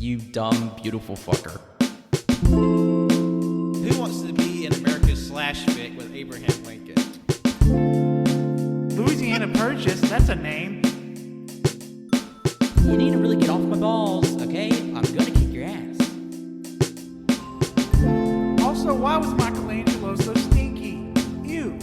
You dumb, beautiful fucker. Who wants to be in America's slash fic with Abraham Lincoln? Louisiana Purchase, that's a name. You need to really get off my balls, okay? I'm gonna kick your ass. Also, why was Michelangelo so stinky? Ew.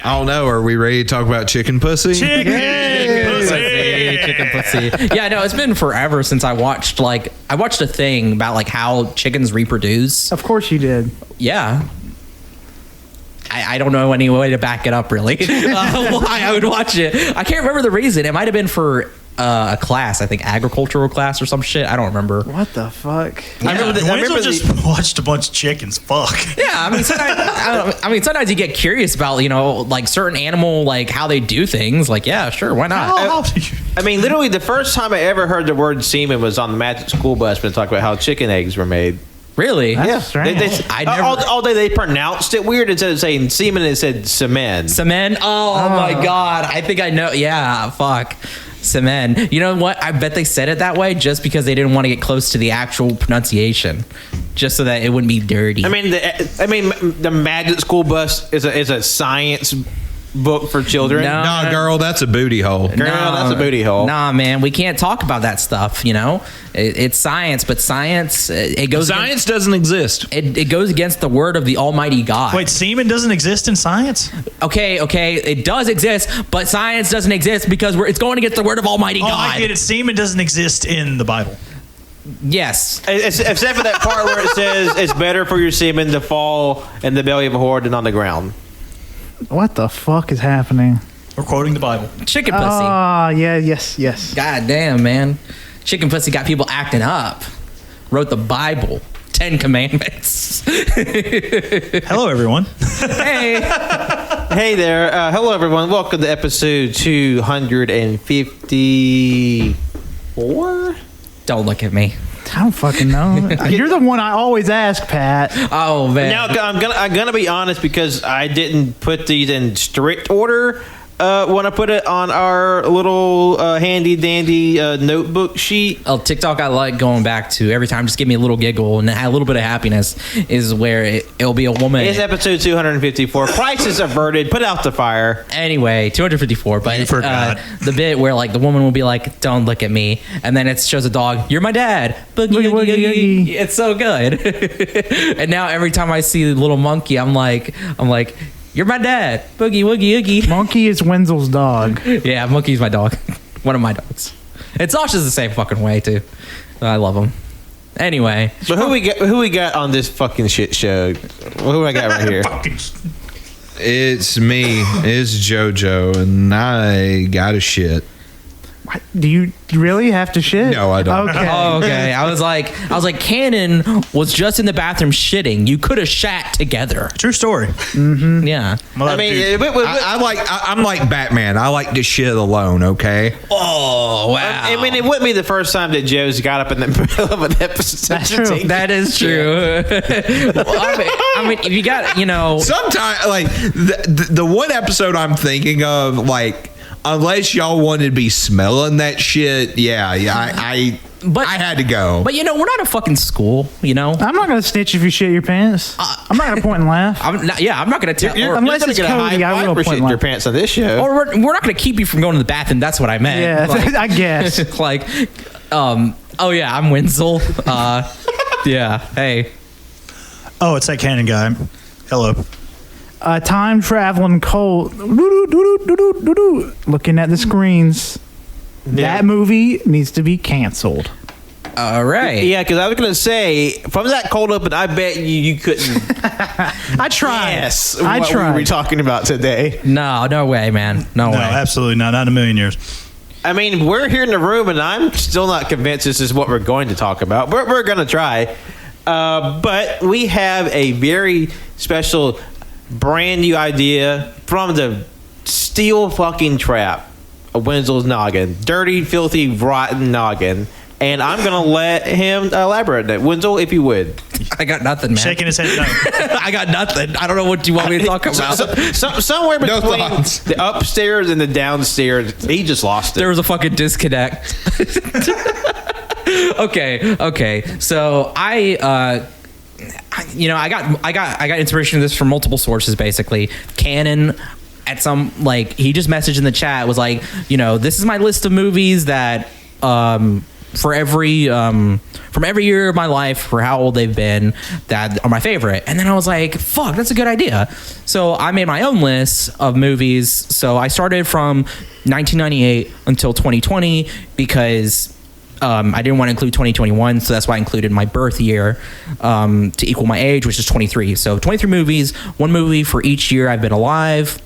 I don't know. Are we ready to talk about chicken pussy? Chicken pussy. Yeah, no, it's been forever since I watched a thing about like how chickens reproduce. Of course you did. Yeah. I don't know any way to back it up really. Why I would watch it. I can't remember the reason. It might have been for a class, I think agricultural class or some shit. I don't remember. What the fuck? I remember just watched a bunch of chickens. Fuck. Yeah, I mean, sometimes you get curious about, like certain animal, like how they do things. Like, yeah, sure, why not? I mean, literally, the first time I ever heard the word semen was on the Magic School Bus when they talked about how chicken eggs were made. Really? That's strange. All day they pronounced it weird. Instead of saying semen, it said semen. Semen? Oh my God. I think I know. Yeah, fuck. Semen. You know what? I bet they said it that way just because they didn't want to get close to the actual pronunciation, just so that it wouldn't be dirty. I mean, the Magic School Bus is a science book for children. No, girl, that's a booty hole. Girl, that's a booty hole. Nah, man, we can't talk about that stuff. It's science, but science it goes. Science doesn't exist. It goes against the word of the Almighty God. Wait, semen doesn't exist in science? Okay, it does exist, but science doesn't exist because it's going against the word of Almighty God. I get it. Semen doesn't exist in the Bible. Yes. Except for that part where it says it's better for your semen to fall in the belly of a whore than on the ground. What the fuck is happening? We're quoting the Bible. Chicken pussy. Yes. God damn, man. Chicken pussy got people acting up. Wrote the Bible. 10 Commandments. Hello, everyone. Hey. Hey there. Hello, everyone. Welcome to episode 254. Don't look at me. I don't fucking know. You're the one I always ask, Pat. Oh, man. Now, I'm gonna be honest because I didn't put these in strict order when I put it on our little handy dandy notebook sheet. Oh, TikTok I like going back to every time. Just give me a little giggle and a little bit of happiness is where it'll be a woman. It's episode 254. Crisis averted. Put out the fire. Anyway, 254. But You forgot. The bit where like the woman will be like, "Don't look at me," and then it shows a dog. "You're my dad." Boogie, woogie, woogie. It's so good. And now every time I see the little monkey, I'm like. "You're my dad." Boogie, woogie, oogie. Monkey is Wenzel's dog. Yeah, Monkey's my dog. One of my dogs. And Sasha's the same fucking way, too. I love him. Anyway. So who we got on this fucking shit show? Who do I got right here? It's me. It's JoJo, and I got a shit. Do you really have to shit? No, I don't. Okay. Oh, okay. I was like, Cannon was just in the bathroom shitting. You could have shat together. True story. Mm-hmm. Yeah. I mean, I'm like Batman. I like to shit alone. Okay. Oh, wow. I mean, it wouldn't be the first time that Joe's got up in the middle of an episode. That's true. That is true. I mean, if you got, Sometimes, like the one episode I'm thinking of, like. Unless y'all wanted to be smelling that shit, I had to go. But we're not a fucking school, I'm not gonna snitch if you shit your pants. I'm not gonna point and laugh. I'm not gonna tell. Unless it's Cody, I will point and your laugh. pants on this show. Or we're not gonna keep you from going to the bathroom. That's what I meant. Yeah, Like, I guess. Oh yeah, I'm Wenzel. Yeah. Hey. Oh, it's that Canon guy. Hello. Time traveling Colt. Looking at the screens. Yeah. That movie needs to be canceled. All right. Yeah, because I was gonna say from that cold open, I bet you couldn't. I tried. Yes, I what tried. we were talking about today. No way, man. No way. Absolutely not. Not in a million years. I mean, we're here in the room, and I'm still not convinced this is what we're going to talk about. We're going to try. But we have a very special, brand new idea from the steel fucking trap of Wenzel's noggin. Dirty, filthy, rotten noggin. And I'm going to let him elaborate that. Wenzel, if you would. I got nothing, man. Shaking his head no. I got nothing. I don't know what you want me to talk about. Somewhere No between thoughts. the upstairs and the downstairs, he just lost it. There was a fucking disconnect. Okay. So I got inspiration of this from multiple sources. Basically, Canon at some he just messaged in the chat, was like, this is my list of movies that for every from every year of my life, for how old they've been, that are my favorite. And then I was like, fuck, that's a good idea. So I made my own list of movies. So I started from 1998 until 2020 because I didn't want to include 2021, so that's why I included my birth year to equal my age, which is 23. So 23 movies, one movie for each year I've been alive.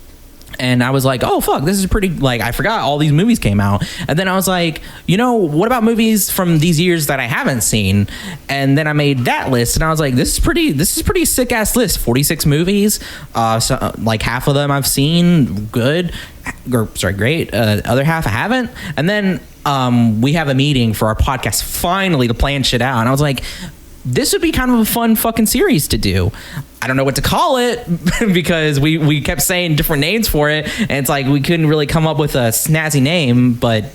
And I was like, oh, fuck, this is pretty, I forgot all these movies came out. And then I was like, what about movies from these years that I haven't seen? And then I made that list, and I was like, this is pretty sick-ass list. 46 movies, so, half of them I've seen, great. Other half I haven't. And then we have a meeting for our podcast, finally, to plan shit out. And I was like, this would be kind of a fun fucking series to do. I don't know what to call it because we kept saying different names for it, and it's like we couldn't really come up with a snazzy name. But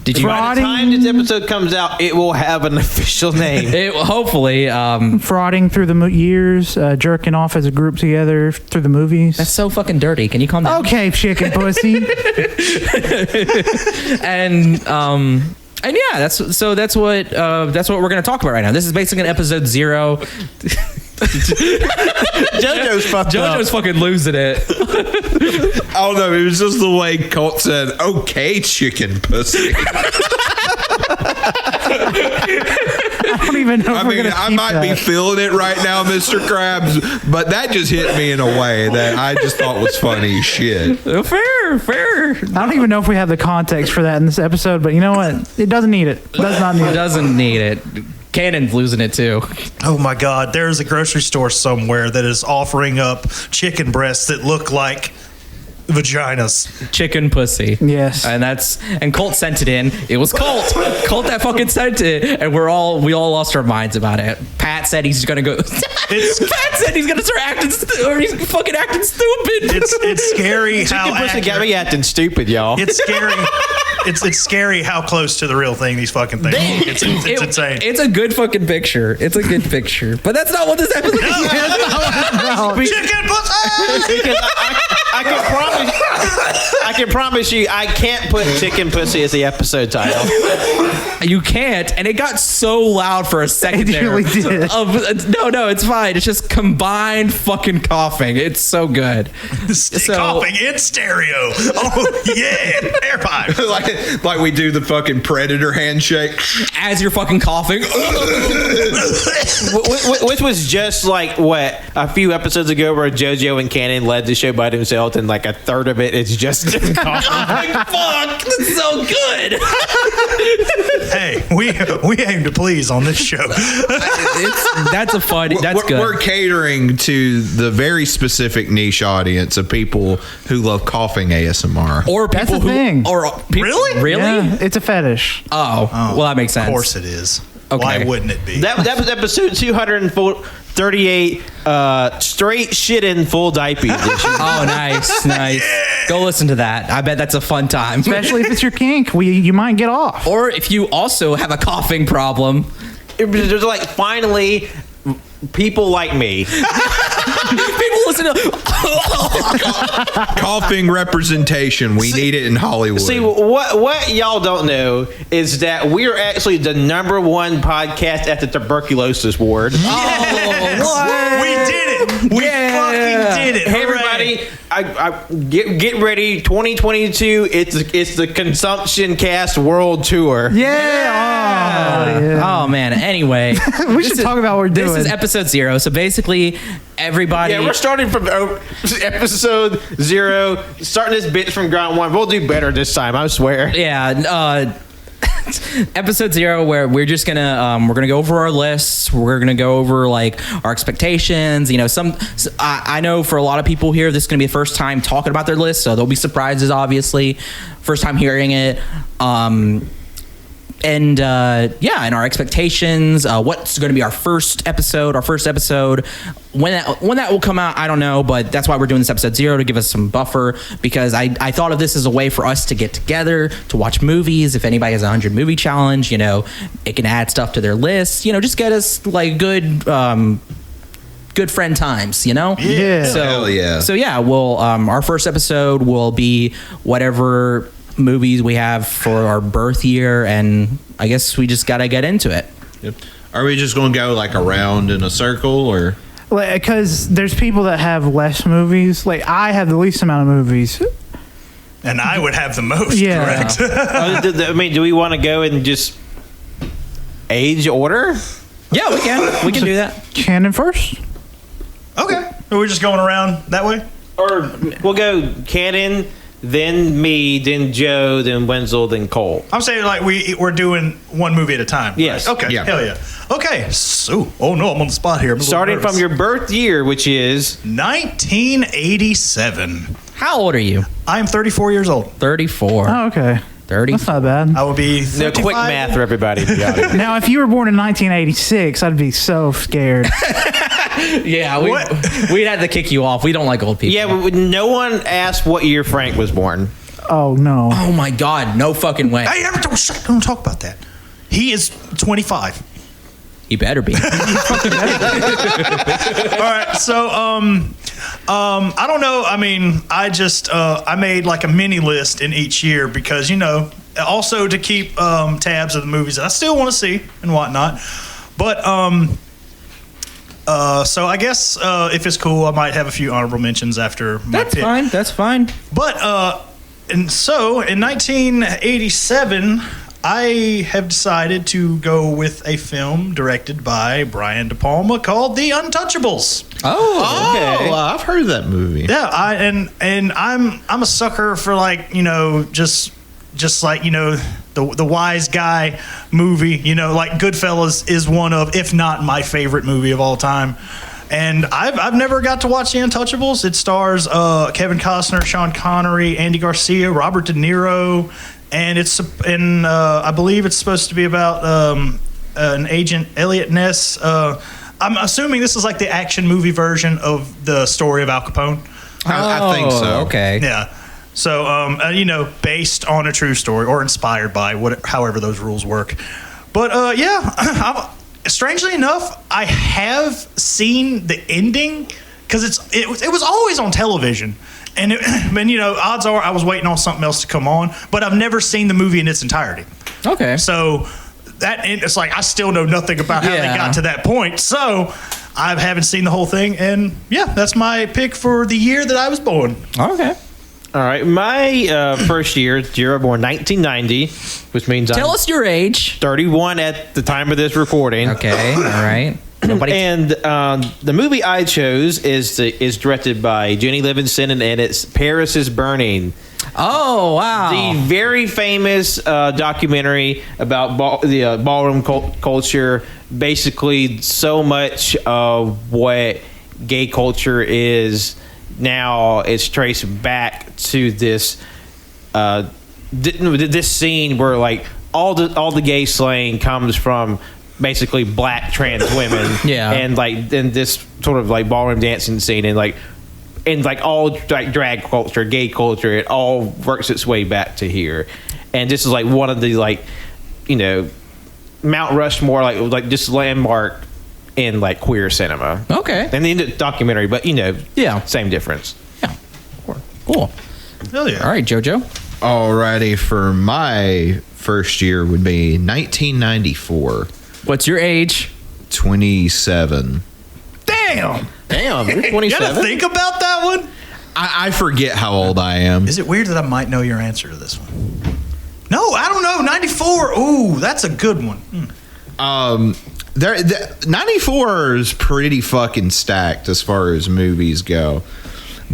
did you? By the time this episode comes out, it will have an official name. It hopefully. Frauding through the years, jerking off as a group together through the movies. That's so fucking dirty. Can you calm down? Okay, chicken pussy. And yeah, that's what we're gonna talk about right now. This is basically an episode 0. JoJo's fucking losing it. I don't know. It was just the way Colt said, okay, chicken pussy. I don't even know. I might be feeling it right now, Mr. Krabs, but that just hit me in a way that I just thought was funny as shit. Fair. I don't even know if we have the context for that in this episode, but you know what? It doesn't need it. Does not need it. Doesn't need it. Cannon's losing it too. Oh my God! There's a grocery store somewhere that is offering up chicken breasts that look like vaginas. Chicken pussy. Yes. And Colt sent it in. It was Colt. Colt that fucking sent it, and we all lost our minds about it. Pat said he's gonna go. Pat said he's gonna start acting, or he's fucking acting stupid. It's scary how Chicken pussy got me acting stupid, y'all. It's scary. It's scary how close to the real thing these fucking things look. It's insane. It's a good fucking picture. It's a good picture. But that's not what this episode is. Chicken pussy! Because I can promise you, I can't put chicken pussy as the episode title. You can't, and it got so loud for a second It there. really did. No, it's fine. It's just combined fucking coughing. It's so good. Coughing in stereo. Oh yeah, air pipe. like we do the fucking predator handshake. As you're fucking coughing. Which was just a few episodes ago where JoJo and Cannon led the show by themselves, and a third of it is just coughing. Fuck, that's so good. Hey, we aim to please on this show. That's good. We're catering to the very specific niche audience of people who love coughing ASMR. Or people That's the thing. Really? Yeah, it's a fetish. Oh, well, that makes sense. Of course it is. Okay. Why wouldn't it be? That was episode 238, straight shit in full diaper edition. Oh, nice. Go listen to that. I bet that's a fun time. Especially if it's your kink, you might get off. Or if you also have a coughing problem. There's finally people like me. People listen to Coughing representation. We need it in Hollywood. See, what y'all don't know is that we're actually the #1 podcast at the tuberculosis ward. what? We did it. We fucking did it. Hey, everybody, I get ready. 2022. It's the Consumption Cast World Tour. Yeah. Oh man. Anyway, We should talk about what we're doing. This is episode 0. So basically, everybody. Yeah, we're starting from episode 0. Starting this bitch from ground one. We'll do better this time. I swear. Yeah. episode 0, where we're just gonna we're gonna go over our lists. We're gonna go over like our expectations. You know, I know for a lot of people here, this is gonna be the first time talking about their list, so there'll be surprises. Obviously, first time hearing it. And our expectations, what's going to be our first episode. When that will come out, I don't know, but that's why we're doing this episode 0, to give us some buffer, because I thought of this as a way for us to get together, to watch movies. If anybody has a 100 movie challenge, you know, it can add stuff to their list, you know, just get us like good friend times, you know? Yeah. Hell yeah. So yeah, we'll, our first episode will be whatever movies we have for our birth year, and I guess we just gotta get into it. Yep. Are we just going to go like around in a circle, or? Because there's people that have less movies. Like, I have the least amount of movies. And I would have the most, Yeah. correct? I mean, do we want to go and just age order? Yeah, we can do that. Canon first? Okay. Are we just going around that way? Or we'll go Cannon, then me, then Joe, then Wenzel, then Colt. I'm saying like we're doing one movie at a time. Yes. Right? Okay. Yeah. Hell yeah. Okay. So, oh no, I'm on the spot here. I'm a little Starting nervous. from your birth year, which is 1987. How old are you? I am 34 years old. 34. Oh, okay. 30. That's not bad. I will be no 35. quick math for everybody. Now, if you were born in 1986, I'd be so scared. Yeah, What? we'd have to kick you off. We don't like old people. Yeah, but no one asked what year Frank was born. Oh, no. Oh my God, no fucking way. Hey, don't talk about that. He is 25. He better be. All right, so I don't know. I mean, I just I made like a mini list in each year because, you know, also to keep tabs of the movies that I still want to see and whatnot. But so I guess if it's cool, I might have a few honorable mentions after my That's pick. fine. That's fine. But and so in 1987, I have decided to go with a film directed by Brian De Palma called The Untouchables. Oh, Oh, I've heard of that movie. Yeah, I'm a sucker for, like, you know, just like, you know, the wise guy movie, you know, like Goodfellas is one of, if not my favorite movie of all time. And I've never got to watch The Untouchables. It stars Kevin Costner, Sean Connery, Andy Garcia, Robert De Niro, and I believe it's supposed to be about an agent, Elliot Ness. I'm assuming this is like the action movie version of the story of Al Capone. I think so. Okay. Yeah. So, you know, based on a true story or inspired by however those rules work. But yeah, strangely enough, I have seen the ending because it was always on television, and you know, odds are I was waiting on something else to come on, but I've never seen the movie in its entirety. Okay. So it's like I still know nothing about how they got to that point. So I haven't seen the whole thing, and yeah, that's my pick for the year that I was born. Okay. All right, my first year I was born 1990, which means Tell I'm us your age. 31 at the time of this recording. Okay. All right. Nobody. And the movie I chose is directed by Jenny Livingston, and it's Paris is Burning. Oh wow. The very famous documentary about the ballroom culture. Basically, so much of what gay culture is now is traced back to this this scene where like all the gay slang comes from basically black trans women. Yeah. And like then this sort of like ballroom dancing scene and like all like drag culture, gay culture, it all works its way back to here. And this is like one of the, like, you know, Mount Rushmore, like just landmark in like queer cinema. Okay. And the documentary, but you know, Yeah. same difference. Yeah. Cool. Hell yeah. All right, JoJo. Alrighty, for my first year would be 1994. What's your age? 27. Damn. Damn, you're You gotta 27. think about that one. I forget how old I am. Is it weird that I might know your answer to this one? No, I don't know. 94. Ooh, that's a good one. 94 is pretty fucking stacked as far as movies go.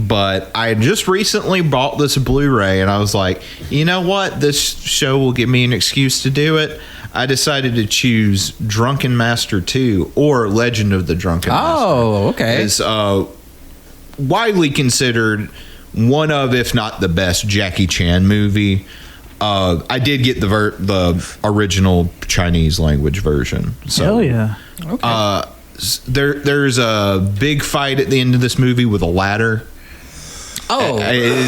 but I just recently bought this Blu-ray, and I was like, you know what? This show will give me an excuse to do it. I decided to choose Drunken Master 2 or Legend of the Drunken Master. Oh, okay. It's widely considered one of, if not the best, Jackie Chan movie. I did get the original Chinese language version. So, Hell yeah. Okay. There's a big fight at the end of this movie with a ladder. Oh, I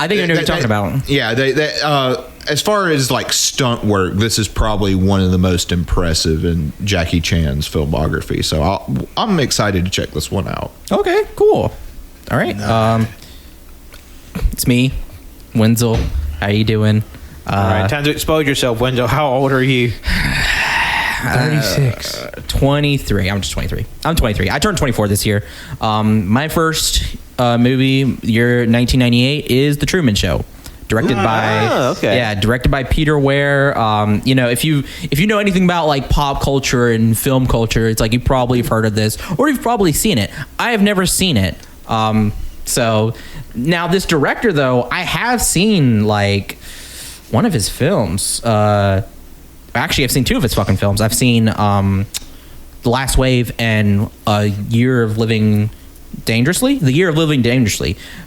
think I know what you're talking about. Yeah, as far as like stunt work, this is probably one of the most impressive in Jackie Chan's filmography. So I'm excited to check this one out. Okay, cool. All right. It's me, Wenzel. How you doing? All right, time to expose yourself, Wenzel. How old are you? 36. 23. I'm just 23. I'm 23. I turned 24 this year. My first movie, year 1998, is The Truman Show. Directed by Peter Weir. If you know anything about like pop culture and film culture, it's like you probably have heard of this or you've probably seen it. I have never seen it. So now this director, though, I have seen like one of his films. Actually, I've seen two of his fucking films. I've seen The Last Wave and The Year of Living Dangerously.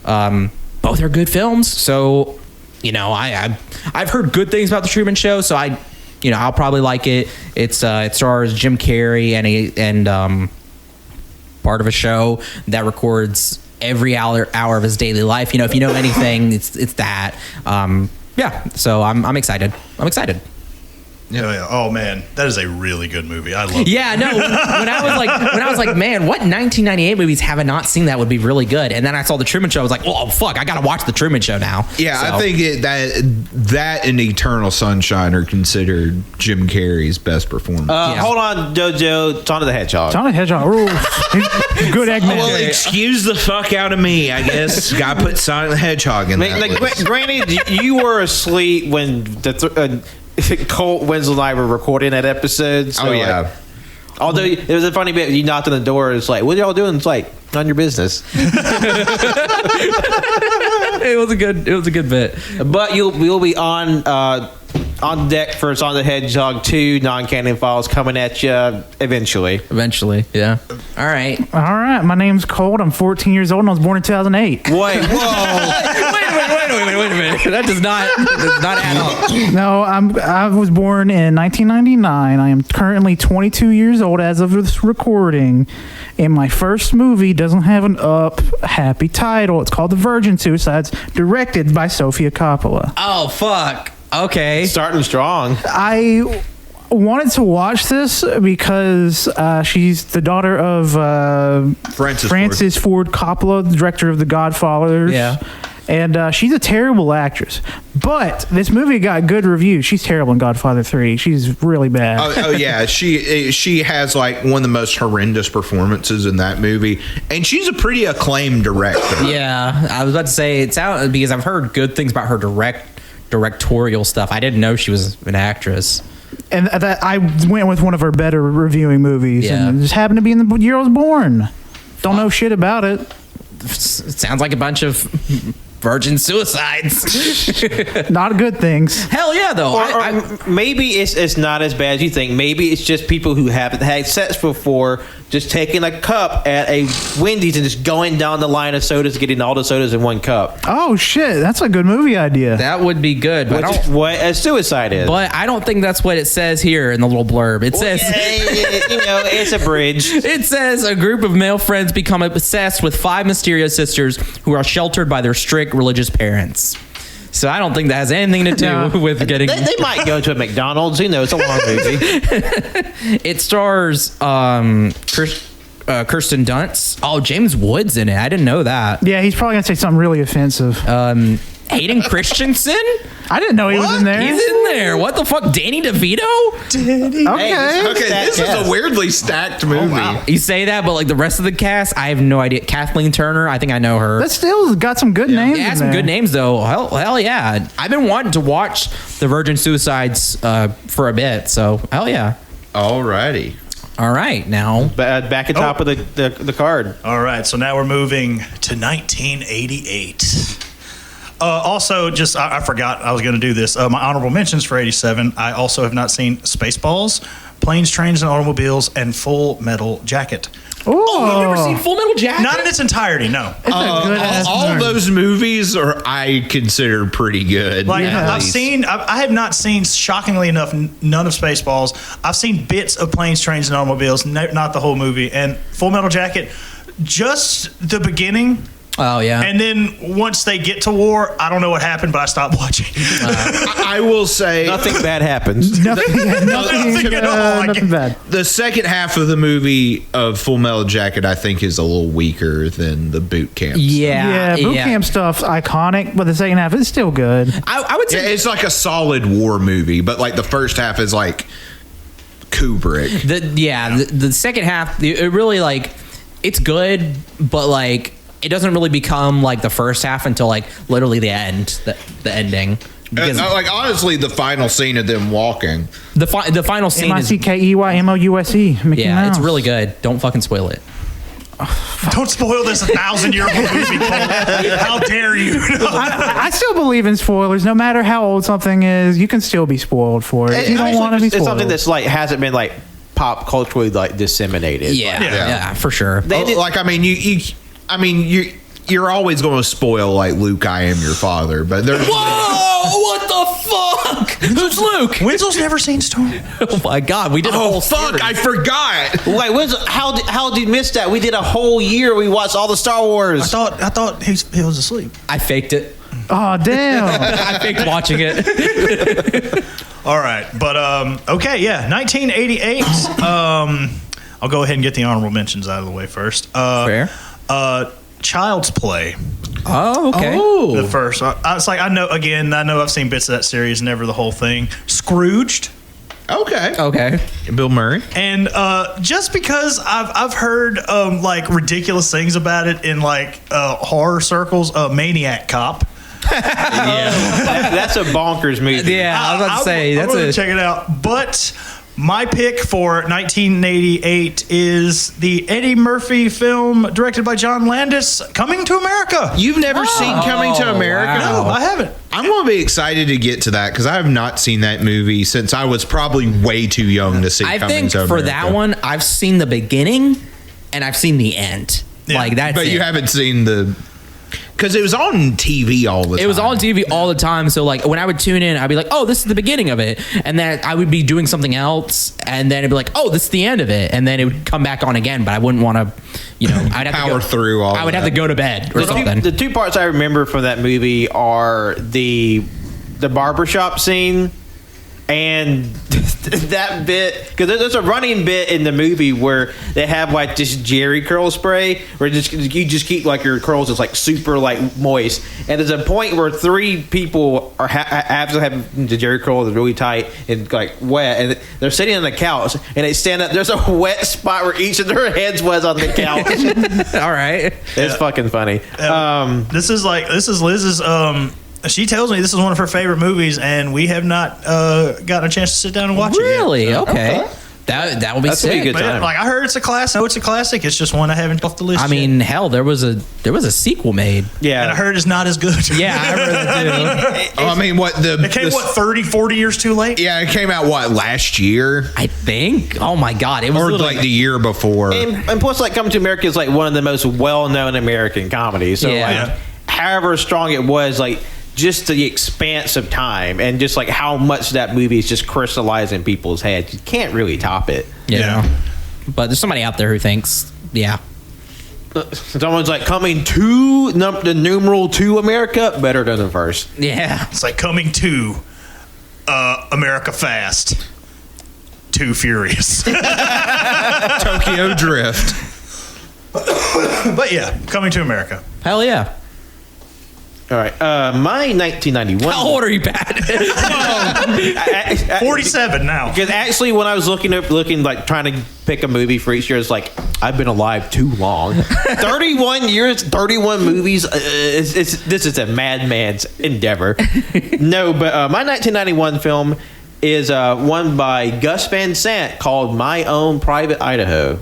Both are good films. So, I've heard good things about The Truman Show. So I'll probably like it. It stars Jim Carrey and part of a show that records every hour of his daily life. If you know anything, it's that. So I'm excited. Yeah. Oh man, that is a really good movie. I love it. Yeah, no. When I was like, man, what 1998 movies have I not seen that would be really good? And then I saw The Truman Show. I was like, oh fuck, I gotta watch The Truman Show now. Yeah, So, I think that and Eternal Sunshine are considered Jim Carrey's best performance. Hold on, JoJo. Sonic the Hedgehog. Sonic the Hedgehog. Ooh, good Eggman. Well, excuse the fuck out of me, I guess. Gotta put Sonic the Hedgehog in that list. Granted, you were asleep when Colt, Wenzel, and I were recording that episode. So although there was a funny bit, you knocked on the door. It's like, what are y'all doing? It's like, none of your business. It was a good bit. But we'll be on deck for Sonic the Hedgehog 2 non-canon files coming at you eventually. Eventually, yeah. All right. All right. My name's Colt. I'm 14 years old and I was born in 2008. Wait, whoa. Wait a minute. That does not add up. No, I was born in 1999. I am currently 22 years old as of this recording. And my first movie doesn't have an happy title. It's called The Virgin Suicides, directed by Sofia Coppola. Oh, fuck. Okay. Starting strong. I wanted to watch this because she's the daughter of Francis Ford Coppola, the director of The Godfathers. Yeah. And she's a terrible actress. But this movie got good reviews. She's terrible in Godfather 3. She's really bad. Oh yeah, she has like one of the most horrendous performances in that movie, and she's a pretty acclaimed director. Yeah, I was about to say it sounds because I've heard good things about her directorial stuff. I didn't know she was an actress. And that I went with one of her better reviewing movies, Yeah. and it just happened to be in the year I was born. Don't know shit about it. It sounds like a bunch of virgin suicides. Not good things. Hell yeah, though. Or maybe it's not as bad as you think. Maybe it's just people who haven't had sex before just taking a cup at a Wendy's and just going down the line of sodas, getting all the sodas in one cup. Oh shit, that's a good movie idea. That would be good, but Which is what a suicide is. But I don't think that's what it says here in the little blurb. It says, it's a bridge. it says a group of male friends become obsessed with 5 mysterious sisters who are sheltered by their strict religious parents. So I don't think that has anything to do with getting. They might go to a McDonald's. Who knows? It's a long movie. It stars Kirsten Dunst. Oh, James Woods in it. I didn't know that. Yeah, he's probably gonna say something really offensive. Hayden Christensen? I didn't know he was in there. He's in there. What the fuck? Danny DeVito? Okay. This is a weirdly stacked movie. You say that, but like the rest of the cast, I have no idea. Kathleen Turner, I think I know her. That still got some good names. Yeah, in some there. good names though. Hell yeah. I've been wanting to watch The Virgin Suicides for a bit, so hell yeah. Alrighty. All right, now. Back at top of the card. All right, so now we're moving to 1988. Also, just I forgot I was going to do this. My honorable mentions for 87. I also have not seen Spaceballs, Planes, Trains, and Automobiles, and Full Metal Jacket. Oh, you've never seen Full Metal Jacket? Not in its entirety, no. It's a good-ass all movie. those movies are I consider pretty good. Like Yeah. I have not seen, shockingly enough, none of Spaceballs. I've seen bits of Planes, Trains, and Automobiles, not the whole movie. And Full Metal Jacket, just the beginning. Oh, yeah. And then once they get to war, I don't know what happened, but I stopped watching. I will say Nothing bad happens. Nothing at all. Nothing bad. the second half of the movie of Full Metal Jacket, I think, is a little weaker than the boot camp. yeah. Yeah, boot camp stuff's iconic, but the second half is still good. I would Yeah, say it's like a solid war movie, but like the first half is like Kubrick. the second half, it really like, it's good, but like, it doesn't really become like the first half until like literally the end, the ending. Because Like honestly, the final scene of them walking. the final scene is MICKEYMOUSE. Mickey yeah, Mouse. it's really good. Don't fucking spoil it. Don't spoil this 1,000-year-old movie, Colt. How dare you? I still believe in spoilers. No matter how old something is, you can still be spoiled for it. You don't want to be It's spoiled. something that's like hasn't been like pop culturally like disseminated. Yeah, for sure. Like I mean, you're always going to spoil like Luke, I am your father, but there's Whoa! What the fuck? Who's Luke? Wenzel's never seen Storm. Oh my god, we did a oh whole fuck, series. I forgot. Wait, how did you miss that? We did a whole year. We watched all the Star Wars. I thought he was asleep. I faked it. Oh, damn. I faked watching it. All right, but okay, yeah, 1988. I'll go ahead and get the honorable mentions out of the way first. Fair. Child's Play. Oh, okay. The first. It's like I know I've seen bits of that series, never the whole thing. Scrooged. Okay. Bill Murray. And just because I've heard like ridiculous things about it in like horror circles, Maniac Cop. That's a bonkers movie. Yeah, I was about to say I'm gonna check it out. But my pick for 1988 is the Eddie Murphy film directed by John Landis, Coming to America. You've never seen Coming to America? wow. No, I haven't. I'm going to be excited to get to that because I have not seen that movie since I was probably way too young to see I Coming think to for America. that one, I've seen the beginning and I've seen the end. Yeah. Like that's But it. you haven't seen the... Because it was on TV all the time. It was on TV all the time. So like when I would tune in, I'd be like, "Oh, this is the beginning of it," and then I would be doing something else, and then it'd be like, "Oh, this is the end of it," and then it would come back on again. But I wouldn't want to, I'd have Power to go through all I would of have to that. go to bed or something. The two parts I remember from that movie are the barbershop scene and that bit, because there's a running bit in the movie where they have like this Jerry curl spray where you just keep like your curls is like super like moist, and there's a point where three people are have to have the Jerry curl that's really tight and like wet, and they're sitting on the couch and they stand up. There's a wet spot where each of their heads was on the couch. All right. It's fucking funny. This is Liz's. She tells me this is one of her favorite movies, and we have not gotten a chance to sit down and watch it yet. Really? Okay. That would be That's a sick. good But, time. like I heard it's a classic. I know it's a classic. It's just one I haven't off the list. I yet. mean, hell, there was a sequel made. Yeah. and I heard it's not as good. Yeah, I remember that too. Oh, I mean, what the... It came 30, 40 years too late. Yeah, it came out, last year? I think. Oh my god, it was Or literally- like the year before. And plus, like, Coming to America is like one of the most well-known American comedies. So, Yeah. like, however strong it was, like, just the expanse of time and just like how much that movie is just crystallized in people's heads, you can't really top it. But there's somebody out there who thinks, yeah. Someone's like, coming to the numeral to America, better than the first. Yeah. It's like Coming to America Fast. Too Furious. Tokyo Drift. But yeah, Coming to America. Hell yeah. All right, my 1991. How old are you, Pat? 47 now. Because actually, when I was looking like trying to pick a movie for each year, it's like I've been alive too long. 31 years, 31 movies. This is a madman's endeavor. No, but my 1991 film is one by Gus Van Sant called My Own Private Idaho.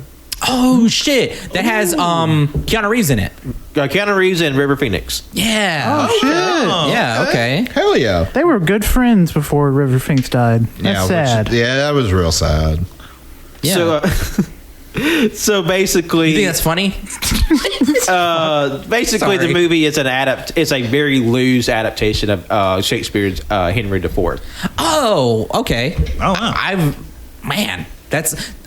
Oh shit! That has Keanu Reeves in it. Keanu Reeves and River Phoenix. Yeah. Oh, shit. Yeah. Okay. Hell yeah. They were good friends before River Phoenix died. That's sad. That was real sad. Yeah. So basically, You think that's funny? basically the Sorry. movie is it's a very loose adaptation of Shakespeare's Henry IV. Oh, okay. Oh, wow.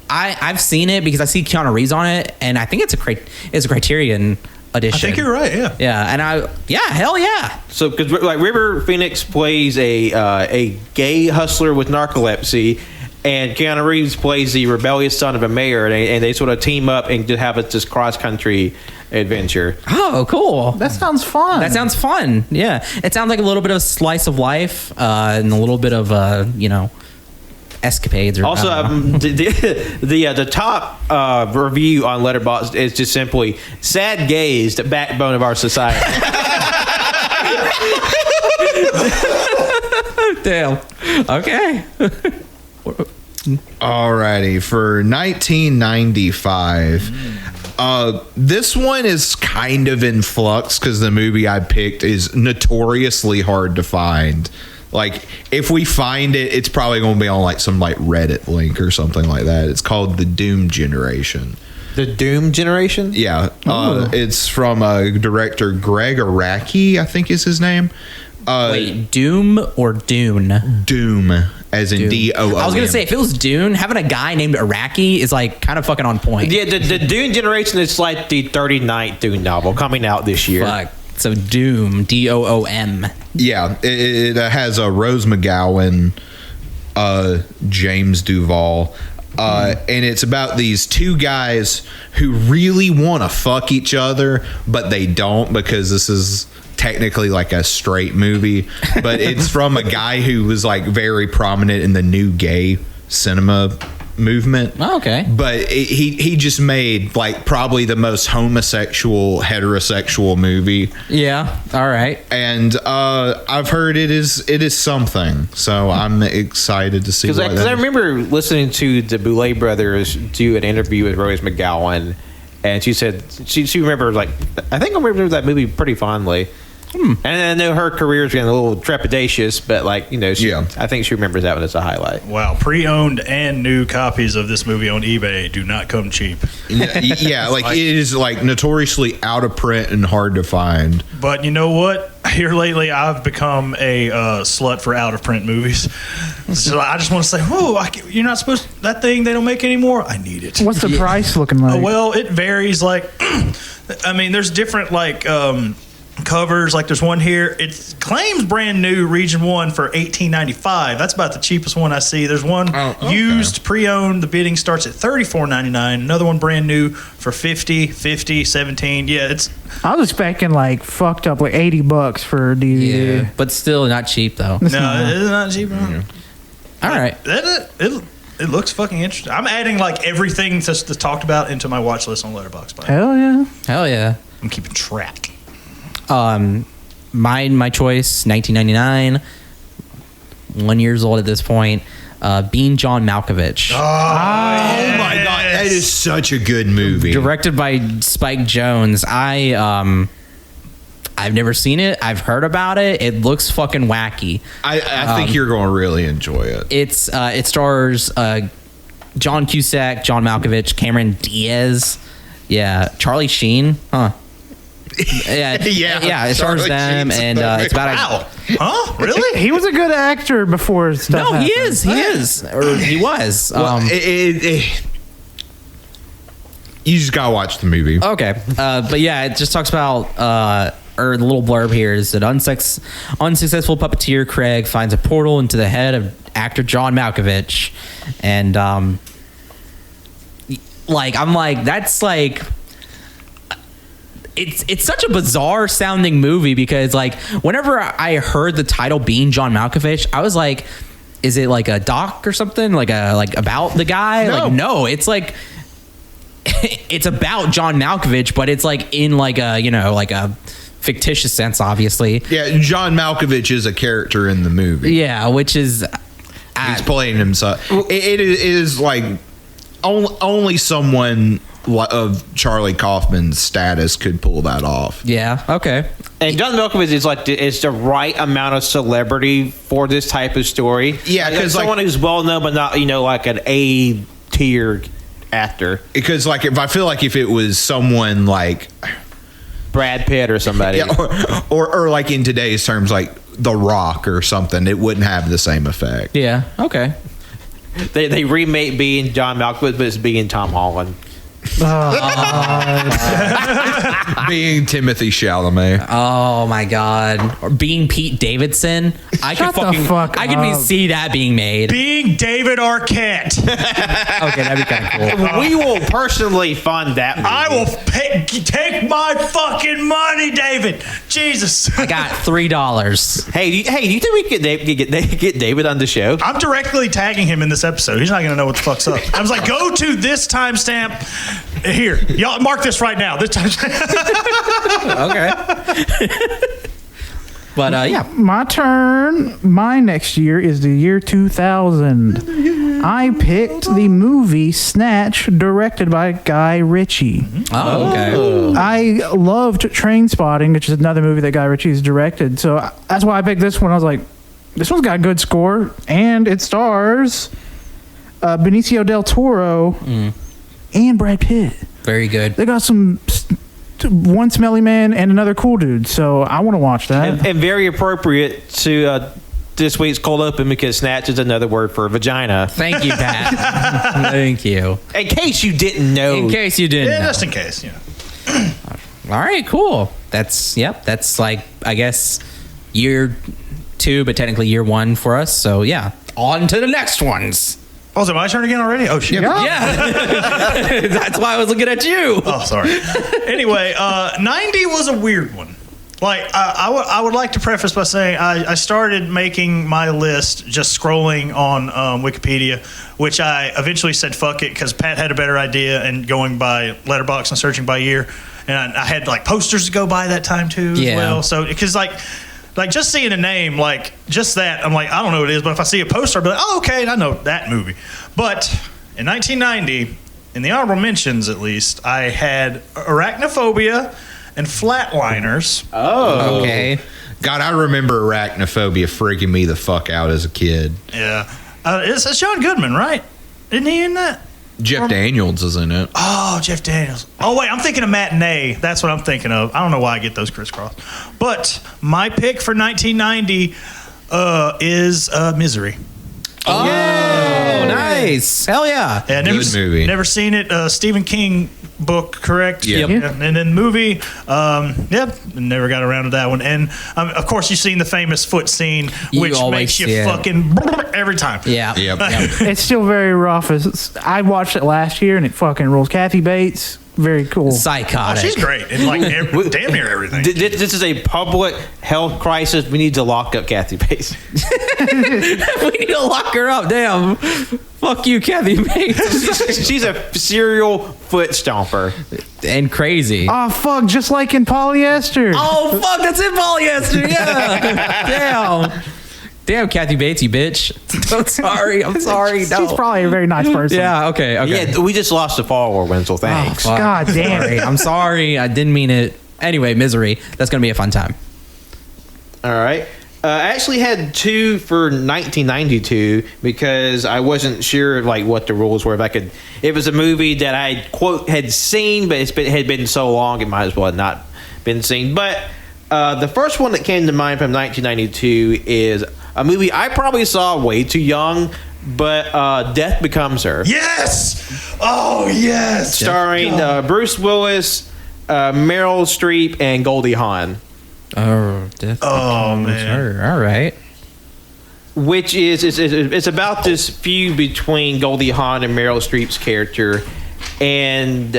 I've seen it because I see Keanu Reeves on it, and I think it's a Criterion edition. I think you're right. Yeah. Yeah, hell yeah. So, because like River Phoenix plays a gay hustler with narcolepsy, and Keanu Reeves plays the rebellious son of a mayor, and they sort of team up and just have this cross country adventure. Oh, cool. That sounds fun. That sounds fun. Yeah, it sounds like a little bit of slice of life, and a little bit of escapades. Or Also, I don't know. the top review on Letterboxd is just simply "sad gays, the backbone of our society." Damn. Okay. Alrighty, for 1995. This one is kind of in flux because the movie I picked is notoriously hard to find. Like, if we find it, it's probably going to be on like some like Reddit link or something like that. It's called The Doom Generation. The Doom Generation. Yeah, it's from director Greg Araki, I think is his name. Wait, Doom or Dune? Doom, as in D-O-O-M. I was gonna say, if it was Dune, having a guy named Iraqi is like kind of fucking on point. Yeah, the Dune Generation is like the 39th Dune novel coming out this year. Fuck. So Doom, D-O-O-M. Yeah, it has a Rose McGowan, James Duvall, and it's about these two guys who really want to fuck each other, but they don't because this is technically like a straight movie. But it's from a guy who was like very prominent in the new gay cinema movement. Oh, okay. But he just made like probably the most homosexual heterosexual movie. Yeah. All right. And I've heard it is something, so I'm excited to see. Because what I that is. remember listening to the Boulet brothers do an interview with Rose McGowan, and she said she remembered I think I remember that movie pretty fondly. And I know her career's getting a little trepidatious, but I think she remembers that one as a highlight. Wow, pre-owned and new copies of this movie on eBay do not come cheap. Yeah, like it is like notoriously out of print and hard to find. But you know what? Here lately, I've become a slut for out of print movies. So I just want to say, whoa, you're not supposed to, that thing they don't make anymore. I need it. What's the price looking like? Well, it varies. There's different covers. Like there's one here. It claims brand new Region 1 for $18.95. That's about the cheapest one I see. There's one used pre-owned. The bidding starts at $34.99. Another one brand new for $50, $17. Yeah, I was expecting like fucked up like $80 for a DVD. Yeah. But still not cheap though. it's not cheap. All right. It looks fucking interesting. I'm adding like everything that's talked about into my watch list on Letterboxd. Hell yeah. Hell yeah. I'm keeping track. My choice, 1999, 1 year old at this point. Being John Malkovich, Oh my god, that is such a good movie. directed by Spike Jonze. I've never seen it. I've heard about it. It looks fucking wacky. I think you're going to really enjoy it. It stars John Cusack, John Malkovich, Cameron Diaz, Charlie Sheen, huh? Yeah, it stars Charlie them, Sheen's and it's about Wow. Huh? Really? He was a good actor before stuff No, he happened. is, or he was. Well, you just got to watch the movie. Okay, but yeah, it just talks about, or the little blurb here is that unsuccessful puppeteer Craig finds a portal into the head of actor John Malkovich, and that's like. It's such a bizarre sounding movie because whenever I heard the title Being John Malkovich, I was like, is it like a doc or something like about the guy? No, it's like it's about John Malkovich, but it's like in like a fictitious sense, obviously. Yeah, John Malkovich is a character in the movie. Yeah, which is He's playing himself. It is like only someone of Charlie Kaufman's status could pull that off. Yeah. Okay. And John Malkovich is the right amount of celebrity for this type of story. Yeah, because someone who's well known, but not like an A tier actor. Because I feel like if it was someone like Brad Pitt or somebody, yeah, or like in today's terms, like The Rock or something, it wouldn't have the same effect. Yeah. Okay. they remake being John Malkovich, but it's being Tom Holland. Being Timothy Chalamet. Oh my God. Or being Pete Davidson. I Shut the fuck I could up. see that being made. Being David Arquette. Okay, that'd be kind of cool. We will personally fund that movie. I will take my fucking money, David. Jesus. I got $3. Hey, do you think we could get David on the show? I'm directly tagging him in this episode. He's not going to know what the fuck's up. I was like, go to this timestamp. Here, y'all mark this right now. This timestamp. Okay. But yeah. My turn. My next year is the year 2000. I picked the movie Snatch, directed by Guy Ritchie. Oh, okay. I loved Trainspotting, which is another movie that Guy Ritchie's directed. So that's why I picked this one. I was like, this one's got a good score, and it stars Benicio del Toro and Brad Pitt. Very good. They got one smelly man and another cool dude, so I want to watch that. And very appropriate to this week's cold open because snatch is another word for vagina. Thank you, Pat. Thank you. In case you didn't know. In case you didn't know. Just in case, All right, cool. That's like, I guess, year 2, but technically year 1 for us. So yeah, on to the next ones. Oh, is it my turn again already? Oh, shit. Yeah. That's why I was looking at you. Oh, sorry. Anyway, 90 was a weird one. Like, I would like to preface by saying I started making my list just scrolling on Wikipedia, which I eventually said fuck it because Pat had a better idea and going by letterbox and searching by year. And I had, like, posters to go by that time, too, as well. So, because, like just seeing a name, like just that, I'm like, I don't know what it is, but if I see a poster, I'll be like, oh, okay, I know that movie. But in 1990, in the honorable mentions at least, I had Arachnophobia and Flatliners. Oh. Okay. God, I remember Arachnophobia freaking me the fuck out as a kid. Yeah. It's John Goodman, right? Isn't he in that? Jeff Daniels is in it. Oh, Jeff Daniels. Oh, wait, I'm thinking of Matinee. That's what I'm thinking of. I don't know why I get those crisscrossed. But my pick for 1990 is Misery. Oh, nice. Hell yeah. Yeah, Good movie. Never seen it. Stephen King book, correct? Yep. Yeah. And then movie, never got around to that one. And of course, you've seen the famous foot scene, You which always makes you see it. fucking every time. Yeah. Yep. It's still very rough. I watched it last year and it fucking rules. Kathy Bates, very cool. Oh, Psychotic. she's great. And like damn near everything. This is a public health crisis. We need to lock up Kathy Bates. We need to lock her up. Damn. Fuck you, Kathy Bates. She's a serial foot stomper. And crazy. Oh, fuck, just like in Polyester. Oh, fuck, that's in polyester. Yeah. Damn, Kathy Bates, you bitch. I'm sorry. No. She's probably a very nice person. Yeah, okay. Yeah, we just lost a follower, Wenzel. Thanks. fuck. God damn it. I'm sorry. I didn't mean it. Anyway, Misery. That's going to be a fun time. All right. I actually had 2 for 1992 because I wasn't sure like what the rules were. If it was a movie that I quote had seen, but it had been so long, it might as well have not been seen. But the first one that came to mind from 1992 is a movie I probably saw way too young, but Death Becomes Her. Yes! Oh, yes! Starring Bruce Willis, Meryl Streep, and Goldie Hawn. Oh, Death Becomes Her. All right. Which is it's about this feud between Goldie Hawn and Meryl Streep's character, and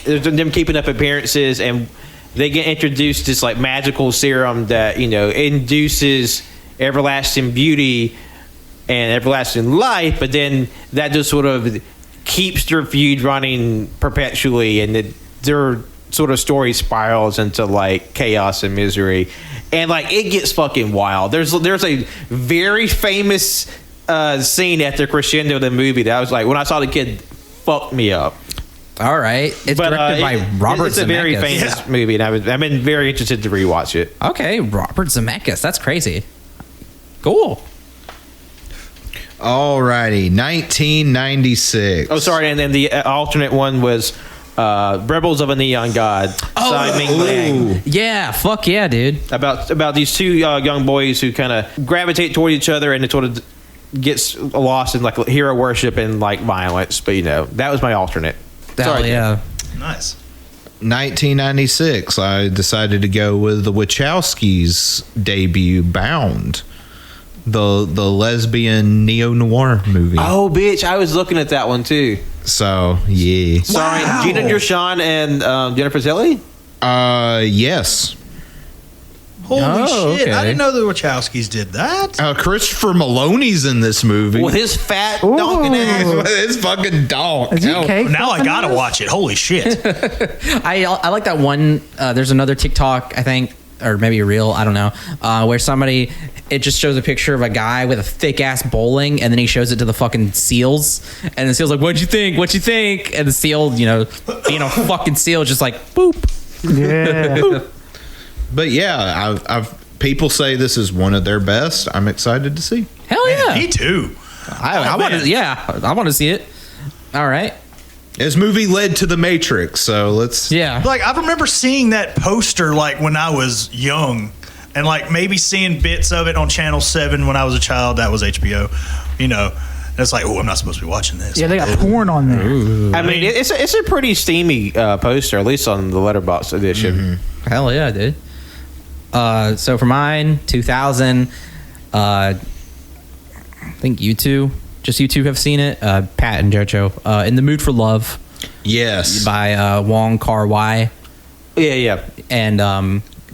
them keeping up appearances, and they get introduced to this like magical serum that induces everlasting beauty and everlasting life, but then that just sort of keeps their feud running perpetually, and their sort of story spirals into like chaos and misery, and like it gets fucking wild. There's a very famous scene at the crescendo of the movie that I was like, when I saw the kid, fucked me up. All right. It's directed by Robert It's a very Zemeckis. famous movie, and I've been very interested to rewatch it. Okay, Robert Zemeckis. That's crazy. Cool. Alrighty, 1996. Oh, sorry, and then the alternate one was Rebels of a Neon God. Tsai Ming Liang. Yeah, fuck yeah, dude. About these two young boys who kind of gravitate toward each other, and it sort of gets lost in like hero worship and like violence. But that was my alternate. Hell Sorry, yeah. Nice. 1996, I decided to go with the Wachowskis' debut, Bound, the lesbian neo-noir movie. Oh, bitch! I was looking at that one too. So, yeah. Sorry, Gina Gershon and Jennifer Tilly. Yes. Holy Oh, shit! okay. I didn't know the Wachowskis did that. Christopher Maloney's in this movie. With his fat Ooh. donkey ass. With his fucking dog. Is he cake? Now I gotta watch it. Holy shit! I like that one. There's another TikTok, I think, or maybe a reel, I don't know, where somebody, it just shows a picture of a guy with a thick ass bowling, and then he shows it to the fucking seals, and the seal's like, "What'd you think? What you think?" And the seal, being a fucking seal, just like boop. Yeah. But yeah, I've people say this is one of their best. I'm excited to see. Hell yeah. Me too. I want to. Yeah, I want to see it. All right. This movie led to The Matrix, so let's. Yeah. Like I remember seeing that poster like when I was young, and like maybe seeing bits of it on Channel 7 when I was a child. That was HBO. And it's like, oh, I'm not supposed to be watching this. Yeah, they got porn on there. I mean, it's a pretty steamy poster, at least on the Letterboxd edition. Mm-hmm. Hell yeah, dude. So for mine, 2000. I think you two have seen it. Pat and JoJo. In the Mood for Love Yes. by Wong Kar-wai. Yeah. And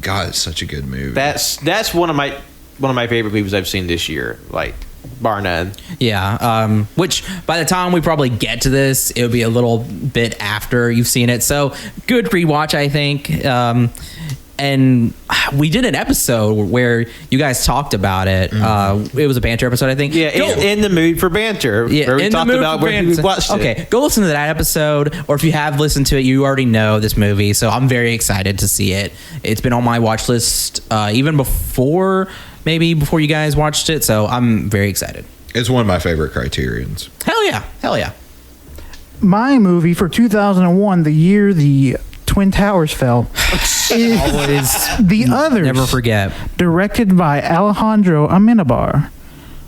God, it's such a good movie. That's one of my favorite movies I've seen this year, like bar none. yeah, which by the time we probably get to this, it'll be a little bit after you've seen it. So good rewatch, I think. And we did an episode where you guys talked about it. It was a banter episode, I think. Yeah, in the mood for banter. Yeah, where we in the talked mood about for where we banter. watched it. Okay, go listen to that episode, or if you have listened to it, you already know this movie. So I'm very excited to see it. It's been on my watch list even before you guys watched it. So I'm very excited. It's one of my favorite Criterions. Hell yeah. My movie for 2001, the year the Twin Towers fell, is Always The Others. never forget. Directed by Alejandro Amenabar.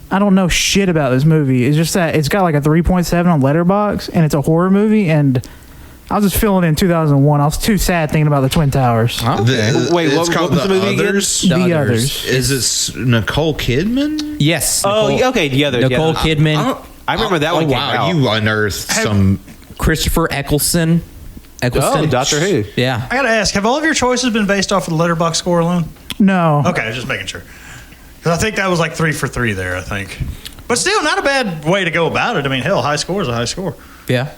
I don't know shit about this movie. It's just that it's got like a 3.7 on Letterboxd, and it's a horror movie, and I was just feeling it in 2001. I was too sad thinking about the Twin Towers. The- Wait, it's what called was the movie again? Others. The Others. Is this Nicole Kidman? Yes. Oh, Nicole- okay. The other Nicole Kidman, I remember that one. Oh came wow, out. you unearthed some. Christopher Eccleston. Oh, Doctor Who. Yeah. I gotta ask: have all of your choices been based off of the Letterboxd score alone? No. Okay, just making sure. Because I think that was like 3 for 3 there. I think, but still not a bad way to go about it. I mean, hell, high score is a high score. Yeah.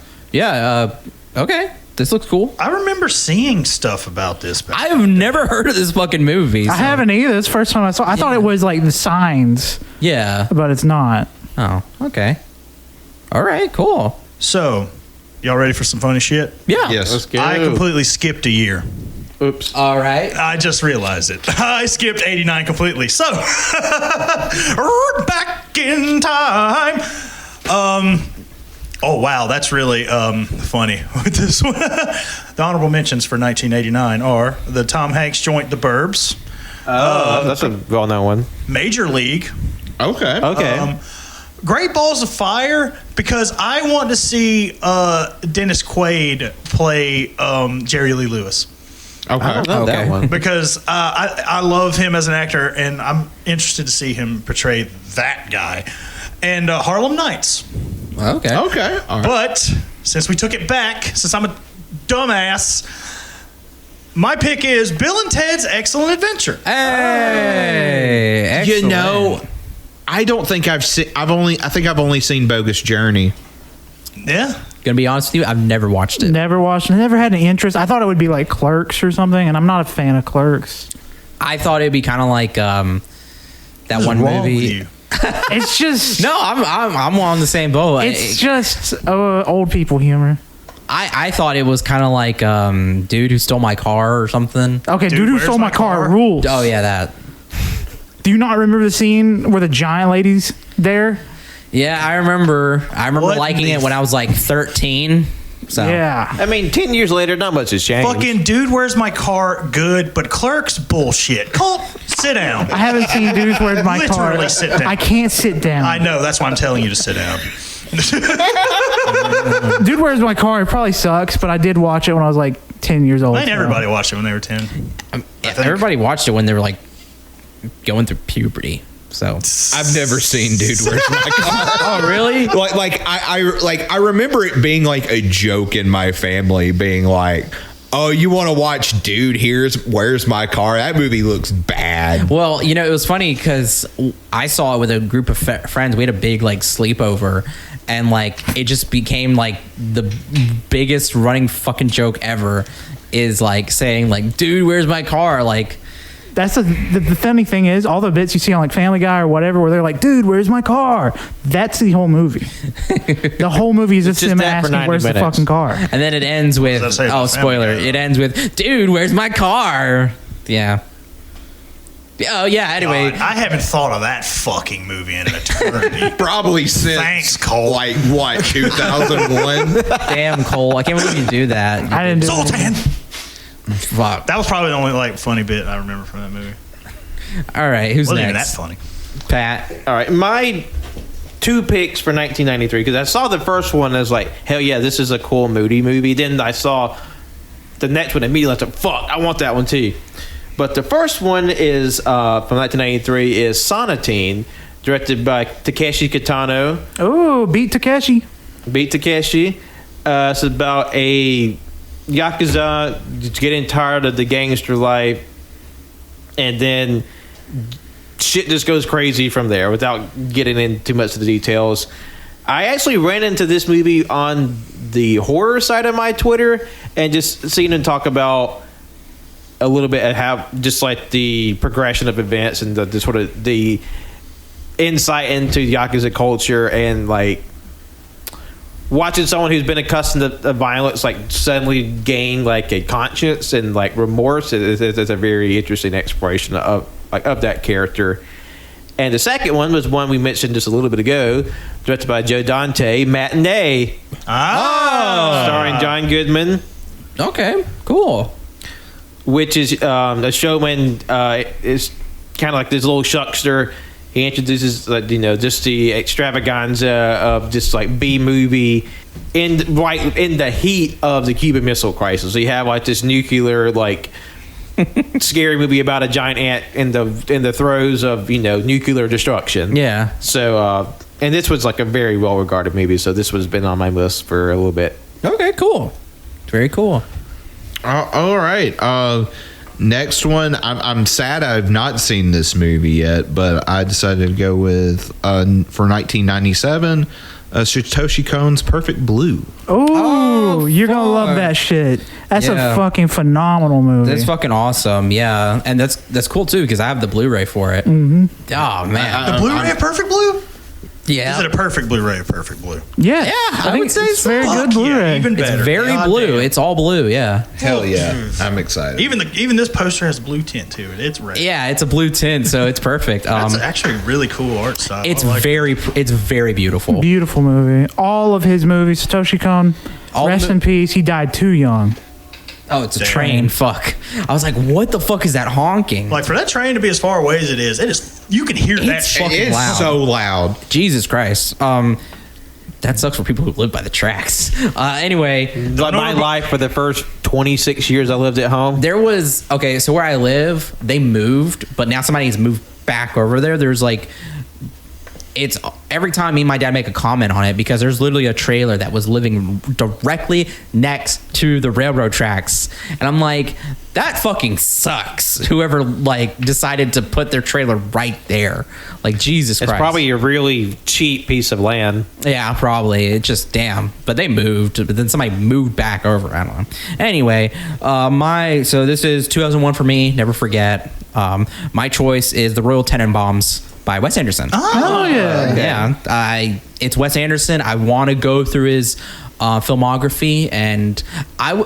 Okay. This looks cool. I remember seeing stuff about this. Back I have never heard of this fucking movie. I so- haven't either. It's the first time I saw it. I thought it was like The Signs, Yeah. but it's not. Oh, okay. All right, cool. So, y'all ready for some funny shit? Yeah. Yes. Let's go. I completely skipped a year. Oops. All right. I just realized it. I skipped 89 completely. So, back in time. Oh, wow. That's really funny with this one. The honorable mentions for 1989 are the Tom Hanks joint The Burbs, That's a well-known one. Major League, Okay. Okay. Great Balls of Fire, because I want to see Dennis Quaid play Jerry Lee Lewis. Okay. I don't know that Okay. one. Because I love him as an actor, and I'm interested to see him portray that guy. And Harlem Nights. Okay. Okay. All right. But since we took it back, since I'm a dumbass, my pick is Bill and Ted's Excellent Adventure. Hey. Excellent. You know, I don't think I've seen. I think I've only seen Bogus Journey. Yeah. Gonna be honest with you, I've never watched it. Never watched it. Never had an interest. I thought it would be like Clerks or something, and I'm not a fan of Clerks. I thought it'd be kind of like that What's one wrong with movie. you? It's just No, I'm on the same boat. it's just old people humor. I thought it was kind of like dude who stole my car or something. Okay, Dude, dude who where's stole my my car car? rules. Oh yeah, that. Do you not remember the scene where the giant lady's there? Yeah, I remember What liking the it when I was like 13. So Yeah. I mean, 10 years later, not much has changed. Fucking dude, where's my car? Good, but Clerks bullshit. Colt, sit down. I haven't seen Dude's Where's My Car. Literally sit down. I can't sit down. I know. That's why I'm telling you to sit down. Dude Where's My Car? It probably sucks, but I did watch it when I was like 10 years old. I think everybody watched it when they were 10. everybody watched it when they were like going through puberty. So I've never seen Dude, Where's My Car? oh really? I remember it being like a joke in my family, being like, "Oh, you want to watch Dude? Where's My Car? That movie looks bad." Well, you know, it was funny because I saw it with a group of friends. We had a big like sleepover, and like it just became like the biggest running fucking joke ever. Is like saying like, "Dude, where's my car?" Like. That's the funny thing is, all the bits you see on like Family Guy or whatever, where they're like, "Dude, where's my car?" That's the whole movie. The whole movie is just just him that for asking, 90 "Where's the minutes. fucking car?" And then it ends with What does that say about spoiler. Family Guy, It though? ends with, "Dude, where's my car?" Yeah. Oh yeah. Anyway, God, I haven't thought of that fucking movie in an eternity. Probably since Thanks, Cole. like what 2001. damn Cole, I can't believe you do that. I didn't do it. Zoltan. Fuck. That was probably the only like funny bit I remember from that movie. All right, who's Wasn't even that next? funny. Pat. All right, my 2 picks for 1993, because I saw the first one as like, hell yeah, this is a cool moody movie. Then I saw the next one immediately. I was like, fuck, I want that one too. But the first one is from 1993 is Sonatine, directed by Takeshi Kitano. Oh, beat Takeshi. Beat Takeshi. It's about a yakuza just getting tired of the gangster life, and then shit just goes crazy from there without getting into too much of the details. I actually ran into this movie on the horror side of my Twitter and just seen them talk about a little bit of how just like the progression of events and the sort of the insight into yakuza culture, and like watching someone who's been accustomed to violence like suddenly gain like a conscience and like remorse is a very interesting exploration of that character. And the second one was one we mentioned just a little bit ago, directed by Joe Dante, Matinee, starring John Goodman, Okay, cool. which is a showman is kind of like this little shuckster. He introduces just the extravaganza of just like B movie in the heat of the Cuban Missile Crisis. So you have like this nuclear like scary movie about a giant ant in the throes of nuclear destruction. Yeah. So and this was like a very well regarded movie. So this was been on my list for a little bit. Okay, cool. Very cool. All right. Next one. I'm sad I've not seen this movie yet, but I decided to go with for 1997, Satoshi Kon's Perfect Blue. Oh, you're gonna fuck. love that shit. That's Yeah. a fucking phenomenal movie. That's fucking awesome. Yeah, and that's cool too because I have the Blu-ray for it. Mm-hmm. Oh man. The Blu-ray of Perfect Blue? Yeah. Is it a perfect Blu-ray of Perfect Blue? yeah, I think would say it's so. very Fuck good Blu-ray. yeah, even It's better. very God blue. damn. It's all blue. Yeah. Hell yeah! I'm excited. Even this poster has blue tint to it. It's red. Yeah, it's a blue tint, so it's perfect. That's actually really cool art style. It's I like it. it's very beautiful. Beautiful movie. All of his movies. Satoshi Kon, All rest the- in peace. He died too young. Oh, it's a Damn. train. Fuck. I was like, what the fuck is that honking? Like for that train to be as far away as it is, you can hear that It's shit. fucking It's loud. so loud. Jesus Christ. That sucks for people who live by the tracks. Anyway, Like my life for the first 26 years I lived at home. there was so where I live, they moved, but now somebody's moved back over there. There's like it's every time me and my dad make a comment on it because there's literally a trailer that was living directly next to the railroad tracks, and I'm like, that fucking sucks. Whoever like decided to put their trailer right there, like Jesus It's Christ. probably a really cheap piece of land. Yeah, probably. It just damn. But they moved. But then somebody moved back over. I don't know. Anyway, so this is 2001 for me. Never forget. My choice is the Royal Tenenbaums. by Wes Anderson. Oh yeah. Yeah, it's Wes Anderson. I want to go through his filmography, and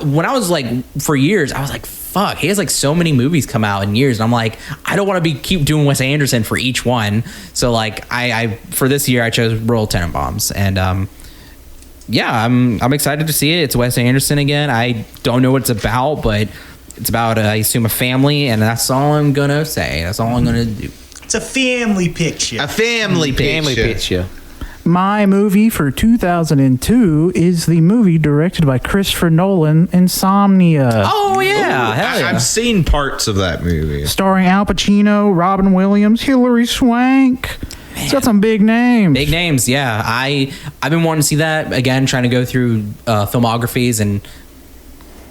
when I was like, for years, I was like, fuck, he has like so many movies come out in years, and I'm like, I don't want to keep doing Wes Anderson for each one. So like, I for this year I chose Royal Tenenbaums, and yeah, I'm excited to see it. It's Wes Anderson again. I don't know what it's about, but it's about I assume a family, and that's all I'm gonna say. That's all I'm gonna do. It's a family picture. A family picture. My movie for 2002 is the movie directed by Christopher Nolan, Insomnia. Oh yeah, hell yeah. I've seen parts of that movie. Starring Al Pacino, Robin Williams, Hilary Swank. It's got some big names. Big names, yeah. I've been wanting to see that again, trying to go through filmographies, and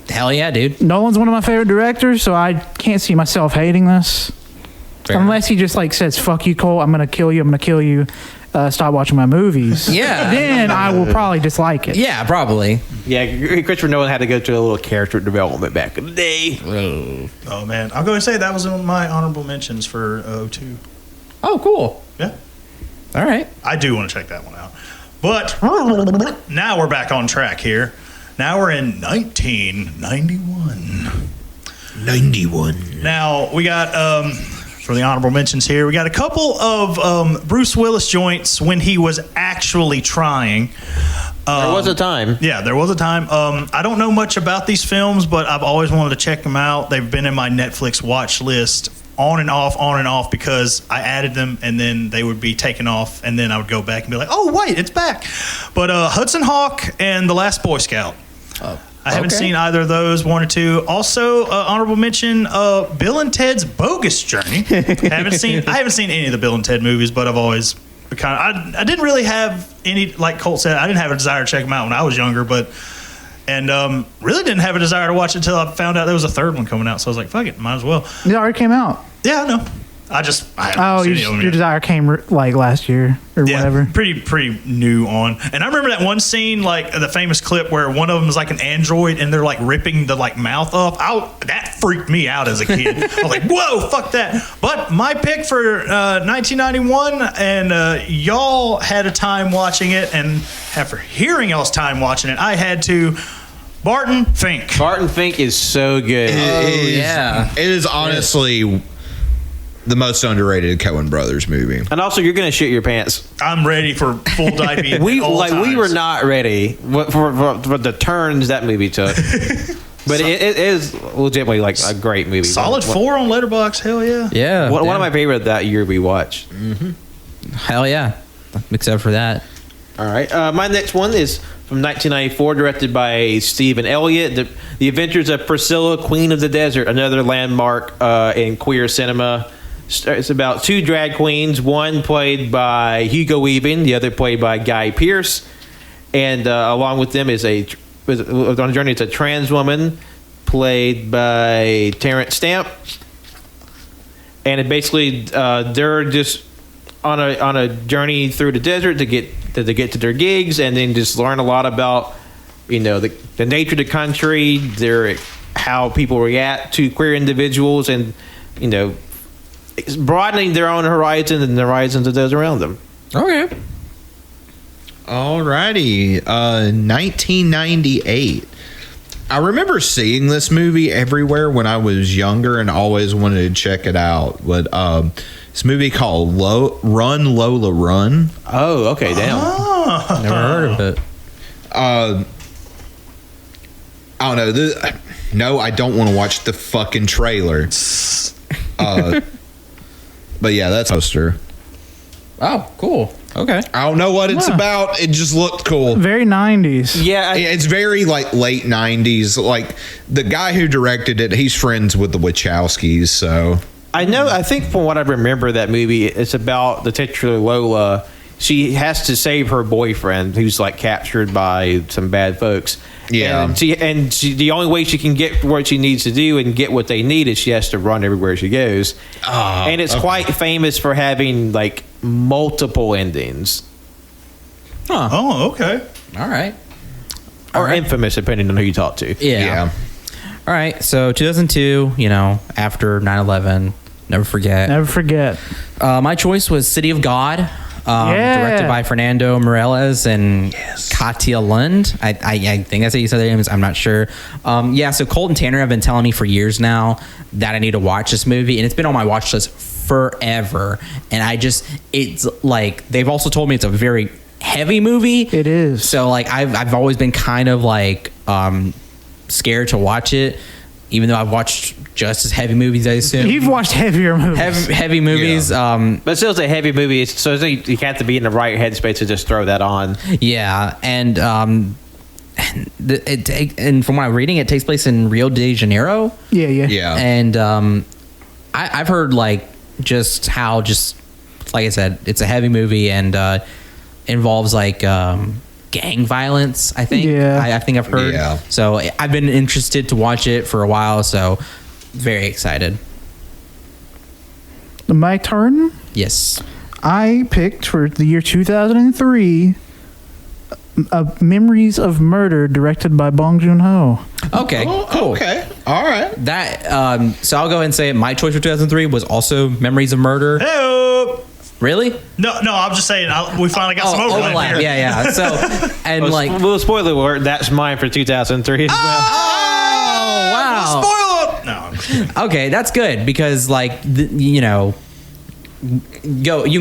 hell yeah, dude. Nolan's one of my favorite directors, so I can't see myself hating this. Fair Unless he just like says, fuck you, Colt, I'm gonna kill you. Stop watching my movies. Yeah. Then I will probably dislike it. Yeah, probably. Yeah, Christopher Nolan had to go through a little character development back in the day. Oh man, I'll go and say that was in my honorable mentions for 02. Oh, cool. Yeah, All right. I do want to check that one out. But now we're back on track here. Now we're in 1991. 91. Now we got for the honorable mentions here, we got a couple of Bruce Willis joints when he was actually trying. There was a time. Yeah, there was a time. I don't know much about these films, but I've always wanted to check them out. They've been in my Netflix watch list on and off, because I added them and then they would be taken off, and then I would go back and be like, oh, wait, it's back. But Hudson Hawk and The Last Boy Scout. I haven't seen either of those, one or two. Also, honorable mention, Bill and Ted's Bogus Journey. I haven't seen any of the Bill and Ted movies, but I've always I didn't really have any, like Colt said, I didn't have a desire to check them out when I was younger, and really didn't have a desire to watch it until I found out there was a third one coming out. So I was like, fuck it, might as well. It already came out. Yeah, I know. I haven't seen any of them your yet. desire came like last year or whatever. Pretty new on. And I remember that one scene, like the famous clip where one of them is like an android and they're like ripping the like mouth off. That freaked me out as a kid. I was like, whoa, fuck that. But my pick for 1991, and y'all had a time watching it, and after hearing y'all's time watching it, I had to. Barton Fink. Barton Fink is so good. Yeah. It is honestly the most underrated Coen Brothers movie. And also, you're gonna shit your pants. I'm ready for full dive. We were not ready for the turns that movie took. But it is legitimately like a great movie. Solid 4 on Letterboxd. Hell yeah. Yeah. One of my favorite that year we watched. Hell yeah. Except for that. All right. My next one is from 1994, directed by Stephen Elliott. The Adventures of Priscilla, Queen of the Desert, another landmark in queer cinema. It's about two drag queens, one played by Hugo Weaving, the other played by Guy Pearce. And along with them is on a journey, it's a trans woman played by Terrence Stamp. And it basically, they're just on a journey through the desert to get to their gigs, and then just learn a lot about, the nature of the country, how people react to queer individuals, and it's broadening their own horizons and the horizons of those around them. Okay. Alrighty. 1998. I remember seeing this movie everywhere when I was younger and always wanted to check it out. But this movie called Run, Lola, Run. Oh, okay, damn. Never heard of it. I don't know. No, I don't want to watch the fucking trailer. But yeah, that's a poster. Oh, cool. Okay. I don't know what it's about. It just looked cool. Very 90s. Yeah, It's very like late 90s. Like the guy who directed it, he's friends with the Wachowskis, so I know. I think from what I remember, that movie, it's about the titular Lola. She has to save her boyfriend, who's like captured by some bad folks. Yeah, and she the only way she can get what she needs to do and get what they need is she has to run everywhere she goes. And it's quite famous for having like multiple endings. Huh. Oh, okay. All right. Or infamous, depending on who you talk to. Yeah. All right. So 2002, after 9/11, Never forget. Never forget. My choice was City of God, directed by Fernando Morales and Katia Lund. I think that's how you said their names. I'm not sure. So Colt and Tanner have been telling me for years now that I need to watch this movie, and it's been on my watch list forever. And it's like, they've also told me it's a very heavy movie. It is. So like I've always been kind of like scared to watch it, even though I've watched just as heavy movies, I assume. You've watched heavier movies. Heavy movies. But still, it's a heavy movie, so you have to be in the right headspace to just throw that on. Yeah, and and from what I'm reading, it takes place in Rio de Janeiro. Yeah. And I've heard like just how like I said, it's a heavy movie and involves like gang violence, I think. Yeah. I think I've heard. Yeah. So I've been interested to watch it for a while, so very excited. My turn. Yes. I picked for the year 2003 Memories of Murder, directed by Bong Joon-ho. Okay. Cool. Okay. All right. That so I'll go ahead and say my choice for 2003 was also Memories of Murder. Hey, Really? no, I'm just saying we finally got some overlap here. Yeah. So and like, Well, spoiler alert, that's mine for 2003 as well. oh wow. Spoil it. No. Okay, that's good because like you can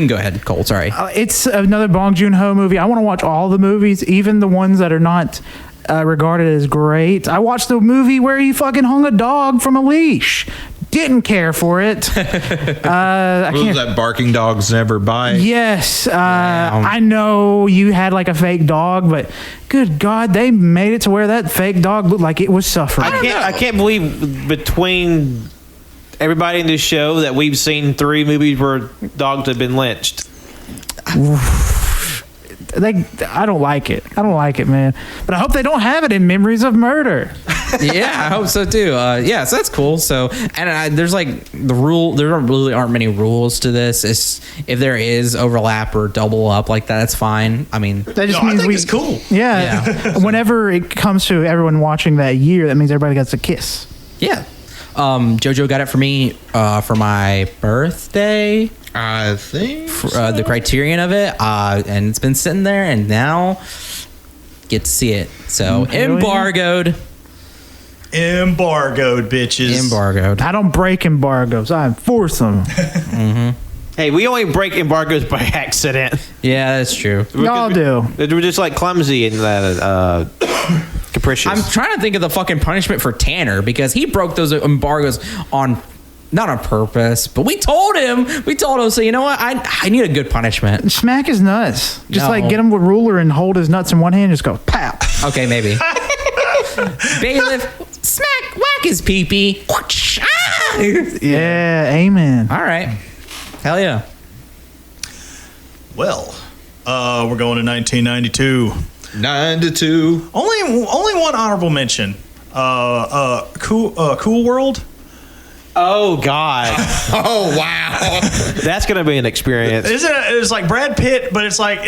go ahead, Cole. Sorry. It's another Bong Joon-ho movie. I want to watch all the movies, even the ones that are not regarded as great. I watched the movie where he fucking hung a dog from a leash. Didn't care for it. What was that? Barking Dogs Never Bite. Yes, I know you had like a fake dog, but good God, they made it to where that fake dog looked like it was suffering. I can't believe between everybody in this show that we've seen 3 movies where dogs have been lynched. I don't like it. I don't like it, man. But I hope they don't have it in Memories of Murder. Yeah, I hope so too. So that's cool. So, and there's like the rule. There really aren't many rules to this. It's, if there is overlap or double up like that, that's fine. I mean, That just I means think it's cool. Yeah. Whenever it comes to everyone watching that year, that means everybody gets a kiss. yeah. JoJo got it for me for my birthday. I think The Criterion of it, and it's been sitting there, and now get to see it. So Hell yeah. Embargoed, bitches. embargoed. I don't break embargoes. I enforce them. Hey, we only break embargoes by accident. Yeah, that's true. Y'all do. We're just like clumsy and capricious. I'm trying to think of the fucking punishment for Tanner because he broke those embargoes on. Not on purpose, but we told him. So you know what? I need a good punishment. Smack his nuts. Just No. like get him with a ruler and hold his nuts in one hand. Just go pow. Okay, maybe. Bailiff, smack, whack his pee-pee. Whoosh, ah! Yeah, amen. All right. Hell yeah. Well, we're going to 1992. 9-2. Only one honorable mention. Cool World. oh God, Oh wow. that's gonna be an experience. Isn't it? It's like Brad Pitt, but it's like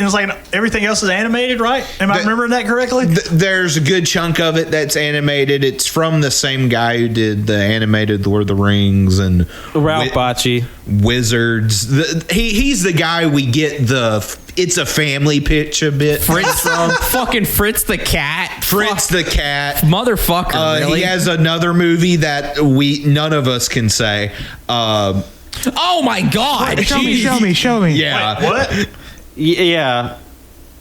everything else is animated, right? Am I remembering that correctly? There's a good chunk of it that's animated. It's from the same guy who did the animated Lord of the Rings and Ralph Bakshi. Wizards. He's the guy we get the it's a family pitch a bit Fritz from fucking Fritz the cat. Fritz the cat. Motherfucker, really? He has another movie that none of us can say. Oh my God. Show Jeez. me. Yeah. Wait, what? Yeah,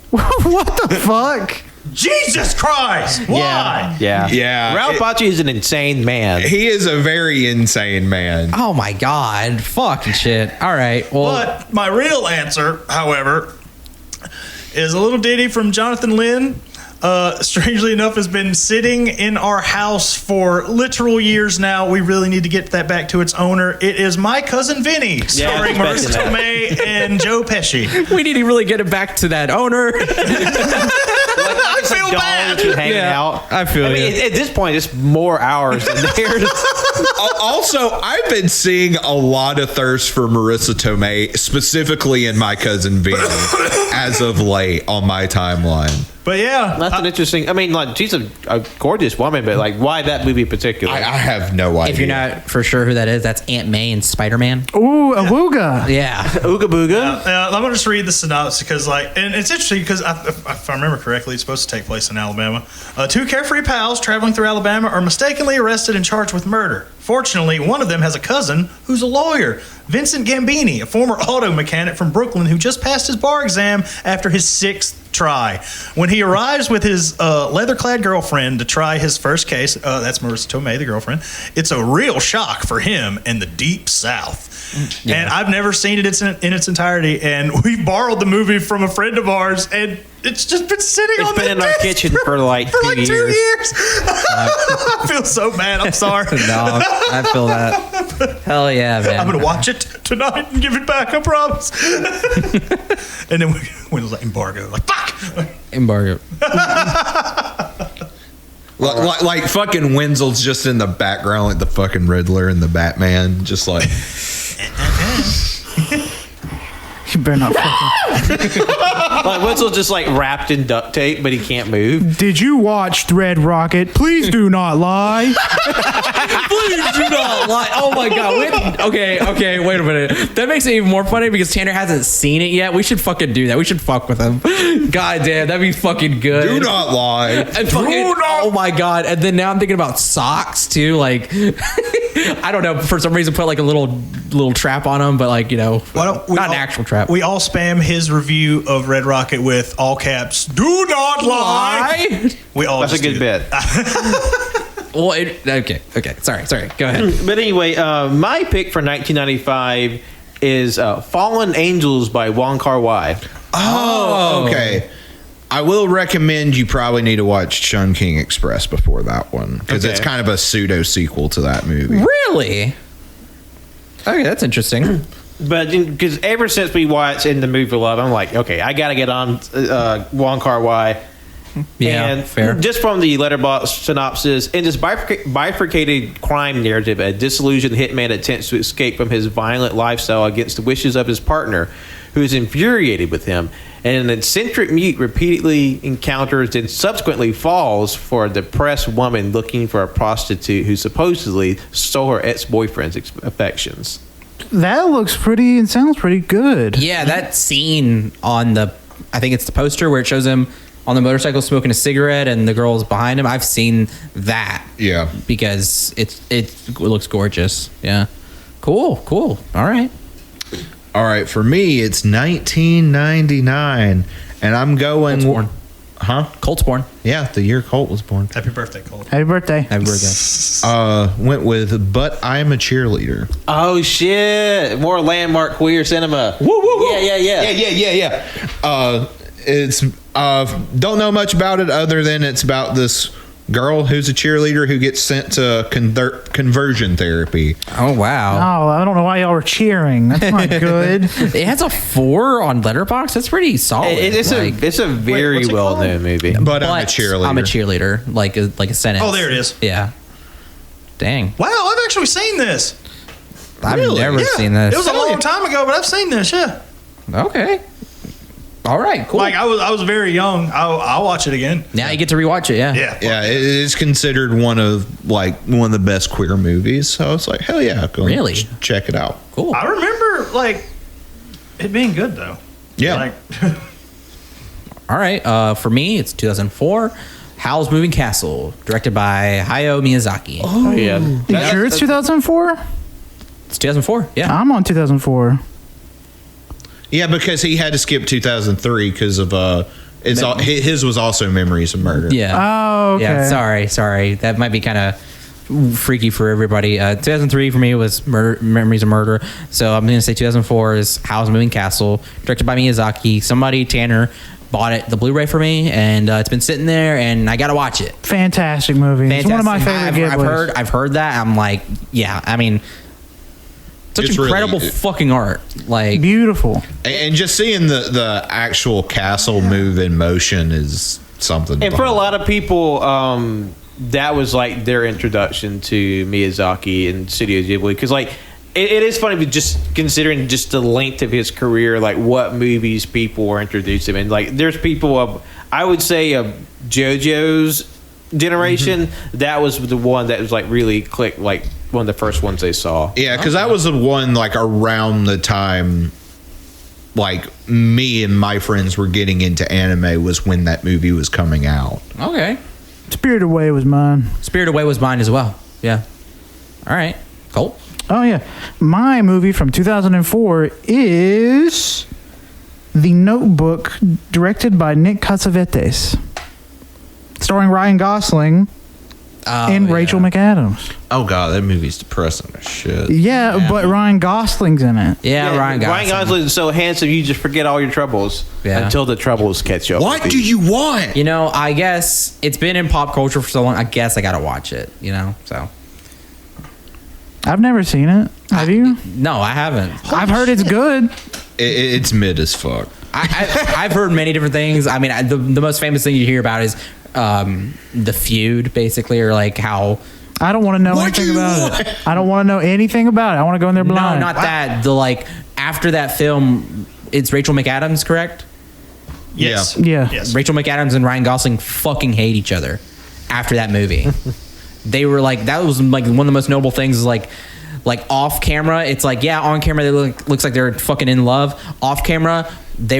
What the fuck? Jesus Christ! Why? yeah. Yeah. Ralph Bakshi is an insane man. He is a very insane man. Oh my God. Fucking shit. All right. Well, But my real answer, however, is a little ditty from Jonathan Lynn. Strangely enough, has been sitting in our house for literal years now. We really need to get that back to its owner. It is My Cousin Vinny, starring I was Marissa expecting Tomei and Joe Pesci. we need to really get it back to that owner. I feel bad. Hanging out. I feel I mean, you. at this point, it's more hours than theirs. Also, I've been seeing a lot of thirst for Marissa Tomei, specifically in My Cousin Vinny, as of late on my timeline. But yeah, That's an interesting. I mean, like she's a gorgeous woman, but like, why that movie in particular? I have no idea. If you're not for sure who that is, that's Aunt May in Spider-Man. Ooh, Awooga. Yeah. Ooga booga. I'm gonna just read the synopsis because, and it's interesting because if I remember correctly, it's supposed to take place in Alabama. Two carefree pals traveling through Alabama are mistakenly arrested and charged with murder. Fortunately, one of them has a cousin who's a lawyer, Vincent Gambini, a former auto mechanic from Brooklyn who just passed his bar exam after his 6th try. When he arrives with his leather-clad girlfriend to try his first case, that's Marissa Tomei, the girlfriend, it's a real shock for him in the Deep South. Yeah. And I've never seen it in its entirety, and we borrowed the movie from a friend of ours, and it's just been sitting on the in our desk kitchen for like 2 2 years. years. I feel so bad. I'm sorry. No, I feel that. Hell yeah, man. I'm gonna watch it tonight and give it back. I promise. And then we was like embargo, like fuck. Embargo. like fucking Wenzel's just in the background, like the fucking Riddler and the Batman, just like. You better not fucking. Like Wenzel's just like wrapped in duct tape, but he can't move. Did you watch Red Rocket? Please do not lie. Please do not lie. Oh my god. Okay, wait a minute. That makes it even more funny because Tanner hasn't seen it yet. We should fucking do that. We should fuck with him. God damn, that'd be fucking good. Do not lie. And fucking, oh my god. And then now I'm thinking about socks too. Like I don't know, for some reason put like a little trap on them, but like, you know, not an actual trap. We all spam his review of Red Rocket with all caps. Do not lie. We all. That's a good bit. Well, okay. Sorry. Go ahead. But anyway, my pick for 1995 is Fallen Angels by Wong Kar-wai. Oh, okay. I will recommend you probably need to watch Chungking Express before that one because it's kind of a pseudo sequel to that movie. Really? Okay, that's interesting. But because ever since we watched In the Mood for Love, I'm like, okay, I got to get on Wong Kar-wai. Yeah, and fair. Just from the Letterboxd synopsis, in this bifurcated crime narrative, a disillusioned hitman attempts to escape from his violent lifestyle against the wishes of his partner, who is infuriated with him. And an eccentric mute repeatedly encounters and subsequently falls for a depressed woman looking for a prostitute who supposedly stole her ex-boyfriend's affections. That looks pretty and sounds pretty good. Yeah, that scene on I think it's the poster where it shows him on the motorcycle smoking a cigarette and the girl's behind him. I've seen that. Yeah. Because it looks gorgeous. Yeah. Cool. All right. All right, for me, it's 1999, and I'm going. Colt's born. Huh? Colt's born. Yeah, the year Colt was born. Happy birthday, Colt. Happy birthday. Happy birthday. Went with But I'm a Cheerleader. Oh, shit. More landmark queer cinema. Woo, woo, woo. Yeah. It's don't know much about it other than it's about this girl who's a cheerleader who gets sent to conversion therapy. Oh, wow. Oh, I don't know why y'all were cheering. That's not good. It has a 4 on Letterboxd. That's pretty solid. It's a very what's it well-known movie. But I'm a cheerleader. I'm a cheerleader. Like a sentence. Oh, there it is. Yeah. Dang. Wow, I've actually seen this. I've Really? never Yeah, seen this. It was a long time ago, but I've seen this. Yeah. Okay. All right. Cool. Like I was very young. I'll watch it again. Now you get to rewatch it. Yeah. Yeah. It is considered one of the best queer movies. So I was like, hell yeah, go Really? check it out. Cool. I remember like it being good though. Yeah. Like, All right. For me, it's 2004. Howl's Moving Castle, directed by Hayao Miyazaki. Oh, yeah. You sure it's 2004? It's 2004. Yeah. I'm on 2004. Yeah, because he had to skip 2003 because of his was also Memories of Murder. Yeah. Oh, okay. Yeah. Sorry. That might be kind of freaky for everybody. 2003 for me was Memories of Murder. So I'm going to say 2004 is Howl's Moving Castle, directed by Miyazaki. Tanner, bought the Blu-ray for me, and it's been sitting there, and I got to watch it. Fantastic movie. It's one of my favorite Ghibli's. I've heard that. I'm like, yeah. I mean, such It's incredible really- fucking art. Like, Beautiful. And just seeing the actual castle move in motion is something. And for a lot of people, that was like their introduction to Miyazaki and Studio Ghibli. Because like it is funny, but just considering just the length of his career, like what movies people were introduced him, and like there's people I would say JoJo's generation, that was the one that was like really clicked, like one of the first ones they saw. Yeah, because that was the one like around the time like me and my friends were getting into anime was when that movie was coming out. Okay. Spirited Away was mine. Spirited Away was mine as well. Yeah. All right. Colt. Oh yeah, my movie from 2004 is The Notebook, directed by Nick Cassavetes, starring Ryan Gosling and Rachel McAdams. Oh god, that movie's depressing as shit. Yeah, but Ryan Gosling's in it. Yeah, Ryan Gosling. Ryan Gosling is so handsome, you just forget all your troubles until the troubles catch up. What do you want? You know, I guess it's been in pop culture for so long. I guess I gotta watch it. You know, so. I've never seen it. Have you? No, I haven't. I've heard it's good. It's mid as fuck. I've heard many different things. I mean, the most famous thing you hear about is the feud, basically, or like how. I don't want to know anything about it. I don't want to know anything about it. I want to go in there blind. No, not that. The like after that film, it's Rachel McAdams, correct? Yes. Yeah. Yes. Rachel McAdams and Ryan Gosling fucking hate each other after that movie. They were like, that was like one of the most notable things is like off camera, it's like, yeah, on camera they looks like they're fucking in love. Off camera, they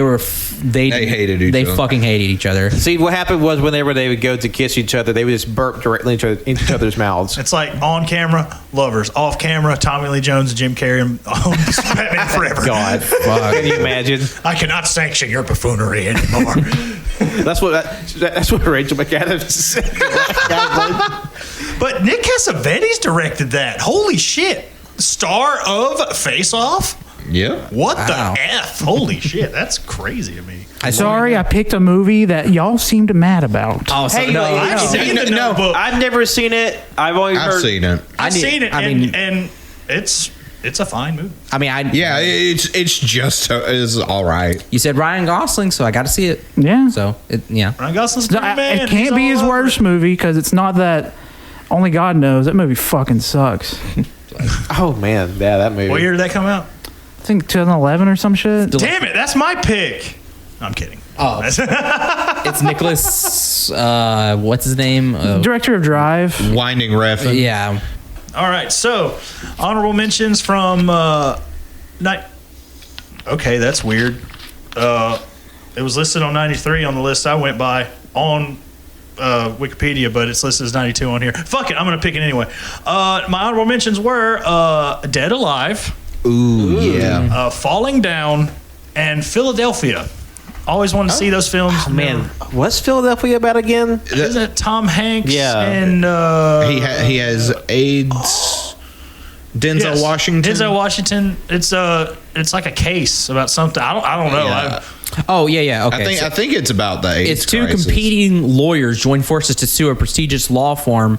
hated each other. They fucking hated each other. See, what happened was whenever they would go to kiss each other, they would just burp directly into each other's mouths. It's like on camera, lovers. Off camera, Tommy Lee Jones and Jim Carrey and Batman Forever. God, fuck. Can you imagine? I cannot sanction your buffoonery anymore. That's what Rachel McAdams said. But Nick Cassavetes directed that. Holy shit. Star of Face Off? Yeah. What Wow. the F? Holy shit. That's crazy to me. Sorry, I picked a movie that y'all seemed mad about. Oh, so Hey, no, I've seen The Notebook. I've never seen it. I've seen it. I've seen it, I and, mean- and it's a fine movie. I mean, Yeah, it's just it's all right. you said Ryan Gosling, so I got to see it. Yeah. So yeah. Ryan Gosling's No, great, man. it can't He's be his all over worst it. movie because it's not that. Only God knows that movie fucking sucks. Oh man, yeah, that movie. What year did that come out? I think 2011 or some shit. Damn it, that's my pick. No, I'm kidding. Oh, it's Nicholas. What's his name? Director of Drive. Winding Refn. Yeah. All right, so honorable mentions from night. Okay, that's weird. It was listed on 93 on the list I went by on Wikipedia, but it's listed as 92 on here. Fuck it, I'm gonna pick it anyway. My honorable mentions were Dead Alive, Ooh, yeah. Falling Down, and Philadelphia. Always wanted to see those films. Man, what's Philadelphia about again? Isn't it Tom Hanks? Yeah. And He has AIDS. Denzel yes, Washington. Denzel Washington. It's like a case about something. I don't know. Yeah. Oh yeah. Okay. I think it's about the AIDS It's two crisis. competing lawyers join forces to sue a prestigious law firm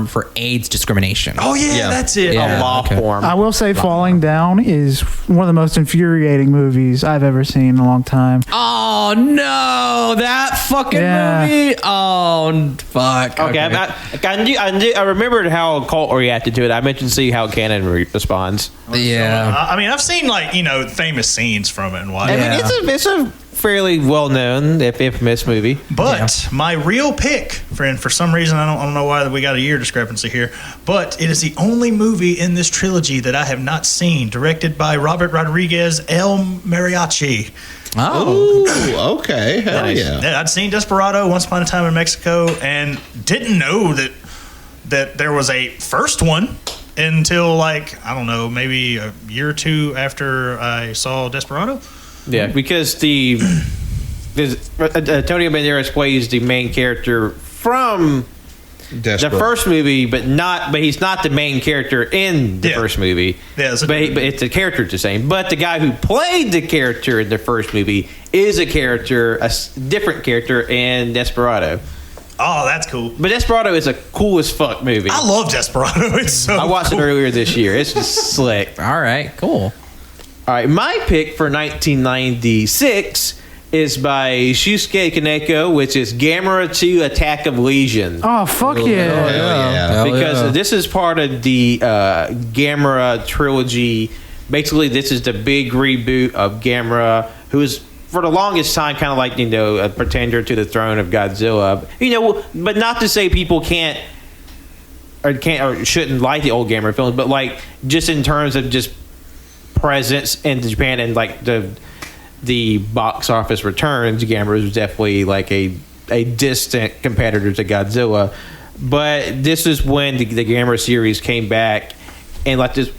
for AIDS discrimination. Oh yeah, Yeah. that's it. Yeah. A law okay. form. I will say Falling Down is one of the most infuriating movies I've ever seen in a long time. Oh no, that fucking Yeah. movie. Oh fuck. Okay, I remembered how Colt reacted to it. I mentioned to see how Cannon responds. Yeah. I mean, I've seen famous scenes from it and I whatnot. mean, it's a fairly well known, if infamous movie. But my real pick, friend, for some reason I don't know why we got a year discrepancy here, but it is the only movie in this trilogy that I have not seen, directed by Robert Rodriguez El Mariachi. Oh. Ooh, okay. Hell Nice. yeah. I'd seen Desperado, Once Upon a Time in Mexico, and didn't know that there was a first one until maybe a year or two after I saw Desperado. Yeah, because Antonio Banderas plays the main character from Desperate. the first movie, but he's not the main character in the first movie. Yeah, but it's the character's the same. But the guy who played the character in the first movie is a different character in Desperado. Oh, that's cool. But Desperado is a cool as fuck movie. I love Desperado. It's so I watched cool. it earlier this year. It's just slick. All right. Cool. All right, my pick for 1996 is by Shusuke Kaneko, which is Gamera 2 Attack of Legion. Oh, fuck Hell yeah. yeah. Hell Because yeah. this is part of the Gamera trilogy. Basically, this is the big reboot of Gamera, who is for the longest time, kind of like, a pretender to the throne of Godzilla. But not to say people can't or shouldn't like the old Gamera films, but like just in terms of just presence in Japan and like the box office returns, Gamera was definitely like a distant competitor to Godzilla. But this is when the Gamera series came back, and like this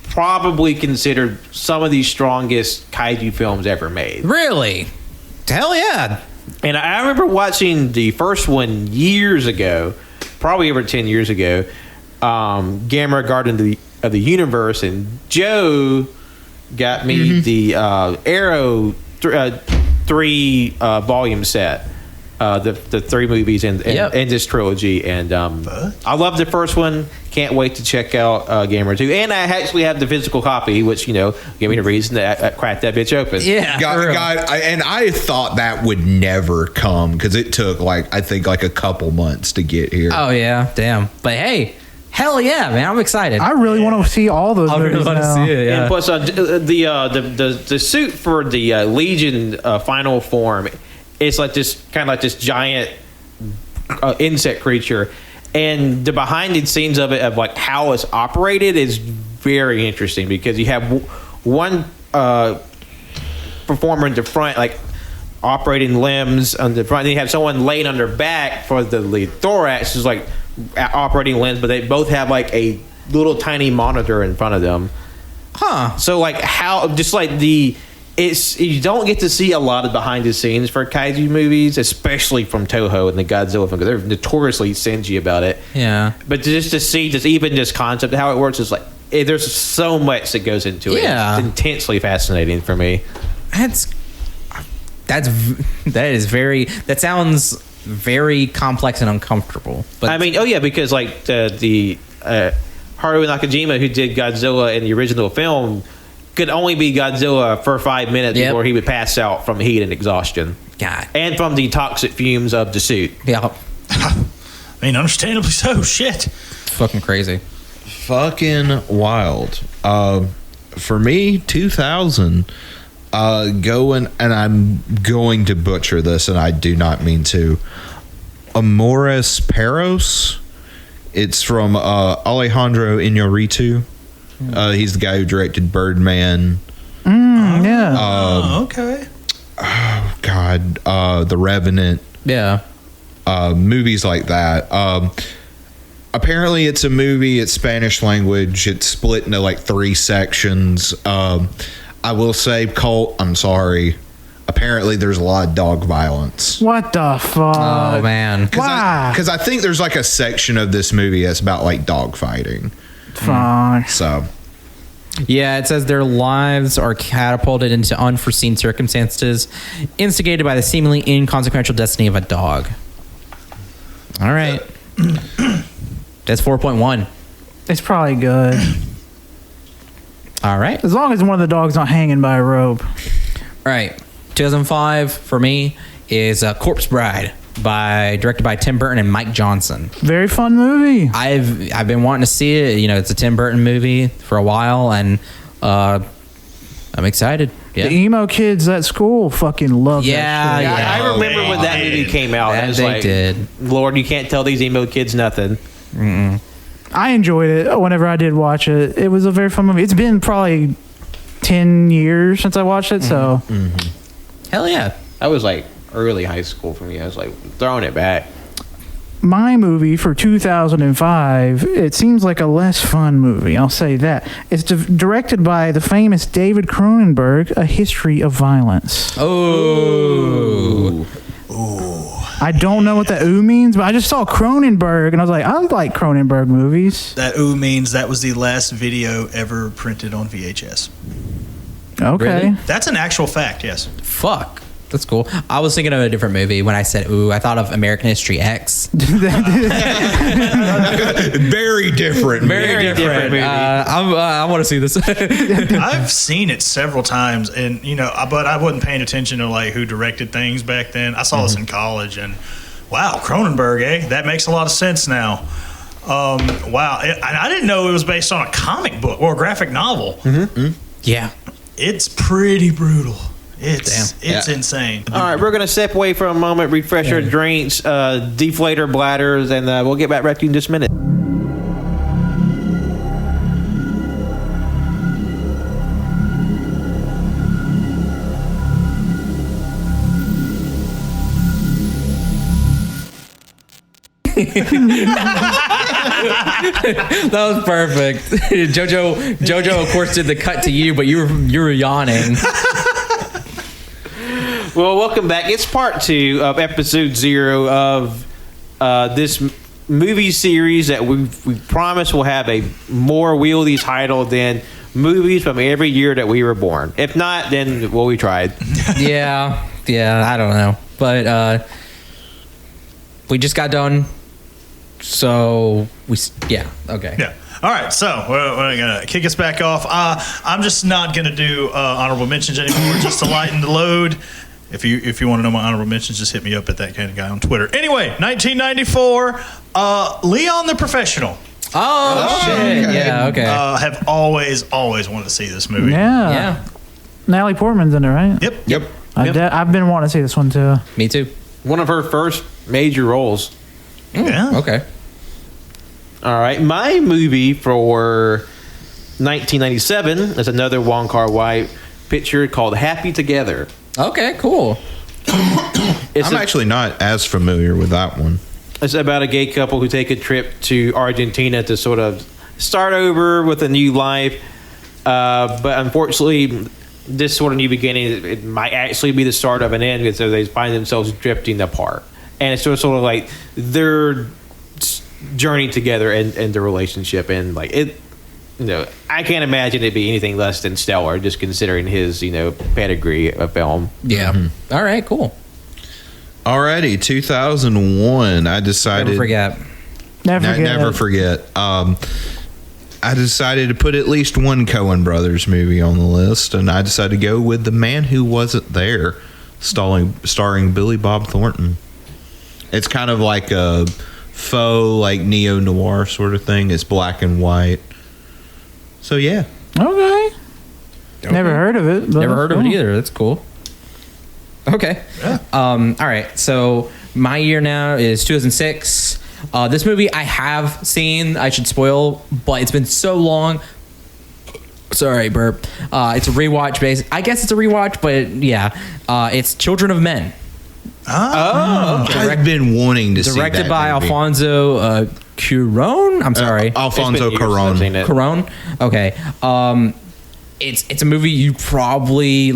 probably considered some of the strongest kaiju films ever made. Really? Hell yeah. And I remember watching the first one years ago, probably over 10 years ago, Gamera Garden of the Universe, and Joe got me the Arrow 3 volume set. The 3 movies in this trilogy, and I love the first one. Can't wait to check out Gamera 2, and I actually have the physical copy, which gave me a reason to crack that bitch open. Yeah, I thought that would never come because it took I think a couple months to get here. Oh yeah, damn. But hey, hell yeah, man! I'm excited. I really want to see all those movies want to now. see it. Yeah. And plus, the suit for the Legion final form, it's like this kind of like this giant insect creature, and the behind the scenes of it, of like how it's operated, is very interesting because you have one performer in the front, like operating limbs on the front, and you have someone laying on their back for the lead thorax, is like operating limbs, but they both have like a little tiny monitor in front of them. Huh. So like how just like you don't get to see a lot of behind the scenes for kaiju movies, especially from Toho and the Godzilla film, because they're notoriously stingy about it. Yeah. But just to see even this concept of how it works is like there's so much that goes into it. Yeah. It's intensely fascinating for me. That sounds very complex and uncomfortable. But I mean, because like the Haruo Nakajima, who did Godzilla in the original film, could only be Godzilla for 5 minutes before he would pass out from heat and exhaustion. God. And from the toxic fumes of the suit. Yeah. I mean, understandably so. Shit. Fucking crazy. Fucking wild. For me, 2000. And I'm going to butcher this, and I do not mean to. Amores Perros. It's from Alejandro Iñárritu. He's the guy who directed Birdman. Yeah. Okay. Oh God, The Revenant. Yeah. Movies like that. Apparently, it's a movie. It's Spanish language. It's split into like 3 sections. I will say, Colt, I'm sorry. Apparently, there's a lot of dog violence. What the fuck? Oh man. Why? Because I think there's like a section of this movie that's about like dog fighting. Fuck. So, Yeah, it says their lives are catapulted into unforeseen circumstances, instigated by the seemingly inconsequential destiny of a dog. All right. That's 4.1. It's probably good. All right. As long as one of the dogs not hanging by a rope. All right. 2005 for me is Corpse Bride, directed by Tim Burton and Mike Johnson. Very fun movie. I've been wanting to see it. It's a Tim Burton movie for a while, and I'm excited. Yeah. The emo kids at school fucking love that shit. Yeah. I remember when that movie came out. I was like, Lord, you can't tell these emo kids nothing. Mm-mm. I enjoyed it whenever I did watch it. It was a very fun movie. It's been probably 10 years since I watched it, so. Mm-hmm. Hell yeah. That was like early high school for me. I was like throwing it back. My movie for 2005, it seems like a less fun movie, I'll say that. It's directed by the famous David Cronenberg, A History of Violence. Oh. I don't know what that ooh means, but I just saw Cronenberg, and I was like, I like Cronenberg movies. That ooh means that was the last video ever printed on VHS. Okay. Really? That's an actual fact, yes. Fuck. That's cool. I was thinking of a different movie when I said ooh. I thought of American History X. Very different. Very different. I want to see this. I've seen it several times, and but I wasn't paying attention to like who directed things back then. I saw this in college, and wow, Cronenberg, that makes a lot of sense now. Wow, and I didn't know it was based on a comic book or a graphic novel. Yeah. It's pretty brutal. It's insane. All right, we're going to step away for a moment, refresh our drinks, deflate our bladders, and we'll get back to you in just a minute. That was perfect. JoJo, of course, did the cut to you, but you were yawning. Well, welcome back. It's part 2 of episode 0 of this movie series that we promise will have a more wieldy title than movies from every year that we were born. If not, then well, we tried. Yeah, I don't know, but we just got done. So okay. Yeah. All right, so we're going to kick us back off. I'm just not going to do honorable mentions anymore, just to lighten the load. If you want to know my honorable mentions, just hit me up at that kind of guy on Twitter. Anyway, 1994, Leon the Professional. Oh shit! Okay. Yeah, okay. Have always wanted to see this movie. Yeah. Natalie Portman's in it, right? Yep. I've been wanting to see this one too. Me too. One of her first major roles. Yeah. Okay. All right, my movie for 1997 is another Wong Kar-wai picture called Happy Together. Okay. Cool. It's I'm actually not as familiar with that one. It's about a gay couple who take a trip to Argentina to sort of start over with a new life. But unfortunately, this sort of new beginning, it might actually be the start of an end because they find themselves drifting apart. And it's sort of like their journey together and their relationship. And like it, I can't imagine it'd be anything less than stellar, just considering his, pedigree of film. Yeah. Mm-hmm. All right. Cool. Alrighty, 2001. I decided. Never forget. Never forget. I decided to put at least one Coen Brothers movie on the list, and I decided to go with The Man Who Wasn't There, starring Billy Bob Thornton. It's kind of like a faux, like neo-noir sort of thing. It's black and white. So, yeah. Okay. Never heard of it. Never heard of it either. That's cool. Okay. Yeah. All right. So my year now is 2006. This movie I have seen. I should spoil, but it's been so long. Sorry, burp. It's a rewatch based. I guess it's a rewatch, but yeah. It's Children of Men. I've been wanting to see that Directed by movie. Alfonso Cuarón. I'm sorry. Alfonso It's been years since I've seen Cuarón. it. Cuarón. Okay. It's a movie you probably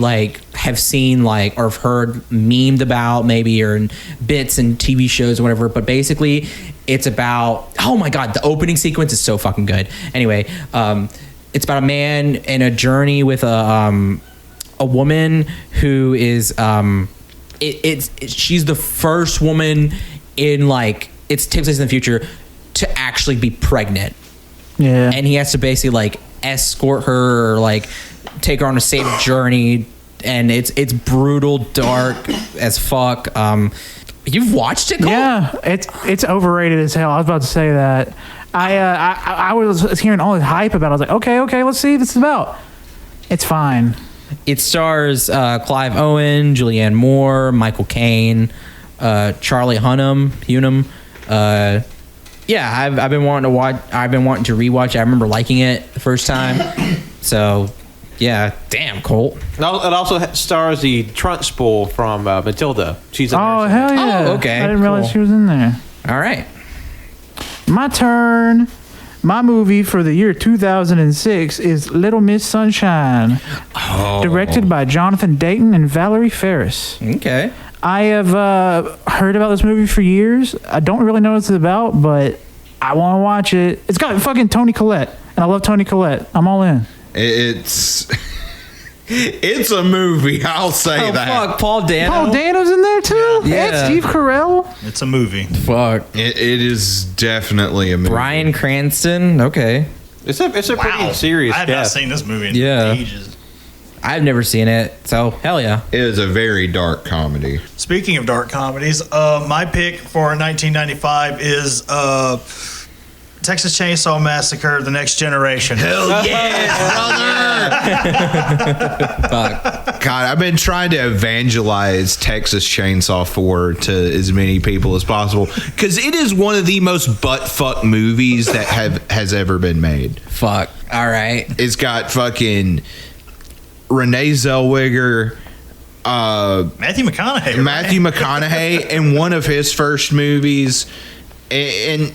have seen or have heard memed about maybe or in bits and TV shows or whatever. But basically, it's about oh my god, the opening sequence is so fucking good. Anyway, it's about a man in a journey with a woman who is she's the first woman in it takes place in the future to actually be pregnant. Yeah. And he has to basically escort her or take her on a safe journey, and it's brutal, dark as fuck. You've watched it, Colt? Yeah, it's overrated as hell. I was about to say that. I was hearing all this hype about it. I was like, okay, let's see what this is about. It's fine. It stars Clive Owen, Julianne Moore, Michael Caine, Charlie Hunnam. Yeah, I've been wanting to watch. I've been wanting to rewatch it. I remember liking it the first time. So, yeah, damn, Colt. It also stars the Trunchbull from Matilda. She's a Oh, nurse. hell yeah. Oh, okay, I didn't realize cool. she was in there. All right. My turn. My movie for the year 2006 is Little Miss Sunshine, directed by Jonathan Dayton and Valerie Ferris. Okay. I have heard about this movie for years. I don't really know what it's about, but I want to watch it. It's got fucking Toni Collette, and I love Toni Collette. I'm all in. It's a movie. I'll say Oh, that. fuck, Paul Dano. Paul Dano's in there too? Yeah. And Steve Carell? It's a movie. Fuck. It is definitely a movie. Bryan Cranston. Okay. It's a pretty serious I have not death. seen this movie in Yeah. ages. I've never seen it, so hell yeah. It is a very dark comedy. Speaking of dark comedies, my pick for 1995 is Texas Chainsaw Massacre: The Next Generation. Hell yeah, brother! Fuck. God, I've been trying to evangelize Texas Chainsaw 4 to as many people as possible because it is one of the most butt-fuck movies that has ever been made. Fuck. All right. It's got fucking Renee Zellweger, Matthew McConaughey. Matthew McConaughey in one of his first movies, and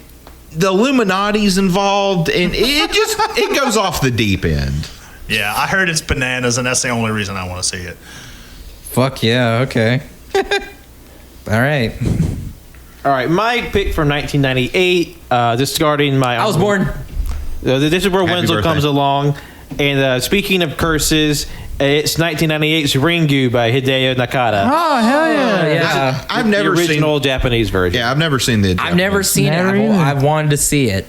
the Illuminati's involved, and it goes off the deep end. Yeah, I heard it's bananas, and that's the only reason I want to see it. Fuck yeah. Okay. All right. All right, my pick from 1998, discarding my... I was born. This is where Happy Wenzel birthday. comes along. And speaking of curses, it's 1998's Ringu by Hideo Nakata. Oh, hell yeah. Yeah. I've never the seen. original Japanese version. Yeah, I've never seen the. I've never seen Never it. either. I've wanted to see it,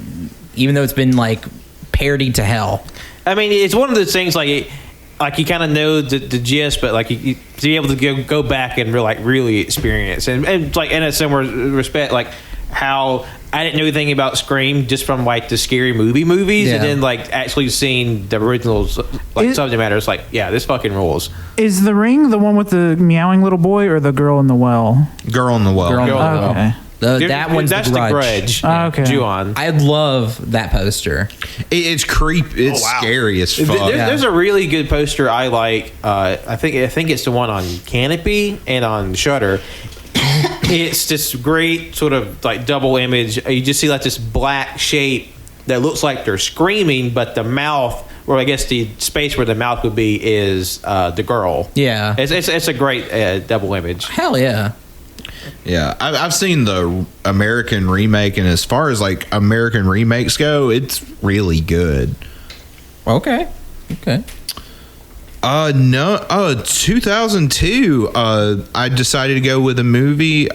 even though it's been like parodied to hell. I mean, it's one of those things like you kind of know the gist, but like you to be able to go back and really experience, and like in a similar respect, like how I didn't know anything about Scream just from like the scary movies, Yeah. and then like actually seeing the originals like subject matter. It's like, yeah, this fucking rules. Is The Ring the one with the meowing little boy or the girl in the well? Girl in the Well. Girl in the Girl in the Well. Okay. That one's that's the Grudge. Okay. Ju-on. I love that poster. It's creepy. It's Oh, wow. scary as fuck. There's a really good poster I like. I think it's the one on Canopy and on Shudder. It's this great sort of like double image. You just see like this black shape that looks like they're screaming, but the mouth, or I guess the space where the mouth would be, is the girl. Yeah. It's a great double image. Hell yeah. Yeah, I've seen the American remake, and as far as like American remakes go, it's really good. Okay. Okay. No, 2002. I decided to go with a movie.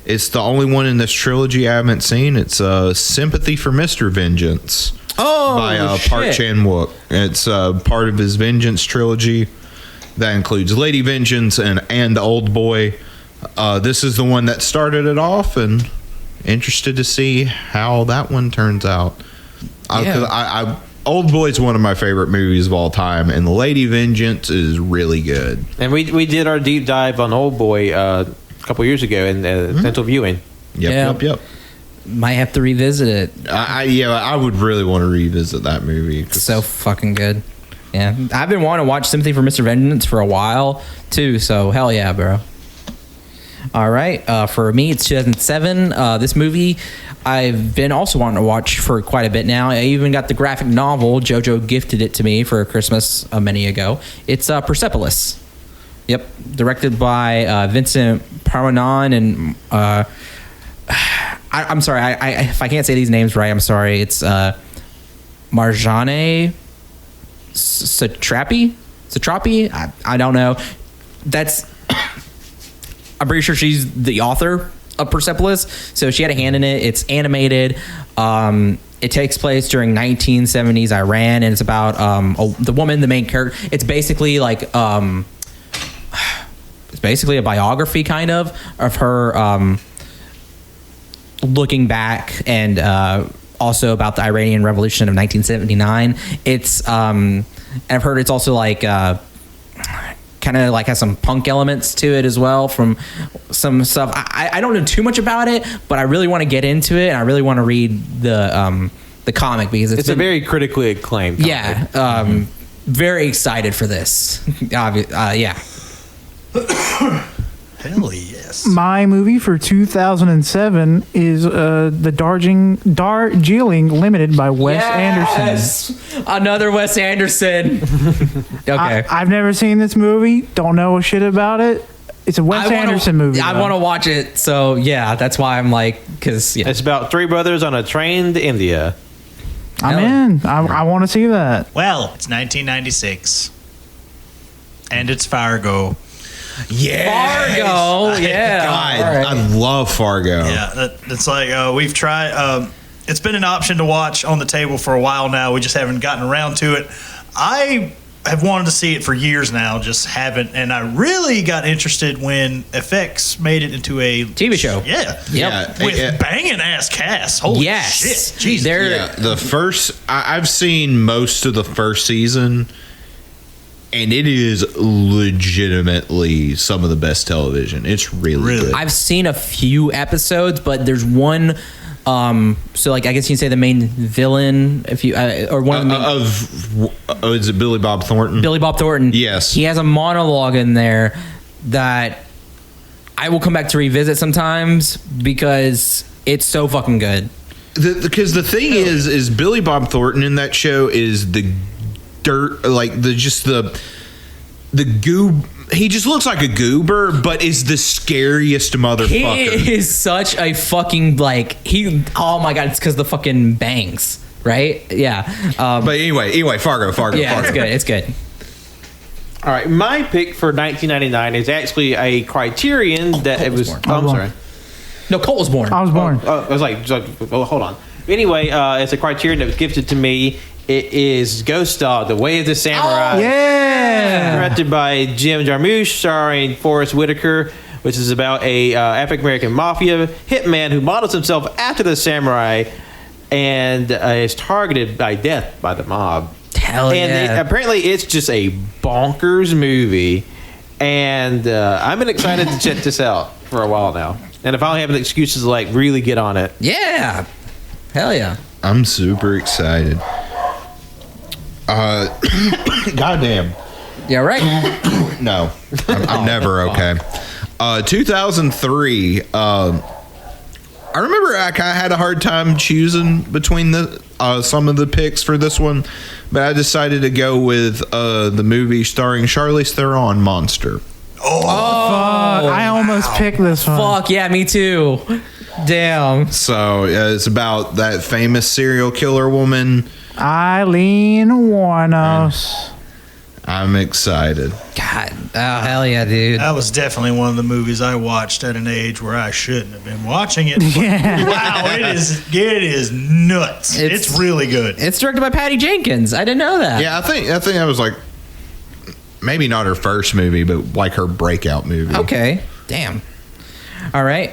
It's the only one in this trilogy I haven't seen. It's Sympathy for Mr. Vengeance Oh, by shit. Park Chan-wook. It's part of his Vengeance trilogy that includes Lady Vengeance and Old Boy. This is the one that started it off, and interested to see how that one turns out. Yeah. Old Boy's one of my favorite movies of all time, and The Lady Vengeance is really good. And we did our deep dive on Old Boy a couple years ago in Central Viewing. Yep. Might have to revisit it. I would really want to revisit that movie. It's so fucking good. Yeah. I've been wanting to watch Sympathy for Mr. Vengeance for a while, too, so hell yeah, bro. All right. For me, it's 2007. This movie I've been also wanting to watch for quite a bit now. I even got the graphic novel. JoJo gifted it to me for Christmas many ago. It's Persepolis. Yep. Directed by Vincent Parmanon and... I'm sorry. If I can't say these names right, I'm sorry. It's Marjane Satrapi? I don't know. I'm pretty sure she's the author of Persepolis, so she had a hand in it. It's animated. It takes place during 1970s Iran, and it's about the woman, the main character. It's basically like a biography kind of her looking back, and also about the Iranian Revolution of 1979. It's and I've heard it's also like kind of like has some punk elements to it as well from some stuff. I don't know too much about it, but I really want to get into it, and I really want to read the comic because it's a very critically acclaimed comic. Yeah, very excited for this. Yeah. Hell yes. My movie for 2007 is the Darjeeling Limited by Wes Anderson. Another Wes Anderson. Okay. I've never seen this movie. Don't know a shit about it. It's a Wes Anderson movie. I want to watch it, so yeah, that's why I'm like, because yeah. It's about three brothers on a train to India. I'm in. I want to see that. Well, it's 1996. And it's Fargo. Fargo, yeah. God, All right. I love Fargo. Yeah, it's like we've tried. It's been an option to watch on the table for a while now. We just haven't gotten around to it. I have wanted to see it for years now, just haven't. And I really got interested when FX made it into a TV show. Yeah, Yeah, with banging ass cast. Holy Yes. shit, Jesus. They're- Yeah, the first I've seen most of the first season, and it is legitimately some of the best television. It's really good. I've seen a few episodes, but there's one. So like I guess you can say the main villain, if you or one of the main, is it Billy Bob Thornton? Billy Bob Thornton. Yes, he has a monologue in there that I will come back to revisit sometimes because it's so fucking good. Because the thing is Billy Bob Thornton in that show is the dirt, like the goob. He just looks like a goober, but is the scariest motherfucker. He is such a fucking oh my god, it's because the fucking bangs, right? Yeah. But anyway, Fargo. Yeah, Fargo. it's good. All right, my pick for 1999 is actually a Criterion that it was. born. Oh, I'm sorry. No, Colt was born. I was born. I was like, well, hold on. Anyway, it's a Criterion that was gifted to me. It is Ghost Dog: The Way of the Samurai. Yeah. Directed by Jim Jarmusch, starring Forrest Whitaker, which is about a African American mafia hitman who models himself after the samurai and is targeted by death by the mob. Hell yeah. Apparently, it's just a bonkers movie, and I've been excited to check this out for a while now. And if I have an excuse to really get on it, Yeah. Hell yeah. I'm super excited. Goddamn. Yeah, right. No, I'm never okay. 2003. I remember I kind of had a hard time choosing between some of the picks for this one, but I decided to go with the movie starring Charlize Theron, Monster. Fuck, I almost picked this one. Fuck yeah, me too. Damn. So it's about that famous serial killer woman. Eileen Wuornos. I'm excited. God. Oh, hell yeah, dude. That was definitely one of the movies I watched at an age where I shouldn't have been watching it. Yeah. Wow, it is nuts. It's really good. It's directed by Patty Jenkins. I didn't know that. Yeah, I think that was like maybe not her first movie, but like her breakout movie. Okay. Damn. All right.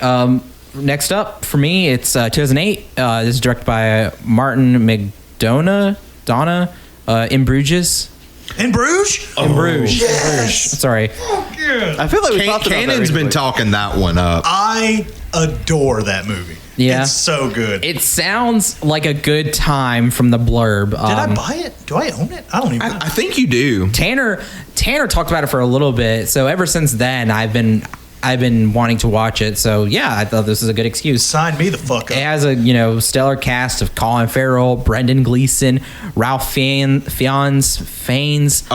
Next up for me, it's 2008. This is directed by Martin McDonough. In Bruges. In Bruges? In Bruges. Yes. Sorry. Yeah. I feel like we talked about that Cannon's been recently. talking that one up. I adore that movie. Yeah. It's so good. It sounds like a good time from the blurb. Did I buy it? Do I own it? I don't even know. I think you do. Tanner talked about it for a little bit. So ever since then, I've been wanting to watch it. So yeah, I thought this is a good excuse. Sign me the fuck It up. has a stellar cast of Colin Farrell, Brendan Gleeson, Ralph Fiennes, Ralph Fiennes.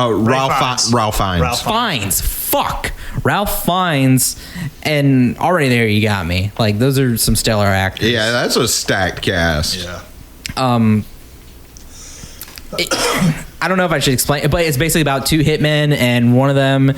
Ralph Fiennes, and already there you got me. Like those are some stellar actors. Yeah, that's a stacked cast. Yeah. I don't know if I should explain it, but it's basically about two hitmen, and one of them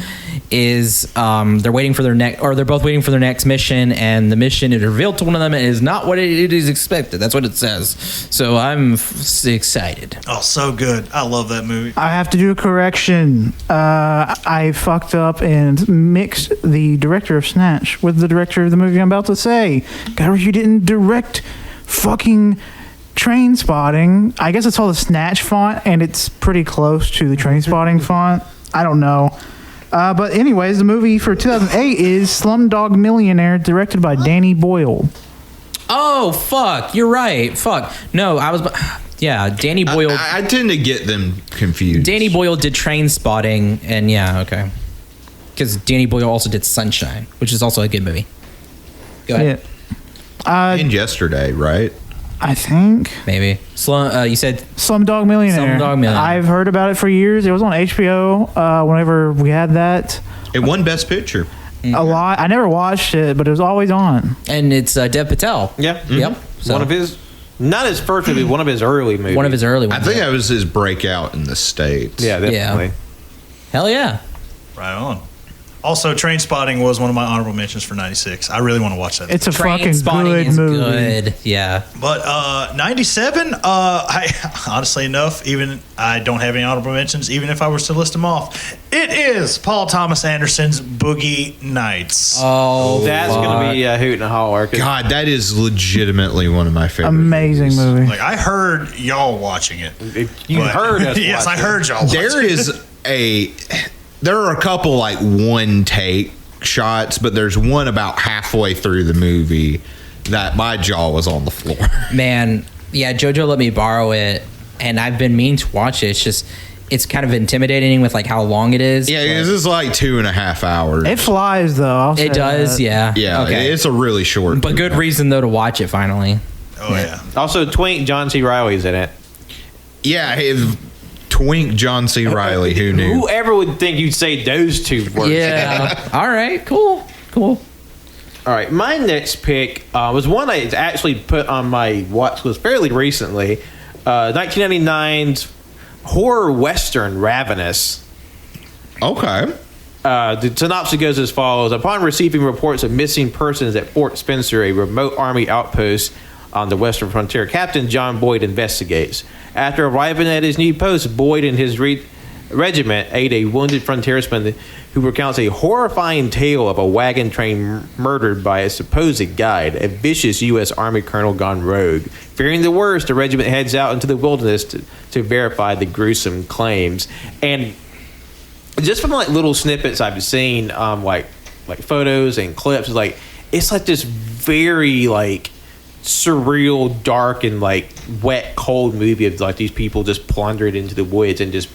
is they're waiting for they're both waiting for their next mission, and the mission is revealed to one of them is not what it is expected. That's what it says. So I'm excited. Oh, so good. I love that movie. I have to do a correction. I fucked up and mixed the director of Snatch with the director of the movie I'm about to say. God, you didn't direct fucking Train Spotting. I guess it's called the Snatch font, and it's pretty close to the Train Spotting font. I don't know. But anyways, the movie for 2008 is Slumdog Millionaire, directed by Danny Boyle. Oh fuck, you're right. Fuck. No, I was. Yeah, Danny Boyle. I tend to get them confused. Danny Boyle did Train Spotting, and yeah, okay. Because Danny Boyle also did Sunshine, which is also a good movie. Go ahead. Yeah. And Yesterday, right? I think Maybe. You said Slumdog Millionaire. Slumdog Millionaire. I've heard about it for years. It was on HBO whenever we had that. It won Best Picture. A lot. I never watched it, but it was always on. and it's Dev Patel. Yeah. Yep. So, One of his, not his first movie, one of his early movies. one of his early I ones. think that was his breakout in the States. Yeah, definitely. Hell yeah. Right on. Also, Train Spotting was one of my honorable mentions for 96. I really want to watch that. It's a Train fucking Spotting good is movie. good. Yeah. But 97, I honestly enough, even I don't have any honorable mentions, even if I was to list them off. It is Paul Thomas Anderson's Boogie Nights. Oh, That's going to be a hoot and a holler. 'cause God, that is legitimately one of my favorite. Amazing movies. movie. Like, I heard y'all watching it. You but- heard us. Yes, I watching. heard y'all watching There it. is there are a couple like one take shots, but there's one about halfway through the movie that my jaw was on the floor. Man, yeah, JoJo let me borrow it, and I've been meaning to watch it. It's kind of intimidating with like how long it is. Yeah, this is like 2.5 hours. It flies though. It does, yeah. Yeah, okay. It's a really short. But good reason though to watch it finally. Oh yeah. Also, Twink John C. Reilly's in it. Yeah, his Twink John C. Reilly. Who knew? Whoever would think you'd say those two words? Yeah. All right. Cool. All right, my next pick was one I actually put on my watch list fairly recently. 1999's horror western Ravenous. Okay. The synopsis goes as follows. Upon receiving reports of missing persons at Fort Spencer, a remote army outpost on the western frontier, Captain John Boyd investigates. After arriving at his new post, Boyd and his regiment aid a wounded frontiersman who recounts a horrifying tale of a wagon train murdered by a supposed guide, a vicious U.S. Army colonel gone rogue. Fearing the worst, the regiment heads out into the wilderness to verify the gruesome claims. And just from like little snippets I've seen, like photos and clips, like it's like this very like surreal, dark, and like wet, cold movie of like these people just plundered into the woods and just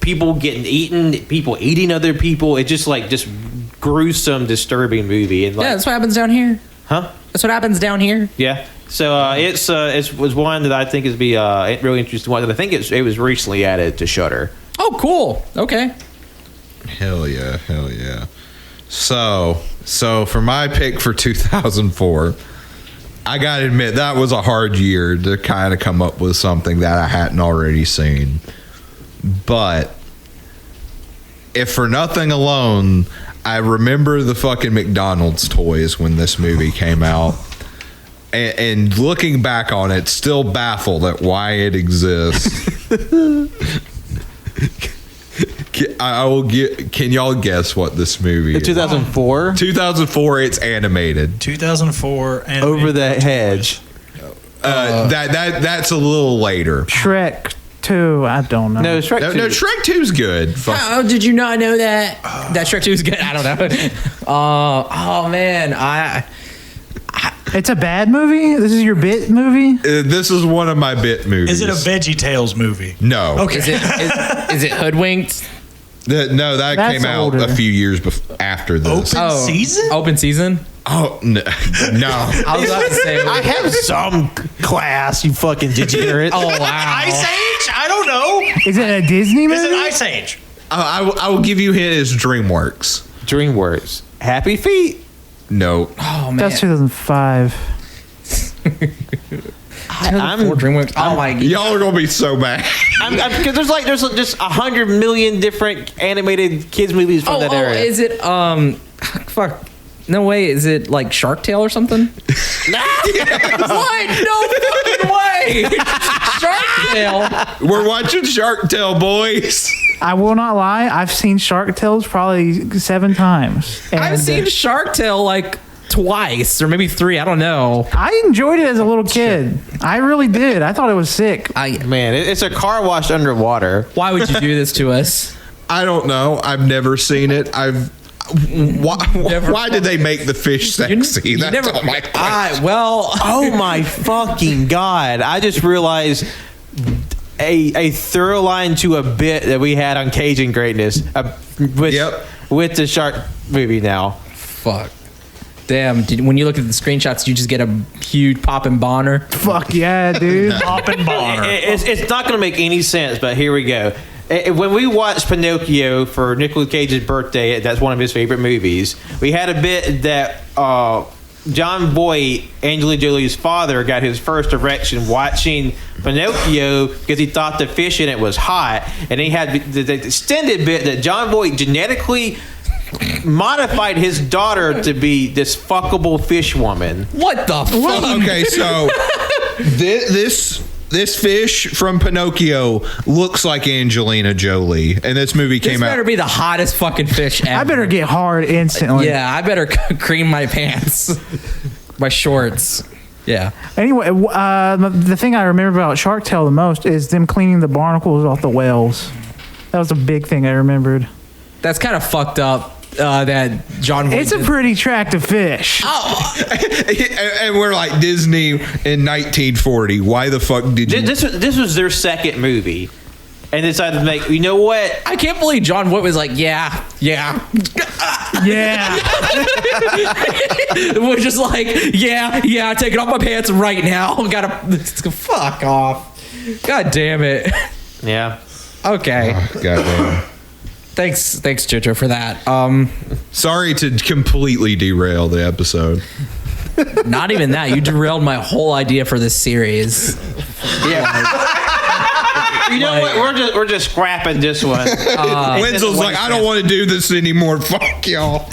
people getting eaten, people eating other people. It's just like just gruesome, disturbing movie. And like, Yeah, that's what happens down here. huh? That's what happens down here. Yeah. So it was one that I think is be really interesting one. And I think it was recently added to Shudder. Oh, cool. Okay. Hell yeah. So for my pick for 2004, I gotta admit that was a hard year to kind of come up with something that I hadn't already seen. But if for nothing alone, I remember the fucking McDonald's toys when this movie came out. And looking back on it, still baffled at why it exists. Can y'all guess what this movie is? 2004. 2004, it's animated. 2004 and Over the Hedge. That's a little later. Shrek 2. I don't know. No, Shrek 2. No, Shrek 2's good. Fuck. Oh, did you not know that? That Shrek 2 is good? I don't know. Oh, man. It's a bad movie? This is your bit movie? This is one of my bit movies. Is it a VeggieTales movie? No. Okay. Is it Hoodwinked? No, that That's came out older. a few years after this. Open season? Open season? Oh, no. I was about to say. I have some class, you fucking degenerate. Oh, wow. Ice Age? I don't know. Is it a Disney movie? Is it Ice Age? I will give you a hint. It's DreamWorks. DreamWorks. Happy Feet. No. Oh, man. That's 2005. I'm DreamWorks. Oh, my God. Y'all are going to be so mad. because there's just 100 million different animated kids movies from that era. Is it, fuck. No way. Is it like Shark Tale or something? What? No fucking way. Shark Tale. We're watching Shark Tale, boys. I will not lie. I've seen Shark Tales probably 7 times. And I've seen Shark Tale like twice or maybe 3. I don't know. I enjoyed it as a little kid. I really did. I thought it was sick. Man, it's a car wash underwater. Why would you do this to us? I don't know. I've never seen it. Why did they make the fish sexy? That's all my question. Oh my fucking God. I just realized a thorough line to a bit that we had on Cajun Greatness with the shark movie now. Fuck. Damn, when you look at the screenshots, you just get a huge poppin' boner. Fuck yeah, dude. Poppin' Bonner. It's not going to make any sense, but here we go. When we watched Pinocchio for Nicolas Cage's birthday, that's one of his favorite movies, we had a bit that John Boyd, Angelina Jolie's father, got his first erection watching Pinocchio because he thought the fish in it was hot. And he had the extended bit that John Boyd genetically modified his daughter to be this fuckable fish woman. What the fuck? Okay, so this fish from Pinocchio looks like Angelina Jolie, and this movie This came better out. be the hottest fucking fish ever. I better get hard instantly. Yeah, I better cream my pants. My shorts. Yeah. Anyway, the thing I remember about Shark Tale the most is them cleaning the barnacles off the whales. That was a big thing I remembered. That's kind of fucked up. That John. It's a pretty attractive fish. And we're like, Disney in 1940. Why the fuck did you? This was their second movie, and decided to make. You know what? I can't believe John Wood was like, yeah. Yeah. We're just like, yeah, taking off my pants right now. Gotta fuck off. God damn it. Yeah. Okay. Oh, goddamn. Thanks, JoJo, for that. Sorry to completely derail the episode. Not even that. You derailed my whole idea for this series. Yeah. You know what? We're just scrapping this one. Wenzel's like, I don't want to do this anymore. Fuck y'all.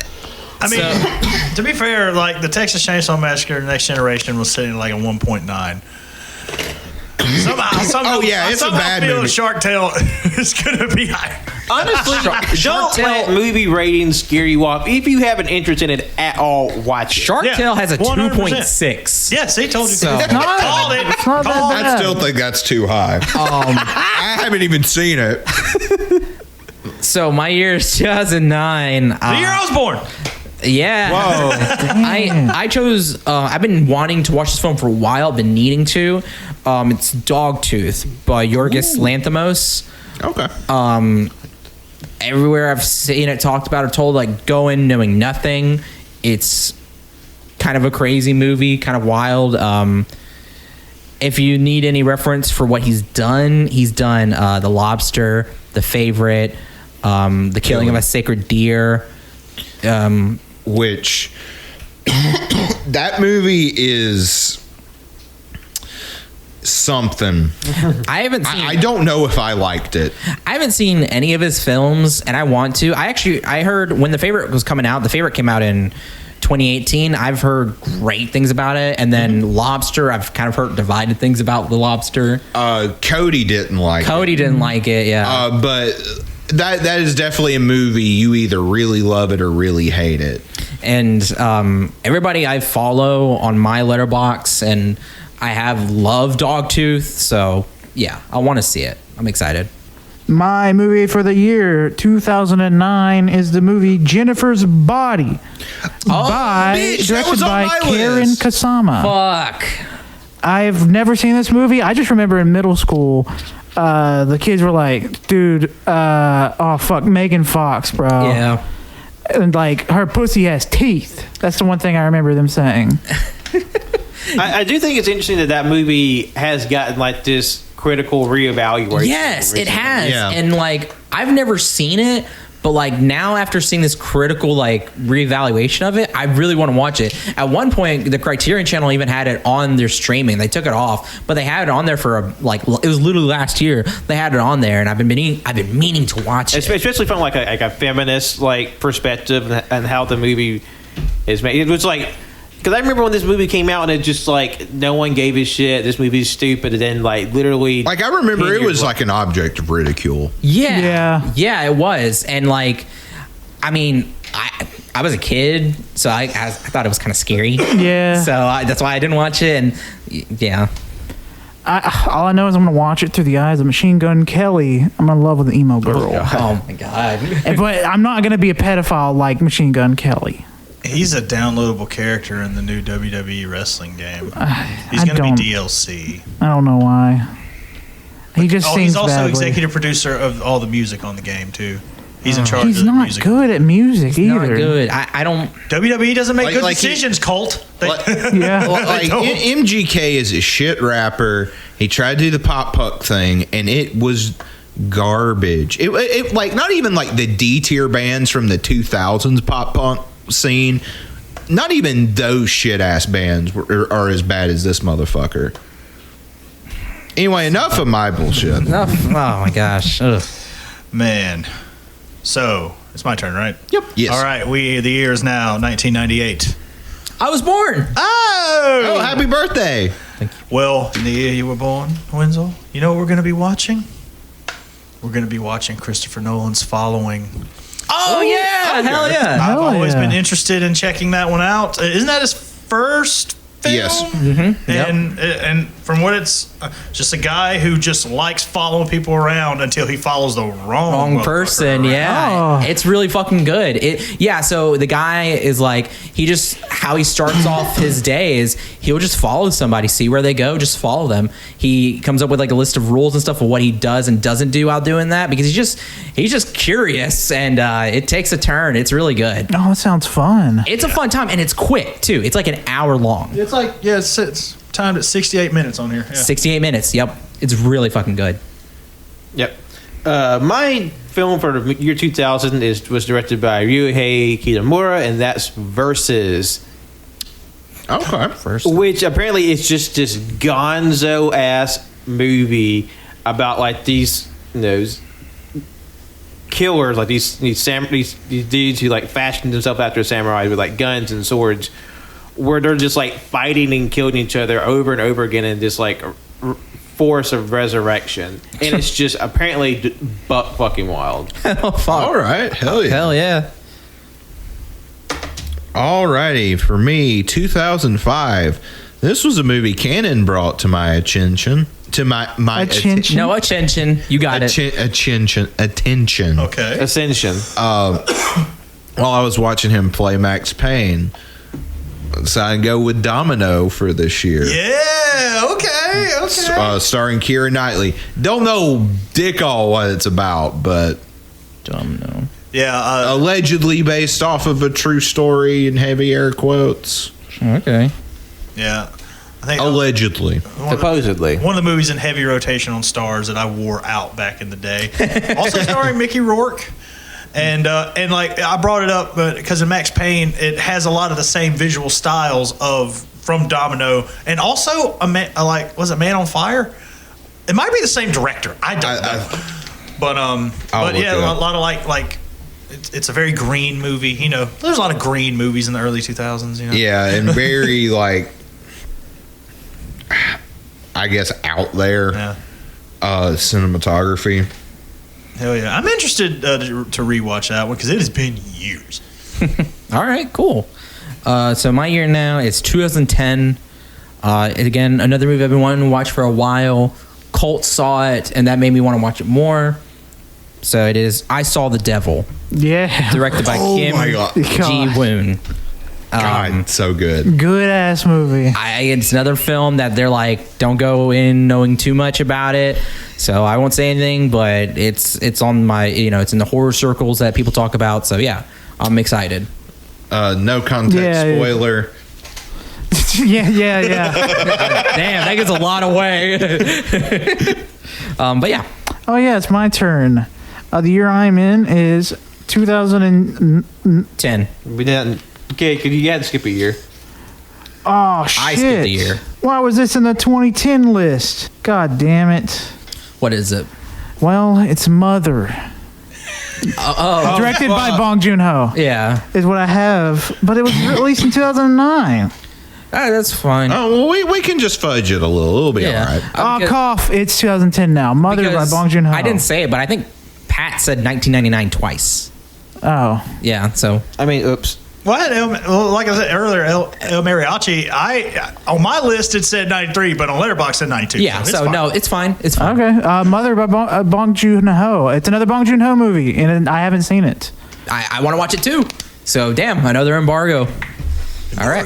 I mean, to be fair, like the Texas Chainsaw Massacre Next Generation was sitting at like a 1.9. Somehow, it's a bad feel movie. Shark Tale is going to be high. Honestly, don't let movie ratings scare you off. If you have an interest in it at all, watch it. Shark Tale has a 100%. 2.6. Yes, they told you. So- Called it. It's not that Called it. bad. I still think that's too high. I haven't even seen it. So my year is 2009. The year I was born. Yeah. Whoa. I chose. I've been wanting to watch this film for a while. Been needing to. It's Dogtooth by Yorgos Lanthimos. Okay. Everywhere I've seen it talked about or told, like, go in knowing nothing. It's kind of a crazy movie, kind of wild. If you need any reference for what he's done The Lobster, The Favorite, The Killing of a Sacred Deer. Which that movie is something. I haven't seen. I don't know if I liked it. I haven't seen any of his films, and I want to. I heard when The Favorite was coming out. The Favorite came out in 2018. I've heard great things about it, and then Lobster. I've kind of heard divided things about The Lobster. Cody didn't like it. Cody didn't like it. Yeah, But that is definitely a movie you either really love it or really hate it. and everybody I follow on my letterbox, and I have loved Dogtooth. So yeah, I want to see it. I'm excited. My movie for the year 2009 is the movie Jennifer's Body, bitch, that directed was on by my Karen list. Kasama. Fuck. I've never seen this movie. I just remember in middle school, the kids were like, "Dude, oh fuck, Megan Fox, bro." Yeah. And like her pussy has teeth. That's the one thing I remember them saying. I do think it's interesting that movie has gotten like this critical reevaluation. Yes, it has. Yeah. And like I've never seen it, but like now after seeing this critical like reevaluation of it, I really want to watch it. At one point, the Criterion Channel even had it on their streaming. They took it off, but they had it on there for it was literally last year. They had it on there, and I've been meaning to watch it. Especially from like a feminist like perspective and how the movie is made. It was like, because I remember when this movie came out and it just like no one gave a shit. This movie's stupid, and then like literally, Like, I remember it was like an object of ridicule. Yeah, it was, and like, I mean, I was a kid, so I thought it was kind of scary. Yeah. So that's why I didn't watch it, and yeah. All I know is I'm gonna watch it through the eyes of Machine Gun Kelly. I'm in love with the emo girl, Oh my god. but I'm not gonna be a pedophile like Machine Gun Kelly. He's a downloadable character in the new WWE wrestling game. He's I going to be don't- DLC. I don't know why. He just sings He's also badly. executive producer of all the music on the game too. He's in charge He's of the not music. good at music Not either. good. I don't. WWE doesn't make good Like he- decisions, Colt. Yeah. Like, MGK is a shit rapper. He tried to do the pop punk thing, and it was garbage. It like not even like the D tier bands from the 2000s pop punk scene. Not even those shit ass bands are as bad as this motherfucker. Anyway, enough of my bullshit. Oh my gosh. Ugh. Man. So, it's my turn, right? Yep. Yes. All right, the year is now 1998. I was born. Oh, happy birthday. Well, in the year you were born, Wenzel, you know what we're going to be watching? We're going to be watching Christopher Nolan's Following. Oh yeah. Hell yeah. I've Hell always yeah. been interested in checking that one out. Isn't that his first film? Yes. Mm-hmm. Yep. And from what it's just a guy who just likes following people around until he follows the wrong person. around. Yeah, it's really fucking good. So the guy is like, how he starts off his day is he'll just follow somebody, see where they go, just follow them. He comes up with like a list of rules and stuff of what he does and doesn't do while doing that, because he's just curious, and it takes a turn. It's really good. Oh, that sounds fun. It's a fun time, and it's quick too. It's like an hour long. It's like, it's timed at 68 minutes on here. Yeah. 68 minutes. Yep. It's really fucking good. Yep. My film for the year 2000 was directed by Ryuhei Kitamura, and that's Versus. Okay. Which apparently is just this gonzo ass movie about like these, killers, like these dudes who like fashioned themselves after samurais with like guns and swords, where they're just like fighting and killing each other over and over again in this like force of resurrection, and it's just apparently buck fucking wild. Oh, fuck. All right. Hell yeah. Hell yeah. Alrighty, for me, 2005. This was a movie Cannon brought to my attention. To my Attention. No attention. You got it. attention. Okay. Ascension. While I was watching him play Max Payne, so I go with Domino for this year. Yeah. Okay. Starring Keira Knightley. Don't know dick all what it's about, but Domino. Yeah. allegedly based off of a true story in heavy air quotes. Okay. Yeah. I think Allegedly. Supposedly. one of the movies in heavy rotation on Stars that I wore out back in the day. Also starring Mickey Rourke. And like I brought it up because in Max Payne it has a lot of the same visual styles from Domino, and also was it Man on Fire? It might be the same director. I don't know. But yeah, a lot of like it's a very green movie. There's a lot of green movies in the early 2000s. Yeah, and very like, I guess out there cinematography. Hell yeah, I'm interested to rewatch that one because it has been years. All right, cool. So my year now is 2010. Again, another movie I've been wanting to watch for a while. Colt saw it, and that made me want to watch it more. So it is I Saw the Devil. Yeah. Directed by Kim my God. Ji-woon. God, so good. Good ass movie. It's another film that they're like, don't go in knowing too much about it. So I won't say anything, but it's on my, it's in the horror circles that people talk about. So yeah, I'm excited. No context spoiler. Yeah. Damn, that gives a lot away. But yeah. Oh yeah, it's my turn. The year I'm in is 2010. We didn't. Okay, you had to skip a year. Oh shit! I skipped a year. Why was this in the 2010 list? God damn it! What is it? Well, it's Mother. Directed by Bong Joon-ho. Yeah. Is what I have, but it was released in 2009. That's fine. Oh, well, we can just fudge it a little. It'll be all right. Cough. It's 2010 now. Mother by Bong Joon-ho. I didn't say it, but I think Pat said 1999 twice. Oh. Yeah, so. I mean, oops. What? Like I said earlier, El Mariachi, on my list it said 93, but on Letterboxd it said 92. Yeah, so no, it's fine. It's fine. Okay. Mother by Bong Joon-ho. It's another Bong Joon-ho movie, and I haven't seen it. I want to watch it too. So, damn, another embargo. All right.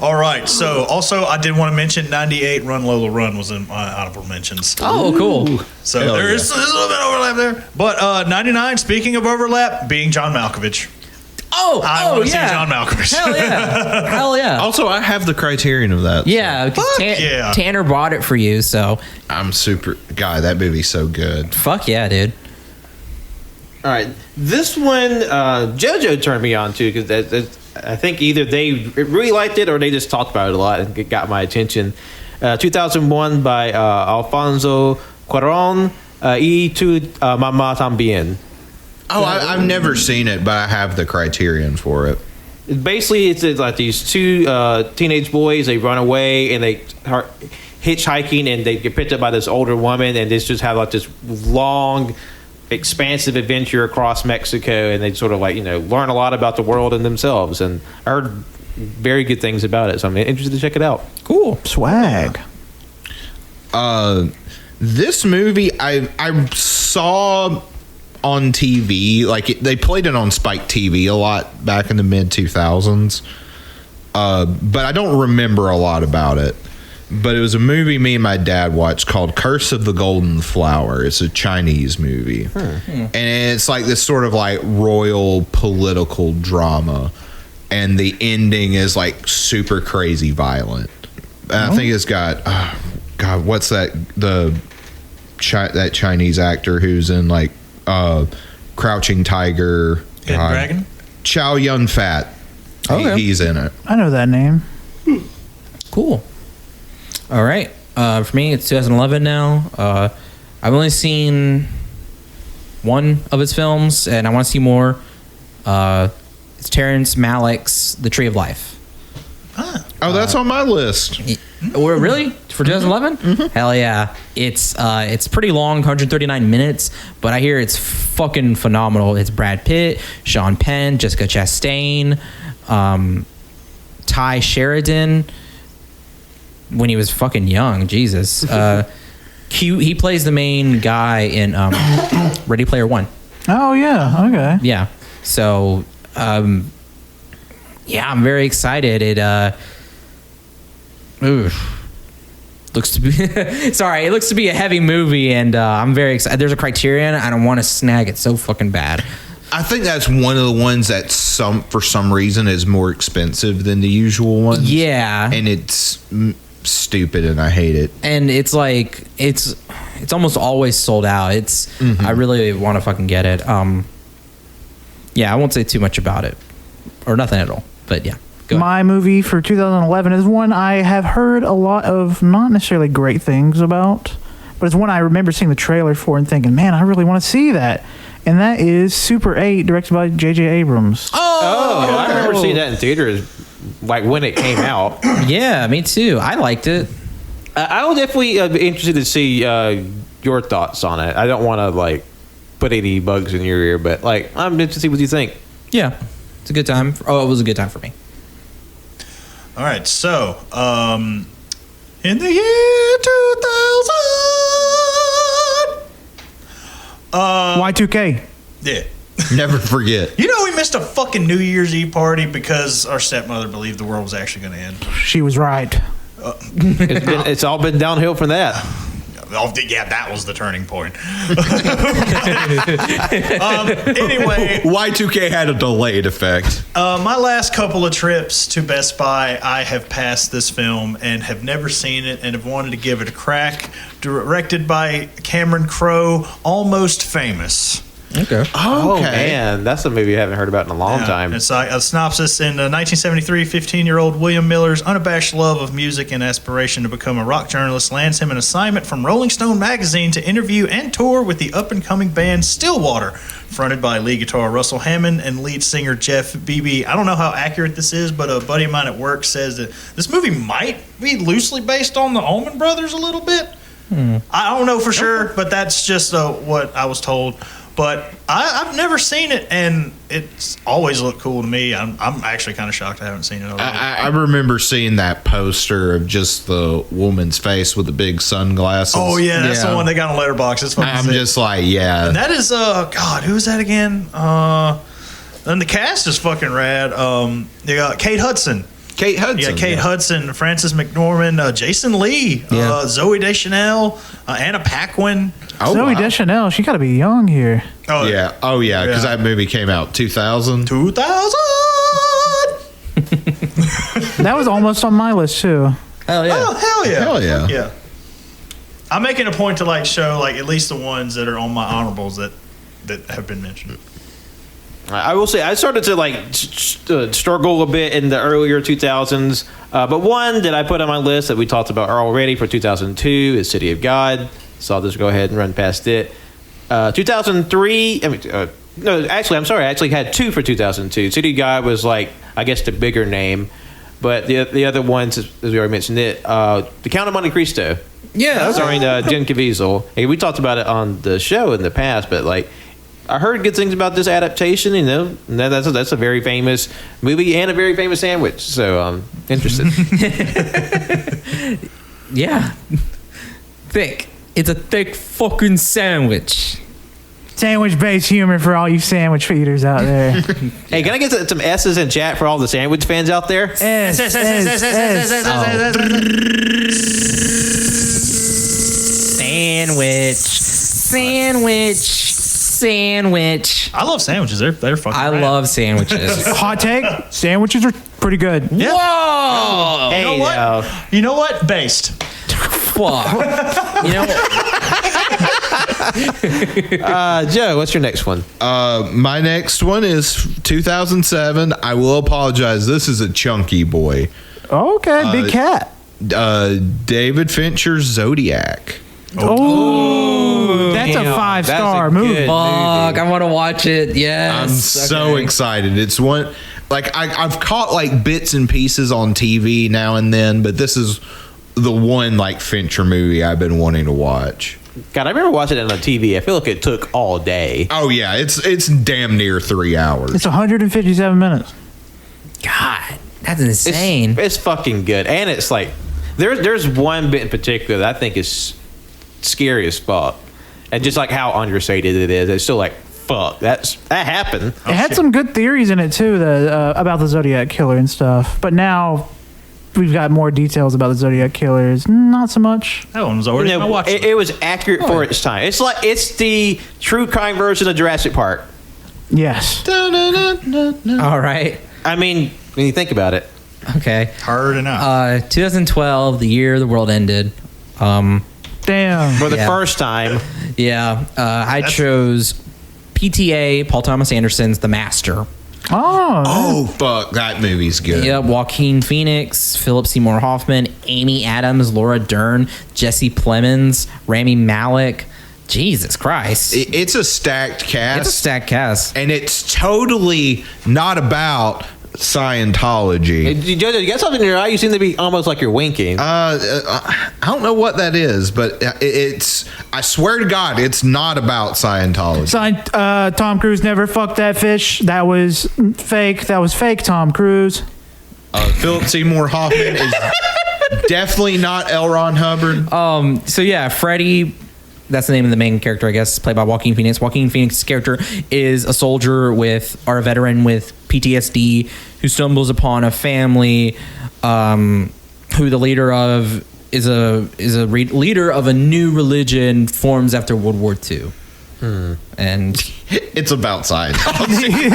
All right. So, also, I did want to mention 98 Run Lola Run was in my honorable mentions. Oh, cool. So, there's a little bit of overlap there. But 99, speaking of overlap, being John Malkovich. I want to see John Malkovich. Hell yeah. Hell yeah. Also, I have the criterion of that. Yeah, because Tanner bought it for you, so. I'm super. God, that movie's so good. Fuck yeah, dude. All right. This one, JoJo turned me on to because I think either they really liked it or they just talked about it a lot and it got my attention. 2001 by Alfonso Cuarón, Y Tu Mamá También. Oh, I've never seen it, but I have the criterion for it. Basically, it's like these two teenage boys. They run away and they are hitchhiking, and they get picked up by this older woman, and they just have like this long, expansive adventure across Mexico, and they sort of like learn a lot about the world and themselves. And I heard very good things about it, so I'm interested to check it out. Cool. Swag. This movie I saw on TV, like they played it on Spike TV a lot back in the mid 2000s, but I don't remember a lot about it. But it was a movie me and my dad watched called Curse of the Golden Flower. It's a Chinese movie, and it's like this sort of like royal political drama, and the ending is like super crazy violent. And I think it's got God, what's that that Chinese actor who's in like Crouching Tiger, Dragon? Chow Yun Fat. Okay. He's in it. I know that name. Cool. All right. For me, it's 2011 now. I've only seen one of his films, and I want to see more. It's Terrence Malick's The Tree of Life. Oh, that's on my list. Really? For 2011? Hell yeah. It's pretty long, 139 minutes, but I hear it's fucking phenomenal. It's Brad Pitt, Sean Penn, Jessica Chastain, Ty Sheridan when he was fucking young. Jesus. He plays the main guy in Ready Player One. Oh yeah. Okay. Yeah. So, yeah, I'm very excited. It looks to be it looks to be a heavy movie, and I'm very excited. There's a Criterion. I don't want to snag it so fucking bad. I think that's one of the ones that for some reason is more expensive than the usual ones. Yeah, and it's stupid, and I hate it. And it's like it's almost always sold out. I really want to fucking get it. Yeah, I won't say too much about it, or nothing at all. But yeah. My movie for 2011 is one I have heard a lot of not necessarily great things about, but it's one I remember seeing the trailer for and thinking, man, I really want to see that. And that is Super 8, directed by J.J. Abrams. Oh, I remember seeing that in theaters, like when it came out. Yeah, me too. I liked it. I will definitely be interested to see your thoughts on it. I don't want to like put any bugs in your ear, but like I'm interested to see what you think. Yeah, it's a good time. It was a good time for me. All right, so in the year 2000, Y2K. yeah. Never forget. You know, we missed a fucking New Year's Eve party because our stepmother believed the world was actually going to end. She was right. It's all been downhill from that. Oh, yeah, that was the turning point. Anyway, Y2K had a delayed effect. my last couple of trips to Best Buy, I have passed this film and have never seen it and have wanted to give it a crack. Directed by Cameron Crowe, Almost Famous. Okay. Oh man, that's a movie I haven't heard about in a long time. It's a synopsis. In 1973, 15-year-old William Miller's unabashed love of music and aspiration to become a rock journalist lands him an assignment from Rolling Stone magazine to interview and tour with the up-and-coming band Stillwater, fronted by lead guitar Russell Hammond and lead singer Jeff Beebe. I don't know how accurate this is, but a buddy of mine at work says that this movie might be loosely based on the Allman Brothers a little bit. I don't know for sure, but that's just what I was told. But I've never seen it, and it's always looked cool to me. I'm actually kind of shocked I haven't seen it. I remember seeing that poster of just the woman's face with the big sunglasses. Oh yeah, that's the one they got on Letterboxd. It's fucking I'm sick. just like, yeah. And that is God, who is that again? And the cast is fucking rad. You got Kate Hudson. Kate Hudson. Yeah, Kate Hudson, Frances McDormand, Jason Lee, Zooey Deschanel, Anna Paquin. Oh, Zooey wow. Deschanel, she got to be young here. Oh Yeah. Oh, yeah. Because that movie came out 2000. 2000. That was almost on my list, too. Hell yeah. Oh hell yeah! Hell yeah. Yeah. I'm making a point to like show like at least the ones that are on my honorables that have been mentioned. I will say I started to like struggle a bit in the earlier 2000s, but one that I put on my list that we talked about already for 2002 is City of God. So I'll just go ahead and run past it. 2003. No, actually, I'm sorry. I actually had two for 2002. City of God was like I guess the bigger name, but the other ones, as we already mentioned it, The Count of Monte Cristo. Yeah. Starring Jim Caviezel. Hey, we talked about it on the show in the past, but like. I heard good things about this adaptation, you know. And that's a very famous movie and a very famous sandwich. So I'm interested. Yeah. thick. It's a thick fucking sandwich. Sandwich-based humor for all you sandwich feeders out there. Hey, can I get some S's in chat for all the sandwich fans out there? S, S, S, S. Sandwich. I love sandwiches. They're fucking. I rad. love sandwiches. Hot take, sandwiches are pretty good. Yeah. Whoa! Hey, You know what? now. You know what? Based. Fuck. You know what? Joe, what's your next one? My next one is 2007. I will apologize. This is a chunky boy. Okay, big cat. David Fincher's Zodiac. Oh, that's a Damn, 5-star that's a movie. good Fuck, I want to watch it. Yes. I'm so excited. It's one like I've caught like bits and pieces on TV now and then, but this is the one like Fincher movie I've been wanting to watch. God, I remember watching it on TV. I feel like it took all day. Oh yeah, it's damn near 3 hours. It's 157 minutes. God, that's insane. It's fucking good, and it's like there's one bit in particular that I think is scary as fuck, and just like how understated it is, it's still like fuck that happened. It had some good theories in it too, about the Zodiac killer and stuff. But now we've got more details about the Zodiac killers. Not so much. That one was already. I watched it was accurate for its time. It's the true crime version of Jurassic Park. Yes. All right. I mean, when you think about it. Okay. Hard enough. 2012, the year the world ended. Damn. For the Yeah. first time. Yeah. I chose PTA, Paul Thomas Anderson's The Master. Oh fuck, that movie's good. Yep. Joaquin Phoenix, Philip Seymour Hoffman, Amy Adams, Laura Dern, Jesse Plemons, Rami Malek. Jesus Christ. It's a stacked cast. It's a stacked cast. And it's totally not about Scientology. Hey, Jojo, you got something in your eye? You seem to be almost like you're winking. I don't know what that is, but it's. I swear to God, it's not about Scientology. Tom Cruise never fucked that fish. That was fake. That was fake Tom Cruise. Philip Seymour Hoffman is definitely not L. Ron Hubbard. So yeah, Freddy, that's the name of the main character, I guess, played by Joaquin Phoenix. Joaquin Phoenix's character is a soldier or a veteran with PTSD who stumbles upon a family who the leader of is a leader of a new religion forms after World War II. And It's about Scientology.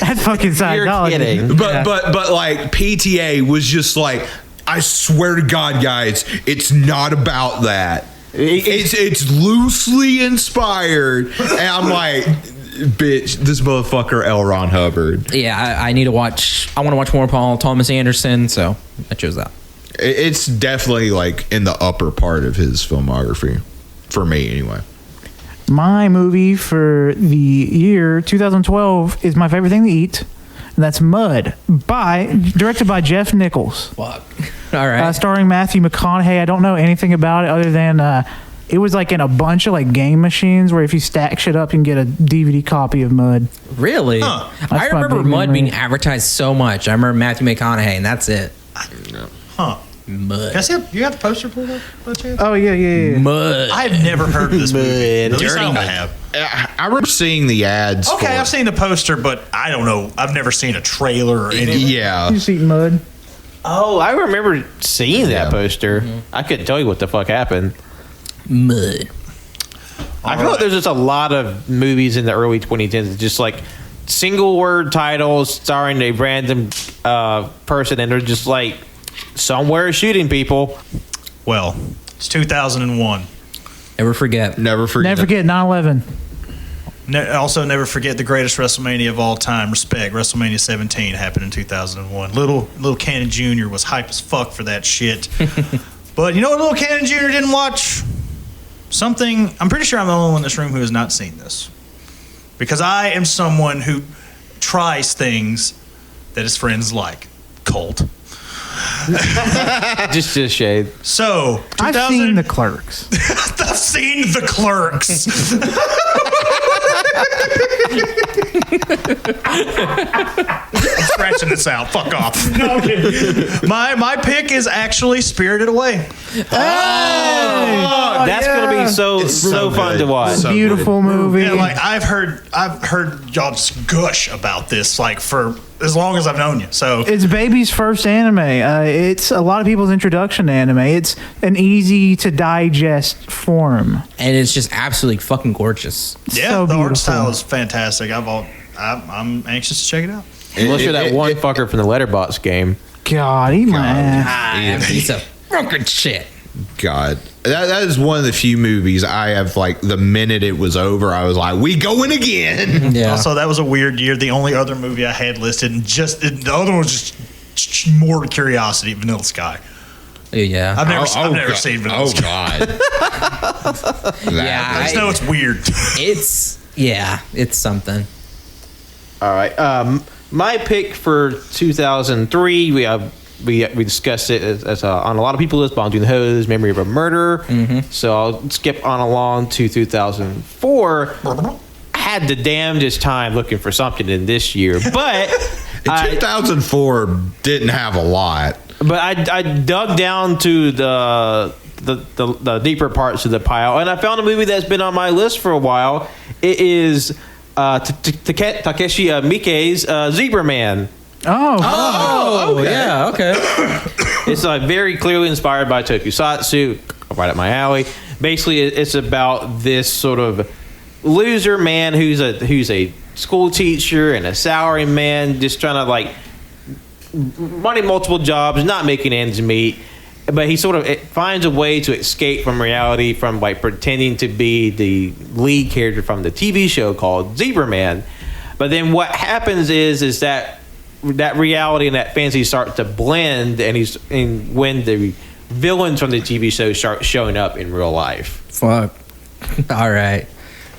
That's fucking Scientology. You're kidding. but like PTA was just like, I swear to God, guys, it's not about that. It's loosely inspired, and I'm like, bitch, this motherfucker L. Ron Hubbard. yeah, I need to watch. I want to watch more Paul Thomas Anderson, so I chose that. It's definitely like in the upper part of his filmography, for me anyway. My movie for the year 2012 is my favorite thing to eat, and that's Mud, directed by Jeff Nichols. Fuck. All right. Starring Matthew McConaughey. I don't know anything about it other than it was like in a bunch of like game machines where if you stack shit up, you can get a DVD copy of Mud. Really? Huh. I That's my remember big Mud memory. being advertised so much. I remember Matthew McConaughey, and that's it. Huh. Mud. Can I see you got the poster pulled up? by chance? Oh yeah. Mud. I've never heard of this movie. At least I don't Dirty have. I remember seeing the ads. Okay, for I've it. seen the poster, but I don't know. I've never seen a trailer or anything. Yeah. You just eat Mud. Oh, I remember seeing that Yeah. poster. I couldn't tell you what the fuck happened. Mud. I feel like there's just a lot of movies in the early 2010s that just like single word titles starring a random person, and they're just like somewhere shooting people. Well, it's 2001. Never forget. Never forget. Never forget 9/11. Also, never forget the greatest WrestleMania of all time. Respect. WrestleMania 17 happened in 2001. Little Cannon Jr. was hype as fuck for that shit. But you know what Little Cannon Jr. didn't watch? Something. I'm pretty sure I'm the only one in this room who has not seen this. Because I am someone who tries things that his friends like. Colt. Just shade. So, I've 2000 seen The Clerks. I've seen The Clerks. I'm edging this out. Fuck off. No, I'm kidding. My pick is actually Spirited Away. That's gonna be so fun good. to watch. So Beautiful movie. Yeah, like I've heard y'all just gush about this like for as long as I've known you. So It's baby's first anime. It's a lot of people's introduction to anime. It's an easy to digest form. And it's just absolutely fucking gorgeous. yeah, so the art beautiful. style is fantastic. I'm anxious to check it out. Unless you're that one fucker from the Letterbox game. God, eat my ass. Ah, piece of fucking shit. God, that is one of the few movies I have like. The minute it was over, I was like, "We going again." Yeah. Also, that was a weird year. The only other movie I had listed, and the other one was just more curiosity, Vanilla Sky. Yeah. I've never God. seen Vanilla Oh Sky. God. Yeah, I just know it's weird. It's something. All right. My pick for 2003, we discussed it as on a lot of people's list, Bombs in the Hose, Memory of a Murder. So I'll skip on along to 2004. I had the damnedest time looking for something in this year, but 2004 didn't have a lot. But I dug down to the deeper parts of the pile, and I found a movie that's been on my list for a while. It is Takeshi Miike's Zebra Man. Oh, Yeah, okay. It's very clearly inspired by Tokusatsu, right up my alley. Basically, it's about this sort of loser man who's a school teacher and a salary man, just trying to like running multiple jobs, not making ends meet. But he sort of finds a way to escape from reality from like pretending to be the lead character from the TV show called Zebra Man. But then what happens is that reality and that fantasy start to blend, and when the villains from the TV show start showing up in real life. Fuck. All right.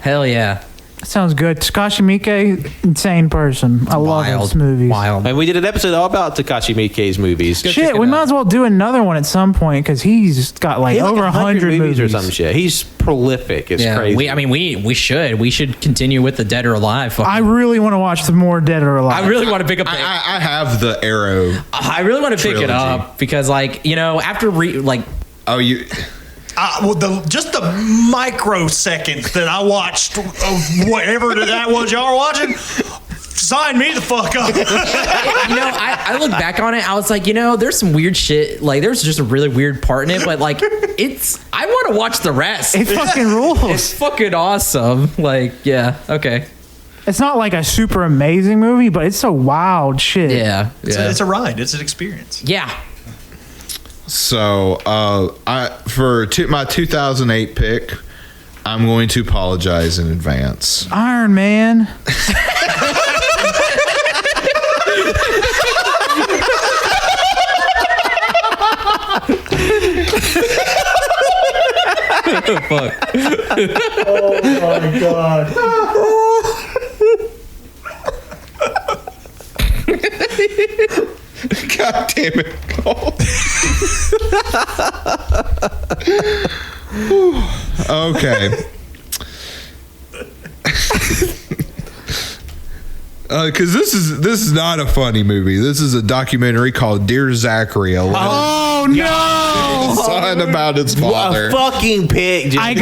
Hell yeah. sounds good. Takashi Miike, insane person. I love his movies. Wild. And we did an episode all about Takashi Miike's movies. Check Shit, it we out. might as well do another one at some point because he's got like He has over 100 movies or some shit. He's prolific. It's Yeah, crazy. we should continue with the Dead or Alive. I really want to watch the more Dead or Alive. I really want to pick up. I have the Arrow. I really want to pick it trilogy. up because, like, you know, after Oh, you. Well, just the microseconds that I watched of whatever that was y'all were watching, sign me the fuck up. you know, I look back on it, I was like, you know, there's some weird shit. Like, there's just a really weird part in it, but like, I want to watch the rest. It fucking rules. It's fucking awesome. Like, yeah, okay, It's not like a super amazing movie, but it's a wild shit. yeah, yeah, It's a ride. It's an experience. yeah. So, my 2008 pick, I'm going to apologize in advance. Iron Man. Fuck. Oh my god. God damn it, Colt. Okay. Because this is not a funny movie. This is a documentary called Dear Zachary, a Oh no! son about his father. A fucking pig. Just I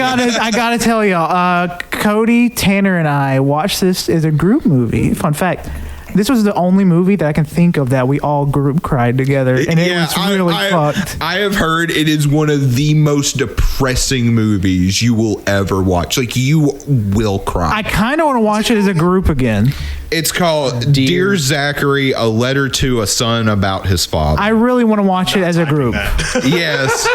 gotta tell y'all, Cody, Tanner, and I watched this as a group movie. Fun fact. This was the only movie that I can think of that we all group cried together, and it was really fucked. I have heard it is one of the most depressing movies you will ever watch. Like, you will cry. I kind of want to watch it as a group again. It's called Dear Zachary, a letter to a son about his father. I really want to watch it as a group. Yes.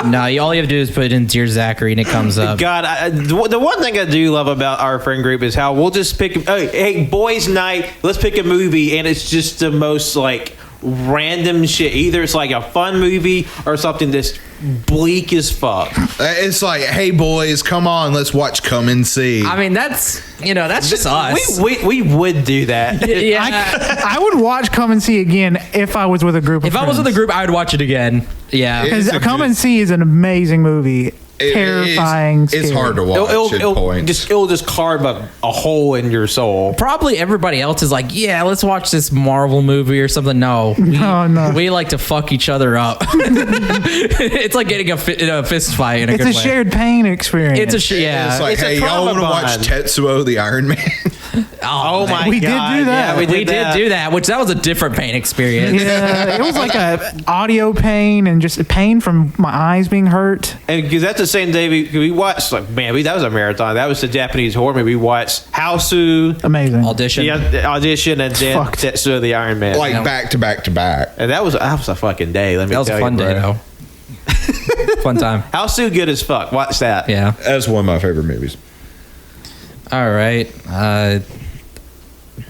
No, all you have to do is put in Dear Zachary and it comes up. God, the one thing I do love about our friend group is how we'll just pick. Hey, boys' night. Let's pick a movie, and it's just the most like random shit. Either it's like a fun movie or something that's bleak as fuck. It's like, hey boys, come on, let's watch Come and See. I mean, that's just us. We would do that. Yeah. I would watch Come and See again if I was with a group of If I was with a group, I would watch it again. Yeah. It- Because It's a Come good- and See is an amazing movie. terrifying. It's hard to watch at points. It'll just carve a hole in your soul. Probably everybody else is like, yeah, let's watch this Marvel movie or something. No, No. we like to fuck each other up. It's like getting a fist fight. It's a shared pain experience. Yeah. It's like, It's a hey, y'all want to trauma watch bond. Tetsuo the Iron Man? Oh my We did god! do that. Yeah, we did do that, which that was a different pain experience. Yeah, it was like a audio pain and just pain from my eyes being hurt. And because that's the same day we watched, like, man, that was a marathon. That was the Japanese horror movie. We watched Howsu, Amazing. Audition. the Audition, and then Fucked. Tetsuo the Iron Man. Like back to back to back. And that was a fucking day. Let me That was tell a fun you, day, bro. though. Fun time. Howsu good as fuck. Watch that. Yeah. That's one of my favorite movies. All right.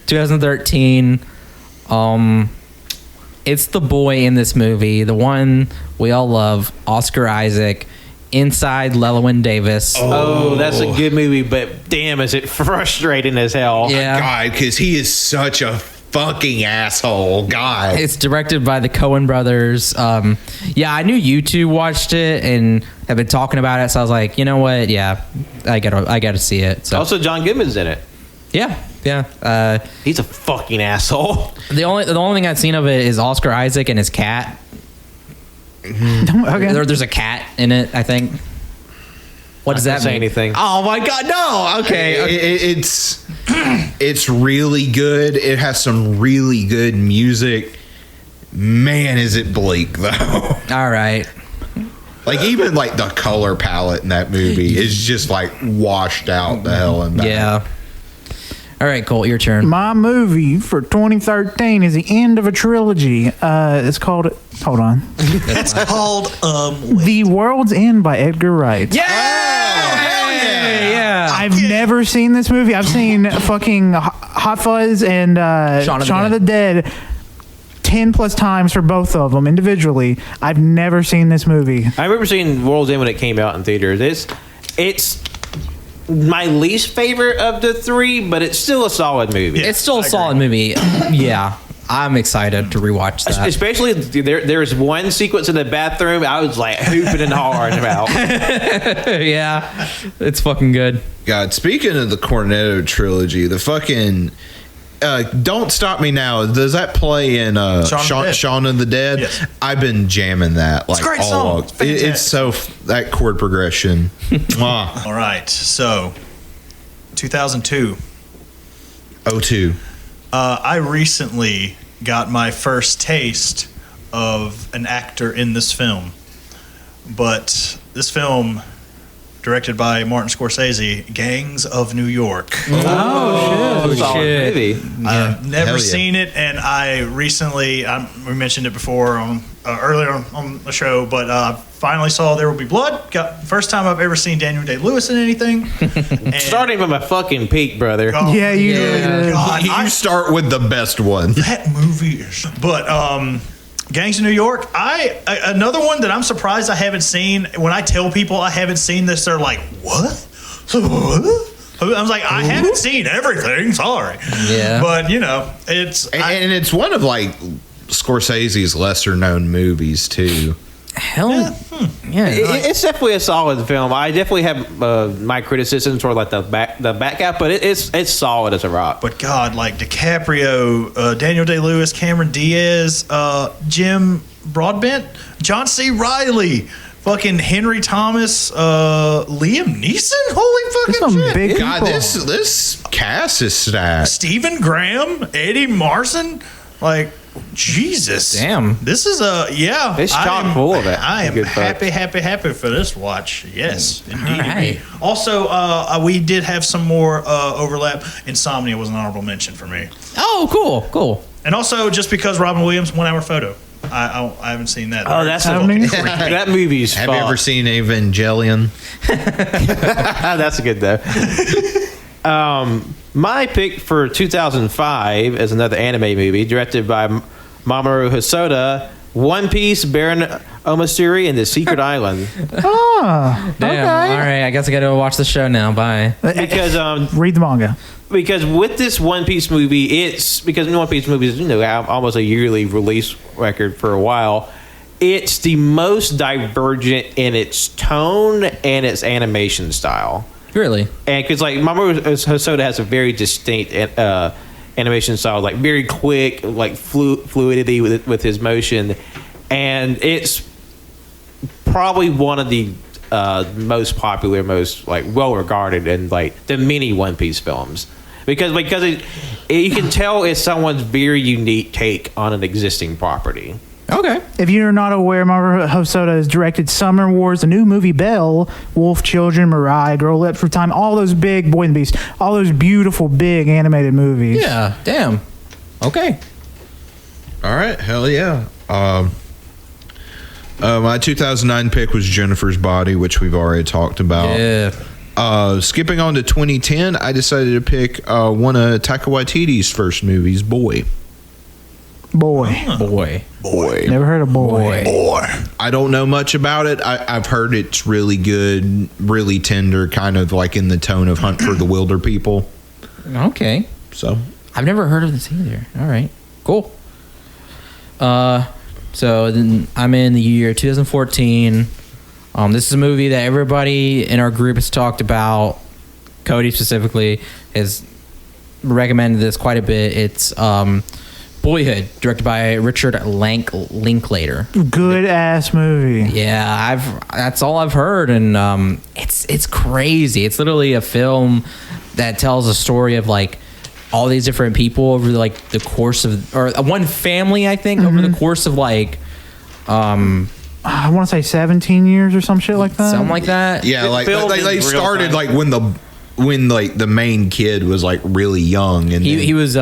2013. It's the boy in this movie, the one we all love, Oscar Isaac, inside Llewellyn Davis. Oh, that's a good movie, but damn, is it frustrating as hell. Yeah. God, because he is such a fucking asshole. God. It's directed by the Coen brothers. Yeah, I knew you two watched it and have been talking about it, so I was like, you know what? Yeah, I gotta see it. So Also, John Goodman's in it. yeah. He's a fucking asshole. The only thing I've seen of it is Oscar Isaac and his cat. Okay. There's a cat in it, I think. What does that Say mean? anything. Oh my god, no. Okay. It's really good. It has some really good music. Man, is it bleak though. All right. Like even like the color palette in that movie is just like washed out the hell and back. Yeah. All right, Colt, your turn. My movie for 2013 is the end of a trilogy. It's called. Hold on. It's called The World's End by Edgar Wright. Yeah. Hell yeah. I've never seen this movie. I've seen fucking Hot Fuzz and Shaun Shaun of of the Dead 10 plus times for both of them individually. I've never seen this movie. I remember seeing World's End when it came out in theaters. It's my least favorite of the three, but it's still a solid movie. It's still a solid movie. Yeah. I'm excited to rewatch that. Especially there's one sequence in the bathroom I was like hooping and hard about. Yeah. It's fucking good. God, speaking of the Cornetto trilogy, the fucking Don't Stop Me Now, does that play in Shaun of the Dead? Yes. I've been jamming that like a great all song. along. It's so that chord progression. Mwah. All right, so 2002. 02. I recently got my first taste of an actor in this film, but this film, directed by Martin Scorsese, Gangs of New York. Oh, Solid shit. movie. I've never Hell yeah. seen it, and I recently, we mentioned it before earlier on the show, but finally saw There Will Be Blood. First time I've ever seen Daniel Day-Lewis in anything. And, Starting from a fucking peak, brother. oh, Yeah, you Yeah. really did. God, You start with the best one. that movie is. But Gangs of New York, another one that I'm surprised I haven't seen. When I tell people I haven't seen this, they're like, "What?" I was like, "I haven't seen everything. Sorry." Yeah. But it's And it's one of like Scorsese's lesser known movies too. Hell. Yeah. It's definitely a solid film. I definitely have my criticisms for like the back half, but it's solid as a rock. But God, like DiCaprio, Daniel Day-Lewis, Cameron Diaz, Jim Broadbent, John C. Reilly, fucking Henry Thomas, Liam Neeson. Holy There's fucking some shit! big people. God, this cast is stacked. Stephen Graham, Eddie Marson, like Jesus. Damn. This is It's chock full of it. I am Good fuck. happy for this watch. Yes, indeed. right. Also, we did have some more overlap. Insomnia was an honorable mention for me. Oh, cool. And also, just because Robin Williams, 1 Hour Photo. I haven't seen that. Oh, that's Happening? that movie's Have you ever seen Evangelion? That's good though. My pick for 2005 is another anime movie directed by Mamoru Hosoda, One Piece, Baron Omasuri, and the Secret Island. Ah, Damn. okay. All right. I guess I got to watch the show now. Bye. Because Read the manga. because with this One Piece movie, it's because One Piece movies have almost a yearly release record for a while. it's the most divergent in its tone and its animation style. Really? And because like Mamoru Hosoda has a very distinct animation style, like very quick, like fluidity with his motion, and it's probably one of the most popular, most like well regarded, and like the many One Piece films, because you can tell it's someone's very unique take on an existing property. Okay. If you're not aware, Mamoru Hosoda has directed Summer Wars, the new movie Belle, Wolf Children, Mirai, Girl Left for Time, all those big Boy and the Beast, all those beautiful big animated movies. Yeah. Damn. Okay. All right, hell yeah. My 2009 pick was Jennifer's Body, which we've already talked about. Yeah. Skipping on to 2010, I decided to pick one of Taika Waititi's first movies, Boy. Boy. Boy. Never heard of Boy. I don't know much about it. I've heard it's really good, really tender, kind of like in the tone of Hunt for the Wilder People. Okay. So I've never heard of this either. All right. Cool. So then I'm in the year 2014. This is a movie that everybody in our group has talked about. Cody specifically has recommended this quite a bit. It's Boyhood, directed by Richard Linklater. Good ass movie. Yeah, that's all I've heard, and it's crazy. It's literally a film that tells a story of like all these different people over like the course of, or one family, I think, over the course of like I want to say 17 years or some shit like that. something like that. yeah, like filmed in they real started time. like when like the main kid was like really young, and He was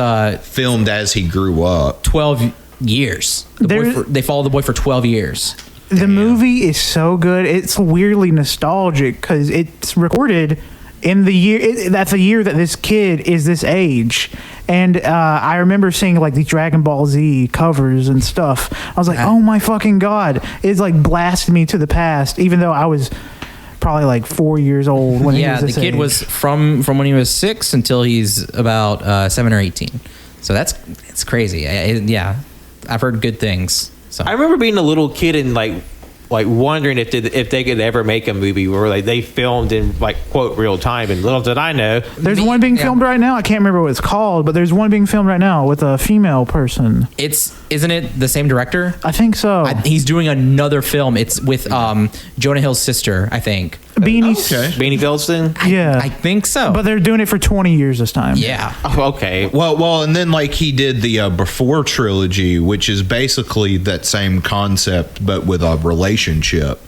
filmed as he grew up. 12 years. They followed the boy for 12 years. The movie is so good. It's weirdly nostalgic because it's recorded in the year. That's the year that this kid is this age. And I remember seeing like these Dragon Ball Z covers and stuff. I was like, oh my fucking God. It's like blasted me to the past, even though I was probably like 4 years old when he was this the kid age. was from when he was 6 until he's about 7 or 18. So it's crazy. Yeah, I've heard good things. So I remember being a little kid and like wondering if they could ever make a movie where like they filmed in like quote real time. And little did I know, There's one being filmed right now. I can't remember what it's called, but there's one being filmed right now with a female person. isn't it the same director? I think so. He's doing another film. It's with Jonah Hill's sister, I think. Beanie's. Okay. Beanie Feldstein. Yeah. I think so. But they're doing it for 20 years this time. yeah. Oh, okay. Well, and then like he did the Before trilogy, which is basically that same concept but with a relationship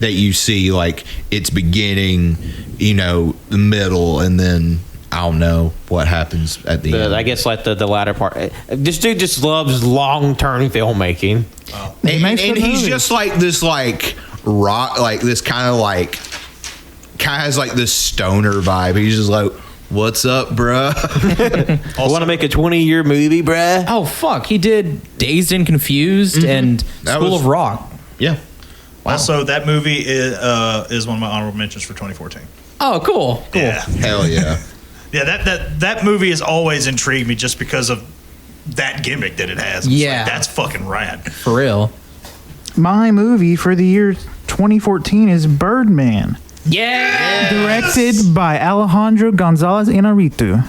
that you see like its beginning, the middle, and then I don't know what happens at the end. I guess like the latter part. This dude just loves long-term filmmaking. He makes and good he's movies. just like this like rock, like this kind of has like this stoner vibe. He's just like, what's up, bruh? I want to make a 20-year movie, bruh. Oh fuck! He did Dazed and Confused and That School was- of Rock. Yeah. Also, that movie is one of my honorable mentions for 2014. Oh, cool. Yeah, Hell yeah. yeah. That movie has always intrigued me just because of that gimmick that it has. It's Yeah. like, that's fucking rad. For real. My movie for the year 2014 is Birdman, Yeah. directed by Alejandro Gonzalez Inarritu.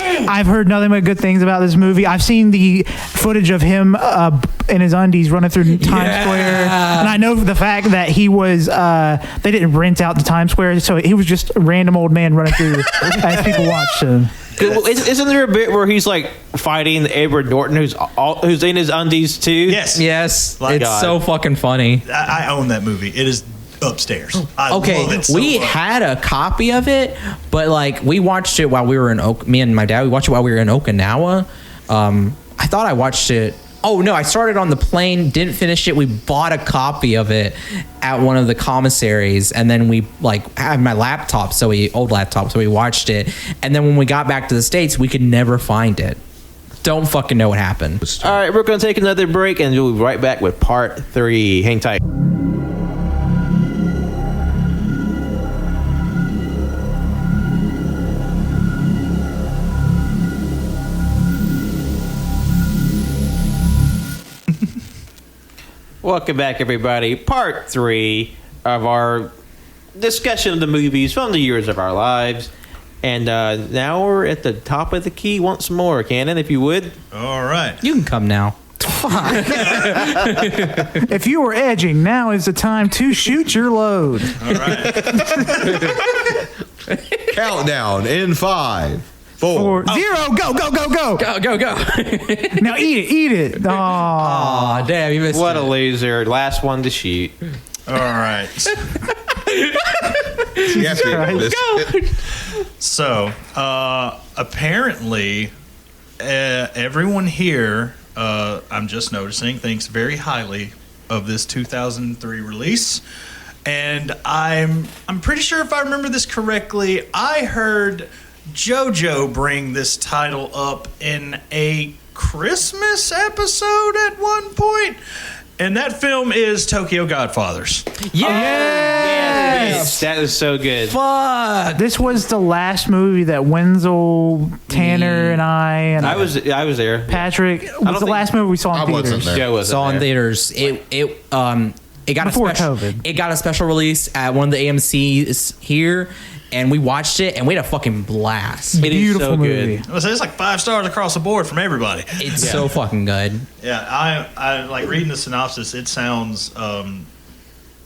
I've heard nothing but good things about this movie. I've seen the footage of him in his undies running through Times Square, and I know the fact that he was. They didn't rent out the Times Square, so he was just a random old man running through as people watched him. Isn't there a bit where he's like fighting Edward Norton, who's in his undies too? Yes. Yes. My It's God. so fucking funny. I own that movie. It is upstairs. I Okay, love it so we much. had a copy of it, but like we watched it while we were in me and my dad. We watched it while we were in Okinawa. I thought I watched it. Oh no, I started on the plane, didn't finish it. We bought a copy of it at one of the commissaries, and then we like had my laptop, old laptop, so we watched it. And then when we got back to the States, we could never find it. Don't fucking know what happened. All right, we're gonna take another break, and we'll be right back with part 3. Hang tight. Welcome back, everybody. Part 3 of our discussion of the movies from the years of our lives. And now we're at the top of the key once more. Cannon, if you would. All right. You can come now. If you were edging, now is the time to shoot your load. All right. Countdown in 5, 4. 4, 0, go, go, go, go. Go. Now eat it. Oh, Aw, damn, you missed What it. a loser. Last one to shoot. All right. Yes, So, apparently, everyone here, I'm just noticing, thinks very highly of this 2003 release. And I'm pretty sure if I remember this correctly, I heard JoJo bring this title up in a Christmas episode at one point. And that film is Tokyo Godfathers. Yes. That is so good. Fuck. this was the last movie that Wenzel, Tanner, and I was there. Patrick was the think- last movie we saw in I wasn't theaters. there. Joe wasn't Saw in there. theaters. It got Before a special. COVID. It got a special release at one of the AMC's here, and we watched it, and we had a fucking blast. It is Beautiful so movie. good. It's like 5 stars across the board from everybody. It's so fucking good. Yeah, I like reading the synopsis. It sounds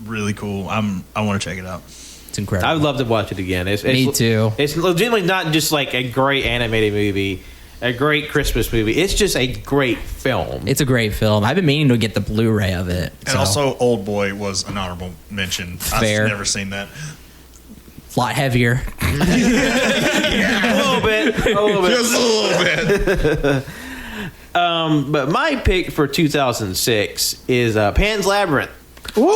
really cool. I want to check it out. It's incredible. I would love to watch it again. Me too. It's legitimately not just like a great animated movie, a great Christmas movie. It's just a great film. It's a great film. I've been meaning to get the Blu-ray of it. And so. also, Old Boy was an honorable mention. Fair. I've never seen that. a lot heavier. a little bit. Just a little bit. But my pick for 2006 is Pan's Labyrinth. Ooh.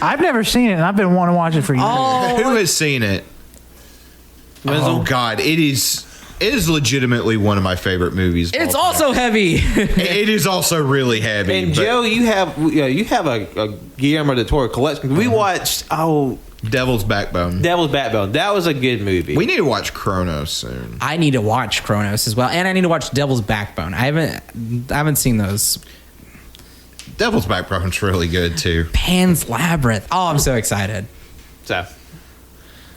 I've never seen it, and I've been wanting to watch it for years. Who has seen it? Oh God, it is legitimately one of my favorite movies. of It's all time. also heavy. It is also really heavy. And but Joe, you have a Guillermo del Toro collection. We watched Devil's Backbone. Devil's Backbone. That was a good movie. We need to watch Chronos soon. I need to watch Chronos as well, and I need to watch Devil's Backbone. I haven't seen those. Devil's Backbone's really good too. Pan's Labyrinth. Oh, I'm so excited. So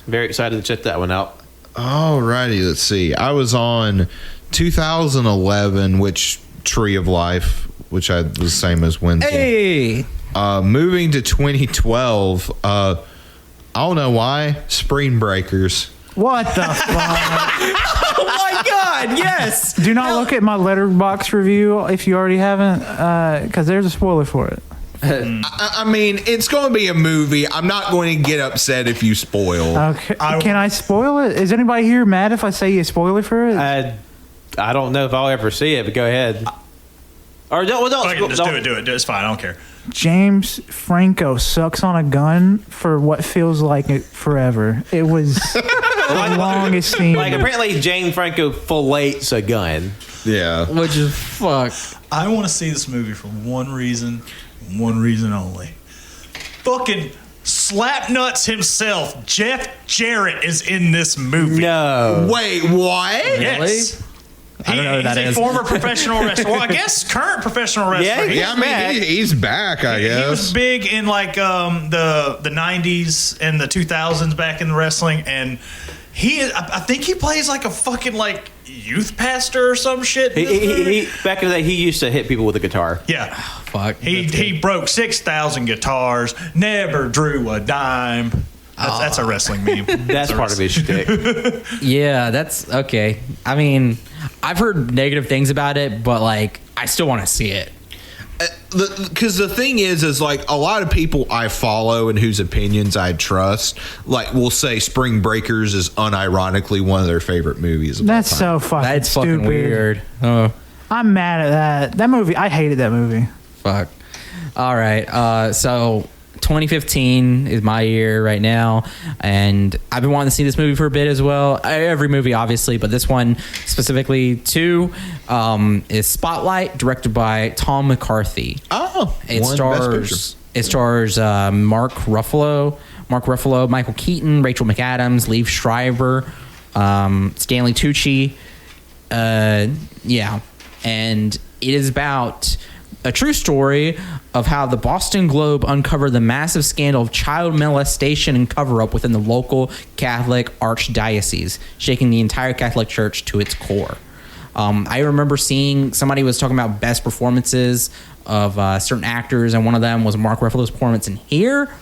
very excited to check that one out. Alrighty, let's see. I was on 2011, which Tree of Life, which I was the same as Wenzel. Hey. Moving to 2012. I don't know why. Spring Breakers. What the fuck? Oh my God! Yes. Do not look at my Letterboxd review if you already haven't, because there's a spoiler for it. I mean, it's going to be a movie. I'm not going to get upset if you spoil. Okay, can I spoil it? Is anybody here mad if I say you spoil it for it? I don't know if I'll ever see it, but go ahead. Or don't. Okay, just do it. It's fine. I don't care. James Franco sucks on a gun for what feels like it forever. It was the longest scene. Like apparently, Jane Franco fillets a gun. Yeah. Which is fuck. I want to see this movie for one reason only. Fucking Slapnuts himself, Jeff Jarrett, is in this movie. No. Wait, what? Yes. I don't know who that He's is. a former professional wrestler. Well, I guess current professional wrestler. Yeah, Yeah, I mean, he's back, I He was guess. big in like the 90s and the 2000s back in wrestling, and I think he plays like a fucking like youth pastor or some shit. in this movie. He back in the day, he used to hit people with a guitar. Yeah. Fuck. He broke 6,000 guitars, never drew a dime. That's a wrestling meme. That's part of his shtick. Yeah, that's okay. I mean, I've heard negative things about it, but like, I still want to see it. Because the thing is like a lot of people I follow and whose opinions I trust, like will say Spring Breakers is unironically one of their favorite movies. Of That's all time. so fucking That's stupid. fucking weird. Oh, I'm mad at that. That movie, I hated that movie. fuck. All right. So 2015 is my year right now, and I've been wanting to see this movie for a bit as well. Every movie, obviously, but this one specifically too is Spotlight, directed by Tom McCarthy. Oh, It won Best stars Mark Ruffalo, Michael Keaton, Rachel McAdams, Liev Schreiber, Stanley Tucci. Yeah, and it is about a true story of how the Boston Globe uncovered the massive scandal of child molestation and cover-up within the local Catholic archdiocese, shaking the entire Catholic Church to its core. I remember seeing somebody was talking about best performances of certain actors, and one of them was Mark Ruffalo's performance in here.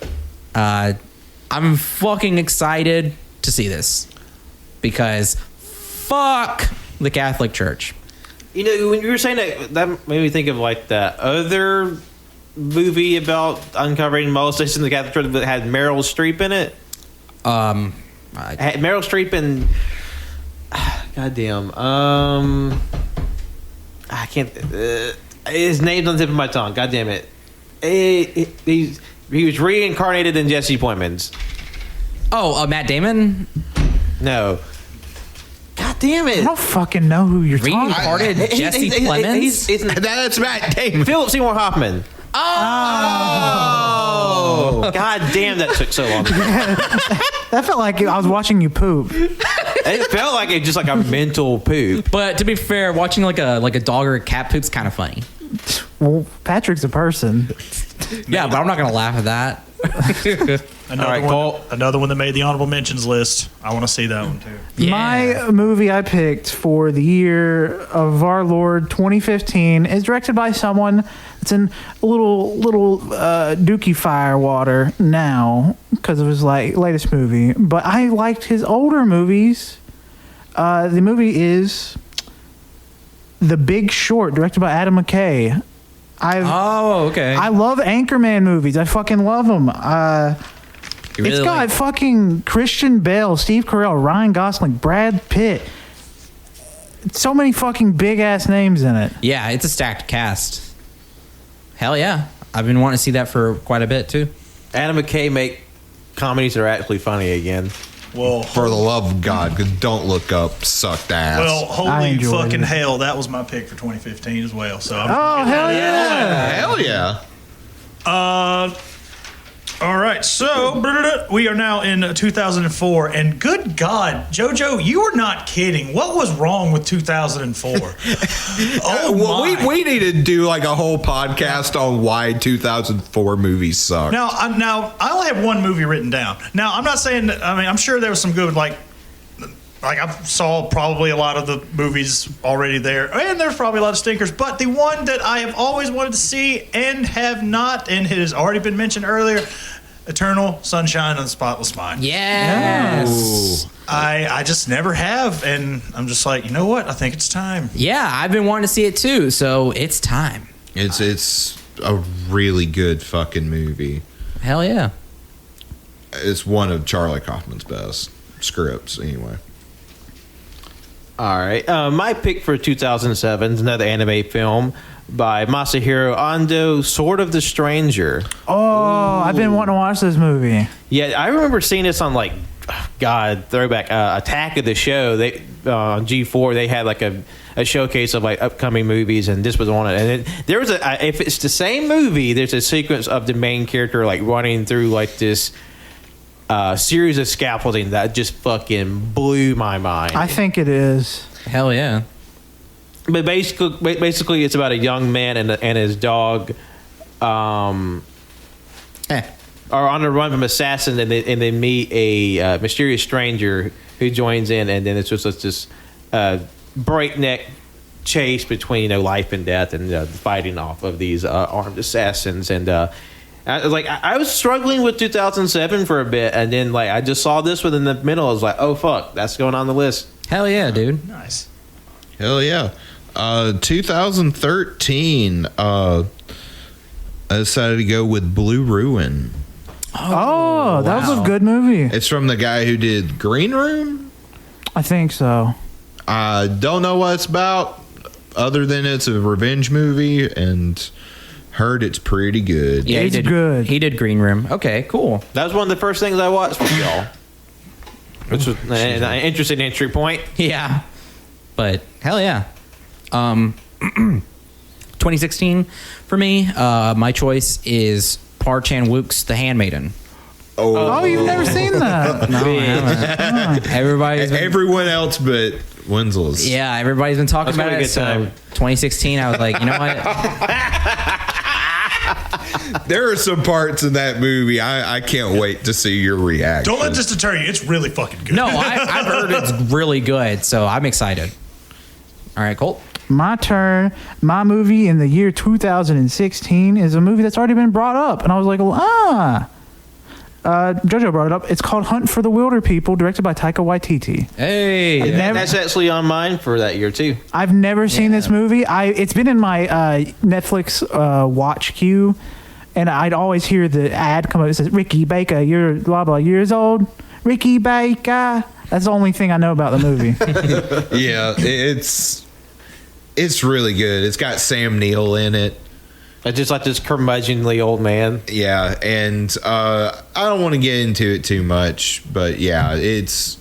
I'm fucking excited to see this because fuck the Catholic Church. You know, when you were saying that made me think of like that other movie about uncovering molestation in the Catholic Church that had Meryl Streep in it. Had Meryl Streep and goddamn, I can't. His name's on the tip of my tongue. God damn it. He was reincarnated in Jesse Plemons. Oh, Matt Damon? No. God damn it. I don't fucking know who you're talking about. Reincarnated Jesse Plemons? That's Matt Damon. Philip Seymour Hoffman. Oh! God damn, that took so long. That felt like I was watching you poop. It felt like it just like a mental poop. But to be fair, watching like a dog or a cat poop's kind of funny. Well, Patrick's a person. Yeah, but I'm not gonna laugh at that. Another one that made the honorable mentions list. I want to see that one too. Yeah. My movie I picked for the year of our Lord 2015 is directed by someone that's in a little dookie fire water now because of his latest movie. But I liked his older movies. The movie is The Big Short, directed by Adam McKay. Okay. I love Anchorman movies. I fucking love them. It's got fucking Christian Bale, Steve Carell, Ryan Gosling, Brad Pitt. So many fucking big ass names in it. Yeah, it's a stacked cast. Hell yeah. I've been wanting to see that for quite a bit too. Adam McKay make comedies that are actually funny again. Well, For the love of God, don't look up sucked ass. well, I holy enjoyed fucking it. hell, that was my pick for 2015 as well. So, Oh, hell yeah. Hell yeah. all right. So we are now in 2004, and good God, JoJo, you are not kidding. What was wrong with 2004? Oh Well, my! we need to do like a whole podcast on why 2004 movies suck. Now I only have one movie written down. Now I'm not saying that, I mean, I'm sure there was some good like I saw probably a lot of the movies already there, and there's probably a lot of stinkers. But the one that I have always wanted to see and have not, and it has already been mentioned earlier, Eternal Sunshine of the Spotless Mind. Yes. I just never have, and I'm just like, you know what? I think it's time. Yeah, I've been wanting to see it too, so it's time. It's a really good fucking movie. Hell yeah. It's one of Charlie Kaufman's best scripts, anyway. All right. My pick for 2007 is another anime film by Masahiro Ando, Sword of the Stranger. Oh, I've been wanting to watch this movie. Yeah, I remember seeing this on like, throwback, Attack of the Show. They on G4 they had like a showcase of like upcoming movies, and this was on it. And there was if it's the same movie, there's a sequence of the main character like running through like this series of scaffolding that just fucking blew my mind. I think it is. Hell yeah. But basically, it's about a young man and his dog are on the run from assassins, and they meet a mysterious stranger who joins in, and then it's just this breakneck chase between life and death, and fighting off of these armed assassins. And I was struggling with 2007 for a bit, and then I just saw this one in the middle. I was like, oh fuck, that's going on the list. Hell yeah, dude. Nice. Hell yeah. 2013, I decided to go with Blue Ruin. Oh, that was wow. a good movie. It's from the guy who did Green Room. I think so. I don't know what it's about, other than it's a revenge movie, and heard it's pretty good. Yeah, It's good. He did Green Room. Okay, cool. That was one of the first things I watched from y'all, which was an interesting entry point. Yeah. But hell yeah. 2016 for me, my choice is Park Chan-wook's The Handmaiden. Oh, you've never seen that? No, I haven't. Everybody's been, Everyone else but Wenzel's. yeah, everybody's been talking That's about gonna be it. a good So time. 2016, I was like, you know what? There are some parts in that movie I can't wait to see your reaction. Don't let this deter you. It's really fucking good. No, I've heard it's really good, so I'm excited. All right, Colt. My turn. My movie in the year 2016 is a movie that's already been brought up, and I was like, JoJo brought it up. It's called Hunt for the Wilder People, directed by Taika Waititi. Hey. That's actually on mine for that year too. I've never seen this movie. It's been in my Netflix watch queue, and I'd always hear the ad come up. It says, Ricky Baker, you're blah, blah years old. Ricky Baker. That's the only thing I know about the movie. Yeah, it's really good. It's got Sam Neill in it. I just like this curmudgeonly old man. Yeah, and I don't want to get into it too much, but yeah, it's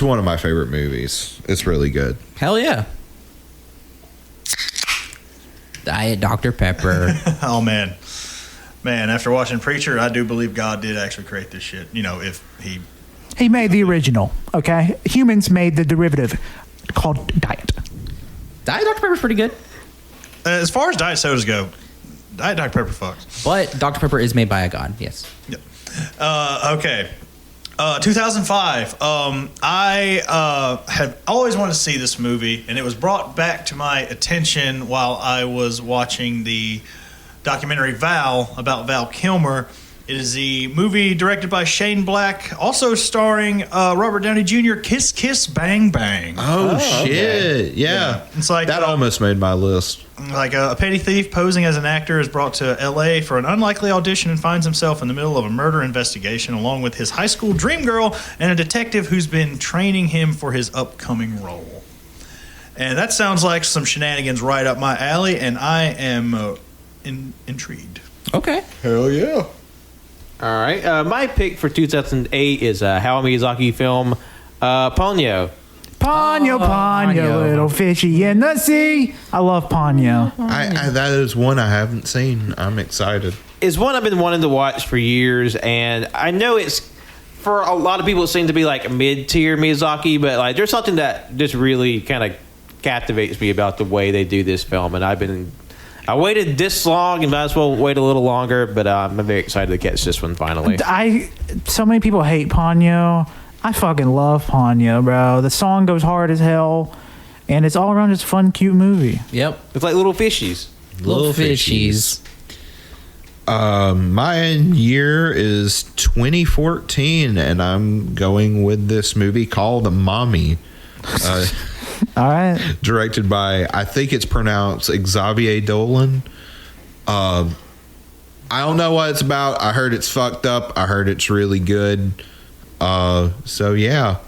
one of my favorite movies. It's really good. Hell yeah. Diet Dr. Pepper. Oh, man. Man, after watching Preacher, I do believe God did actually create this shit. You know, if he... He made the original, okay? Humans made the derivative called diet. Diet Dr. Pepper's pretty good. As far as diet sodas go, Diet Dr. Pepper fucks. But Dr. Pepper is made by a god, yes. Yep. Okay. 2005. I had always wanted to see this movie, and it was brought back to my attention while I was watching the documentary Val about Val Kilmer. It is the movie directed by Shane Black, also starring Robert Downey Jr. Kiss Kiss Bang Bang. Oh shit! Yeah. It's like that almost made my list. Like a petty thief posing as an actor is brought to L.A. for an unlikely audition and finds himself in the middle of a murder investigation along with his high school dream girl and a detective who's been training him for his upcoming role. And that sounds like some shenanigans right up my alley, and I am intrigued. Okay. Hell yeah! All right. My pick for 2008 is a Hayao Miyazaki film, Ponyo. Ponyo, little fishy in the sea. I love Ponyo. That is one I haven't seen. I'm excited. It's one I've been wanting to watch for years, and I know it's, for a lot of people, it seems to be like mid-tier Miyazaki, but like there's something that just really kind of captivates me about the way they do this film, and I waited this long and might as well wait a little longer, but I'm very excited to catch this one finally. So many people hate Ponyo. I fucking love Ponyo, bro. The song goes hard as hell, and it's all around just a fun, cute movie. Yep. It's like little fishies. Little fishies. My year is 2014, and I'm going with this movie called Mommy. All right. Directed by, I think it's pronounced Xavier Dolan. I don't know what it's about. I heard it's fucked up. I heard it's really good. So yeah,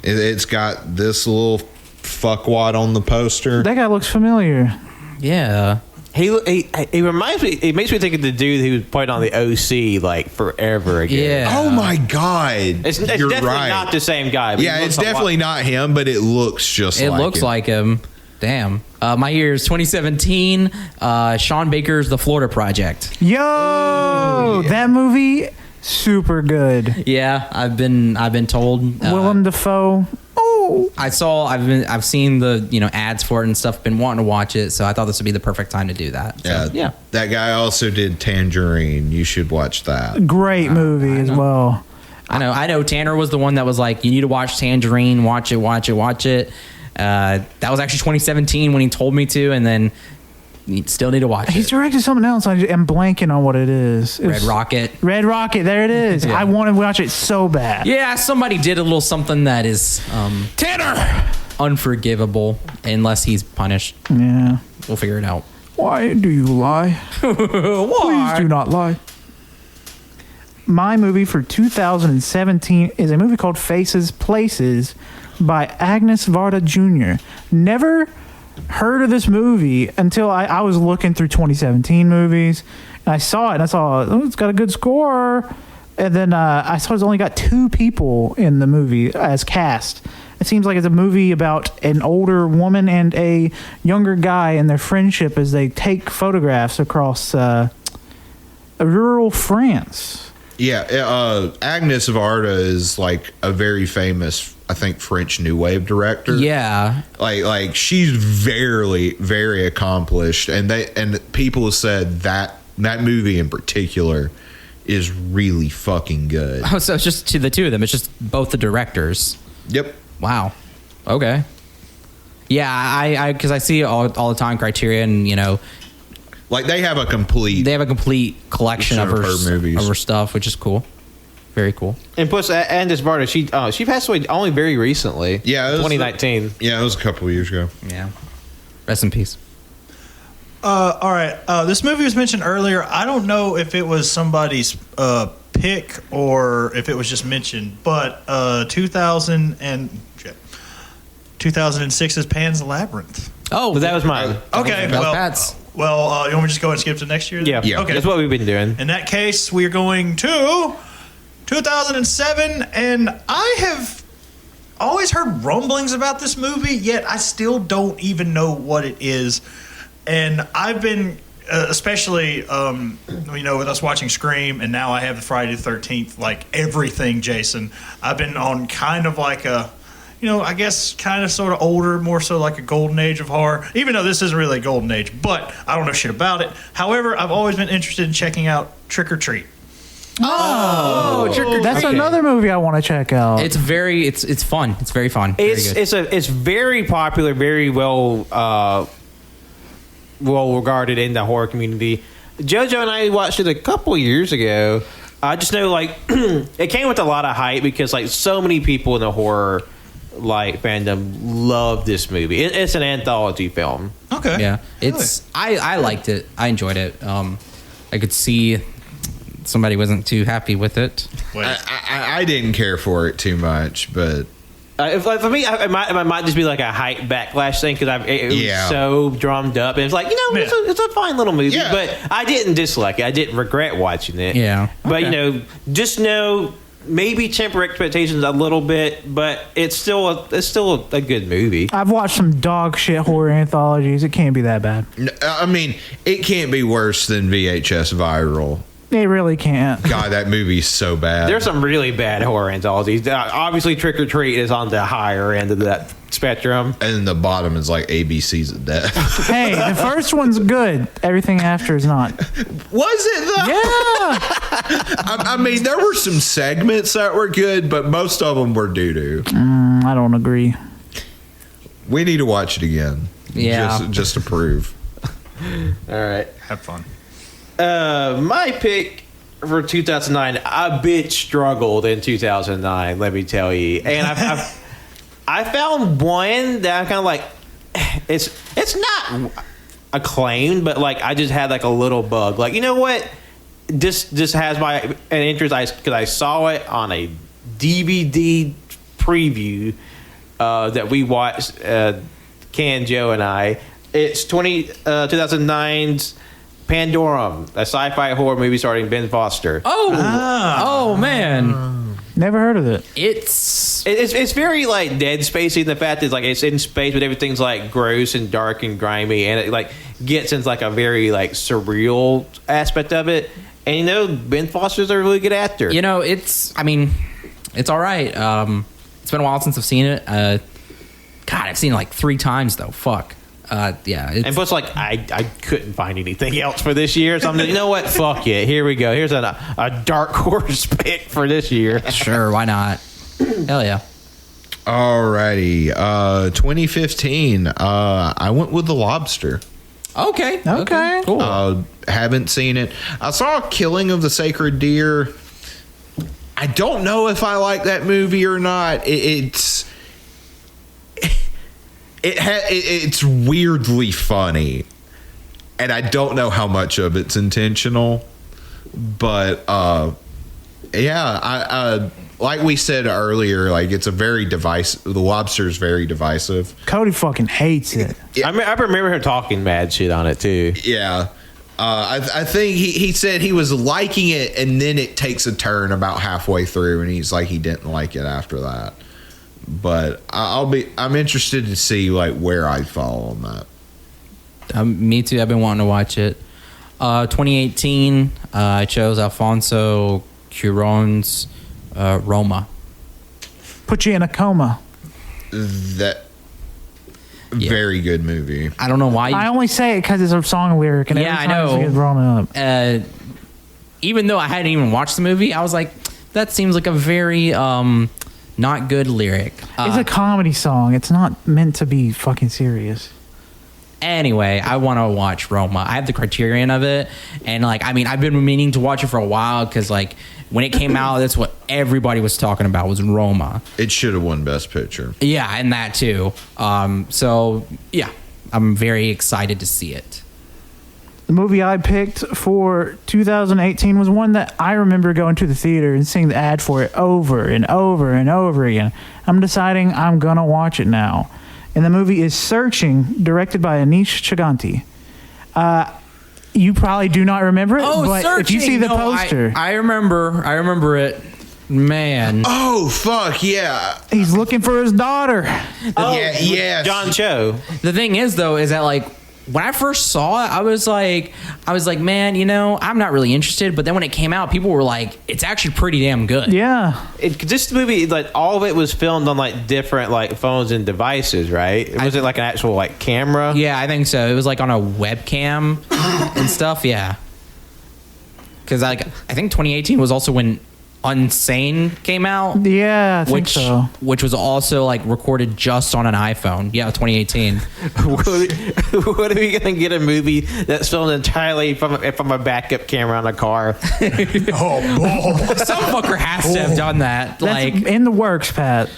it's got this little fuckwad on the poster. That guy looks familiar. Yeah. He reminds me. It makes me think of the dude who played on the OC like forever ago. Yeah. Oh my god! It's You're definitely right. not the same guy. But Yeah, it's definitely not him, but it looks just It like looks him. like him. Damn. My year is 2017. Sean Baker's The Florida Project. Yo, that movie, super good. Yeah, I've been told. Willem Dafoe. Oh, I've seen the ads for it and stuff. Been wanting to watch it, so I thought this would be the perfect time to do that. So, yeah. That guy also did Tangerine. You should watch that. great movie as well. I know. Tanner was the one that was like, "You need to watch Tangerine. Watch it. That was actually 2017 when he told me to, and then you still need to watch He's it. directed something else. I'm blanking on what it is. Red Rocket. Red Rocket. There it is. Yeah. I want to watch it so bad. Yeah, somebody did a little something that is Tanner. unforgivable unless he's punished. Yeah. We'll figure it out. Why do you lie? Please do not lie. My movie for 2017 is a movie called Faces Places by Agnes Varda Jr. Never heard of this movie until I was looking through 2017 movies, and I saw it, and I saw, oh, it's got a good score. And then I saw it's only got 2 people in the movie as cast. It seems like it's a movie about an older woman and a younger guy and their friendship as they take photographs across rural France. Yeah, Agnes Varda is like a very famous I think French New Wave director. Yeah. Like she's very accomplished, and people have said that movie in particular is really fucking good. Oh, so it's just to the two of them. It's just both the directors. Yep. Wow. Okay. Yeah, I because I see all the time Criterion, Like they have a complete collection of her movies, of her stuff, which is cool. Very cool. And plus, Andis Barta, she passed away only very recently. Yeah, 2019. It was a couple of years ago. Yeah. Rest in peace. All right. This movie was mentioned earlier. I don't know if it was somebody's pick or if it was just mentioned, but 2006's Pan's Labyrinth. Oh, But that was mine. Okay. That was Pat's. Well, you want me to just go and skip to next year? Yeah. Yeah. Okay. That's what we've been doing. In that case, we are going to 2007, and I have always heard rumblings about this movie, yet I still don't even know what it is. And I've been, especially, with us watching Scream, and now I have the Friday the 13th, like everything, Jason. I've been on kind of like a, I guess kind of sort of older, more so like a golden age of horror, even though this isn't really a golden age, but I don't know shit about it. However, I've always been interested in checking out Trick or Treat. Oh, Trick or Treat. That's another movie I want to check out. It's fun. It's very fun. It's very popular, very well regarded in the horror community. JoJo and I watched it a couple years ago. I just know it came with a lot of hype because so many people in the horror fandom love this movie. It's an anthology film. Okay. Yeah. I liked it. I enjoyed it. I could see somebody wasn't too happy with it. I didn't care for it too much, but for me, it might just be a hype backlash thing because it was so drummed up, and it's it's a fine little movie, but I didn't dislike it. I didn't regret watching it. Yeah, but just know maybe temper expectations a little bit, but it's still a good movie. I've watched some dog shit horror anthologies. It can't be that bad. I mean, it can't be worse than VHS Viral. It really can't. God, that movie's so bad. There's some really bad horror anthologies. Obviously, Trick or Treat is on the higher end of that spectrum. And the bottom is like ABC's of Death. Hey, the first one's good. Everything after is not. Was it though? Yeah. I mean, there were some segments that were good, but most of them were doo-doo. I don't agree. We need to watch it again. Yeah. Just to prove. All right. Have fun. My pick for 2009, I bitch struggled in 2009, let me tell you. And I found one that I'm kind of it's not acclaimed, but I just had a little bug. You know what? This has an interest because I saw it on a DVD preview that we watched, Ken, Joe, and I. It's 2009's Pandorum, a sci-fi horror movie starring Ben Foster. Oh man, Never heard of it. It's very Dead Spacey in the fact that it's in space, but everything's gross and dark and grimy, and it gets into a very surreal aspect of it. And Ben Foster's a really good actor. it's all right. It's been a while since I've seen it. God, I've seen it 3 times though. Fuck. Yeah. And plus, I couldn't find anything else for this year, so I'm like, you know what? Fuck it. Here we go. Here's a dark horse pick for this year. Sure, why not? Hell yeah. Alrighty. 2015. I went with The Lobster. Okay. Cool. Haven't seen it. I saw Killing of the Sacred Deer. I don't know if I like that movie or not. It's weirdly funny, and I don't know how much of it's intentional, but I like we said earlier, it's a very divisive. The Lobster's very divisive. Cody fucking hates it. I remember him talking mad shit on it too. Yeah. I think he said he was liking it, and then it takes a turn about halfway through, and he's he didn't like it after that. But I'm interested to see where I fall on that. Me too. I've been wanting to watch it. 2018. I chose Alfonso Cuarón's Roma. put you in a coma. That very good movie. I don't know why. I only say it because it's a song lyric, and Yeah, every I time know. it gets brought up. Even though I hadn't even watched the movie, I was like, that seems like a very not good lyric. It's a comedy song. It's not meant to be fucking serious. Anyway, I want to watch Roma. I have the Criterion of it, and like, I mean, I've been meaning to watch it for a while because like when it came out, that's what everybody was talking about was Roma. It should have won Best Picture. Yeah, and that too. So yeah, I'm very excited to see it. The movie I picked for 2018 was one that I remember going to the theater and seeing the ad for it over and over and over again. I'm deciding I'm going to watch it now. And the movie is Searching, directed by Anish Chaganty. You probably do not remember it, but Searching. if you see the poster, I remember it. Man. Oh fuck yeah! he's looking for his daughter. Yeah. John Cho. The thing is, though, is that like when I first saw it, I was like, man, you know, I'm not really interested. But then when it came out, people were like, it's actually pretty damn good. Yeah. This movie, like all of it was filmed on like different like phones and devices, right? It wasn't like an actual like camera. Yeah, I think so. It was like on a webcam and stuff. Yeah. Because like I think 2018 was also when Unsane came out. Yeah, I think so. Which was also like recorded just on an iPhone. Yeah, 2018. What are we gonna get a movie that's filmed entirely from a backup camera on a car? Oh, boy. Some fucker has to have done that. That's Like, in the works, Pat.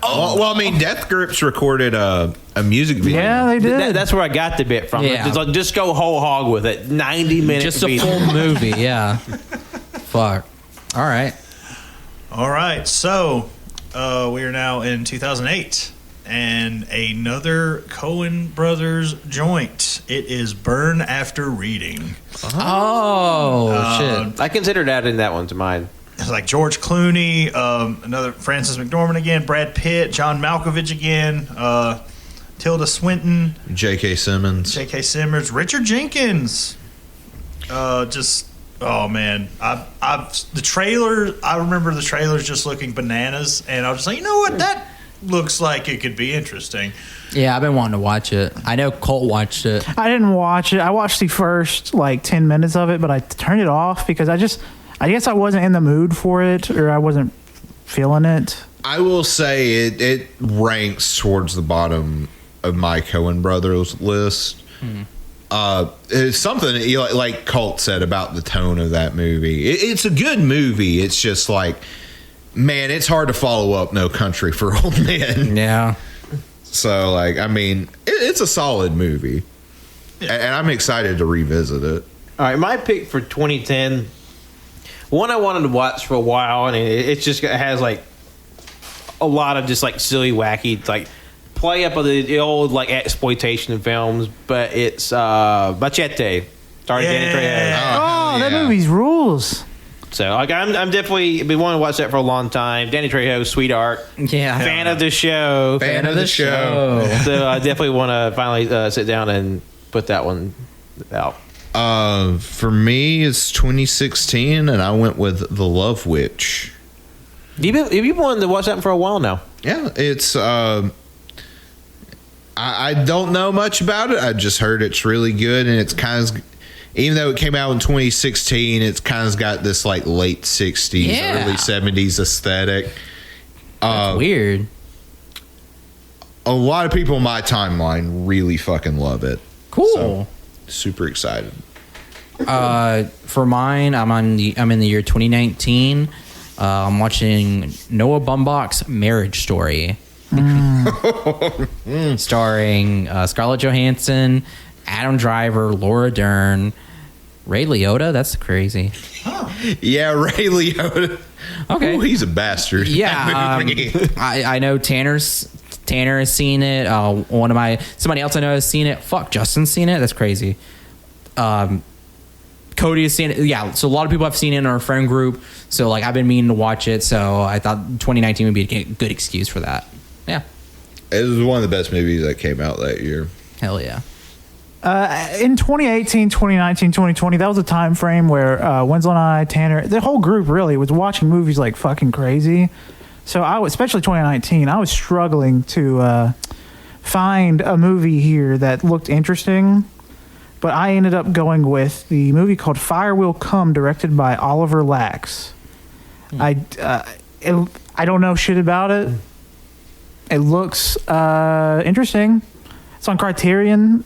Well, I mean, Death Grips recorded a music video. Yeah, they did. That's where I got the bit from. Yeah. It's like, just go whole hog with it. 90 minutes. just a full movie. Yeah. Fuck. All right. All right, so we are now in 2008, and another Coen Brothers joint. It is Burn After Reading. Oh, shit. I considered adding that one to mine. It's like George Clooney, another Frances McDormand again, Brad Pitt, John Malkovich again, Tilda Swinton, J.K. Simmons. J.K. Simmons, Richard Jenkins. Oh man, the trailer. I remember the trailers just looking bananas, and I was just like, you know what, that looks like it could be interesting. Yeah, I've been wanting to watch it. I know Colt watched it. I didn't watch it. I watched the first like 10 minutes of it, but I turned it off because I guess I wasn't in the mood for it, or I wasn't feeling it. I will say it ranks towards the bottom of my Coen Brothers list. It's something like Colt said about the tone of that movie. It's a good movie. It's just like, man, it's hard to follow up No Country for Old Men. Yeah. So, like, I mean, it's a solid movie. And I'm excited to revisit it. All right, my pick for 2010, one I wanted to watch for a while, and it has like a lot of just like silly, wacky, like play up of the old like exploitation films, but it's Machete, starring Danny Trejo. Oh, that yeah. movie's rules. So like I'm definitely been wanting to watch that for a long time. Danny Trejo, sweetheart, Yeah. fan of the show. Fan of the show. So I definitely want to finally sit down and put that one out. For me, it's 2016, and I went with The Love Witch. You've been wanting to watch that for a while now. Yeah, it's... I don't know much about it. I just heard it's really good, and it's kind of... Even though it came out in 2016, it's kind of got this like late 60s, Yeah. early 70s aesthetic. That's weird. A lot of people in my timeline really fucking love it. Cool. So, super excited. For mine, I'm in the year 2019. I'm watching Noah Baumbach's Marriage Story, starring Scarlett Johansson, Adam Driver, Laura Dern, Ray Liotta. That's crazy. Yeah, Ray Liotta. Okay. Ooh, he's a bastard. Yeah, That movie. I know Tanner has seen it. Somebody else I know has seen it. Fuck, Justin's seen it. That's crazy. Cody has seen it. Yeah, so a lot of people have seen it in our friend group. So like I've been meaning to watch it. So I thought 2019 would be a good excuse for that. Yeah, It was one of the best movies that came out that year. hell yeah. In 2018, 2019, 2020, that was a time frame where Wenzel and I, Tanner, the whole group really was watching movies like fucking crazy. So especially 2019, I was struggling to find a movie here that looked interesting, but I ended up going with the movie called Fire Will Come, directed by Oliver Lax. I don't know shit about it. It looks interesting. It's on Criterion.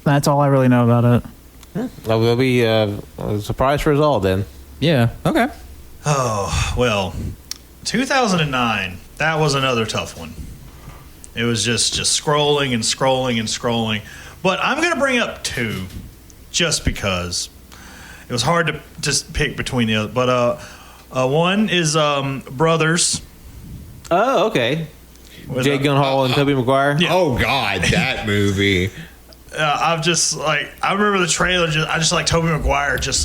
That's all I really know about it. That will be a surprise for us all then. Yeah. Okay. Oh, well, 2009, that was another tough one. It was just scrolling and scrolling and scrolling. But I'm going to bring up two just because it was hard to just pick between the other. But one is Brothers. Oh, okay. Jake Gyllenhaal and Tobey Maguire. Yeah. Oh God, that movie. I'm just like, I remember the trailer. I just like Tobey Maguire just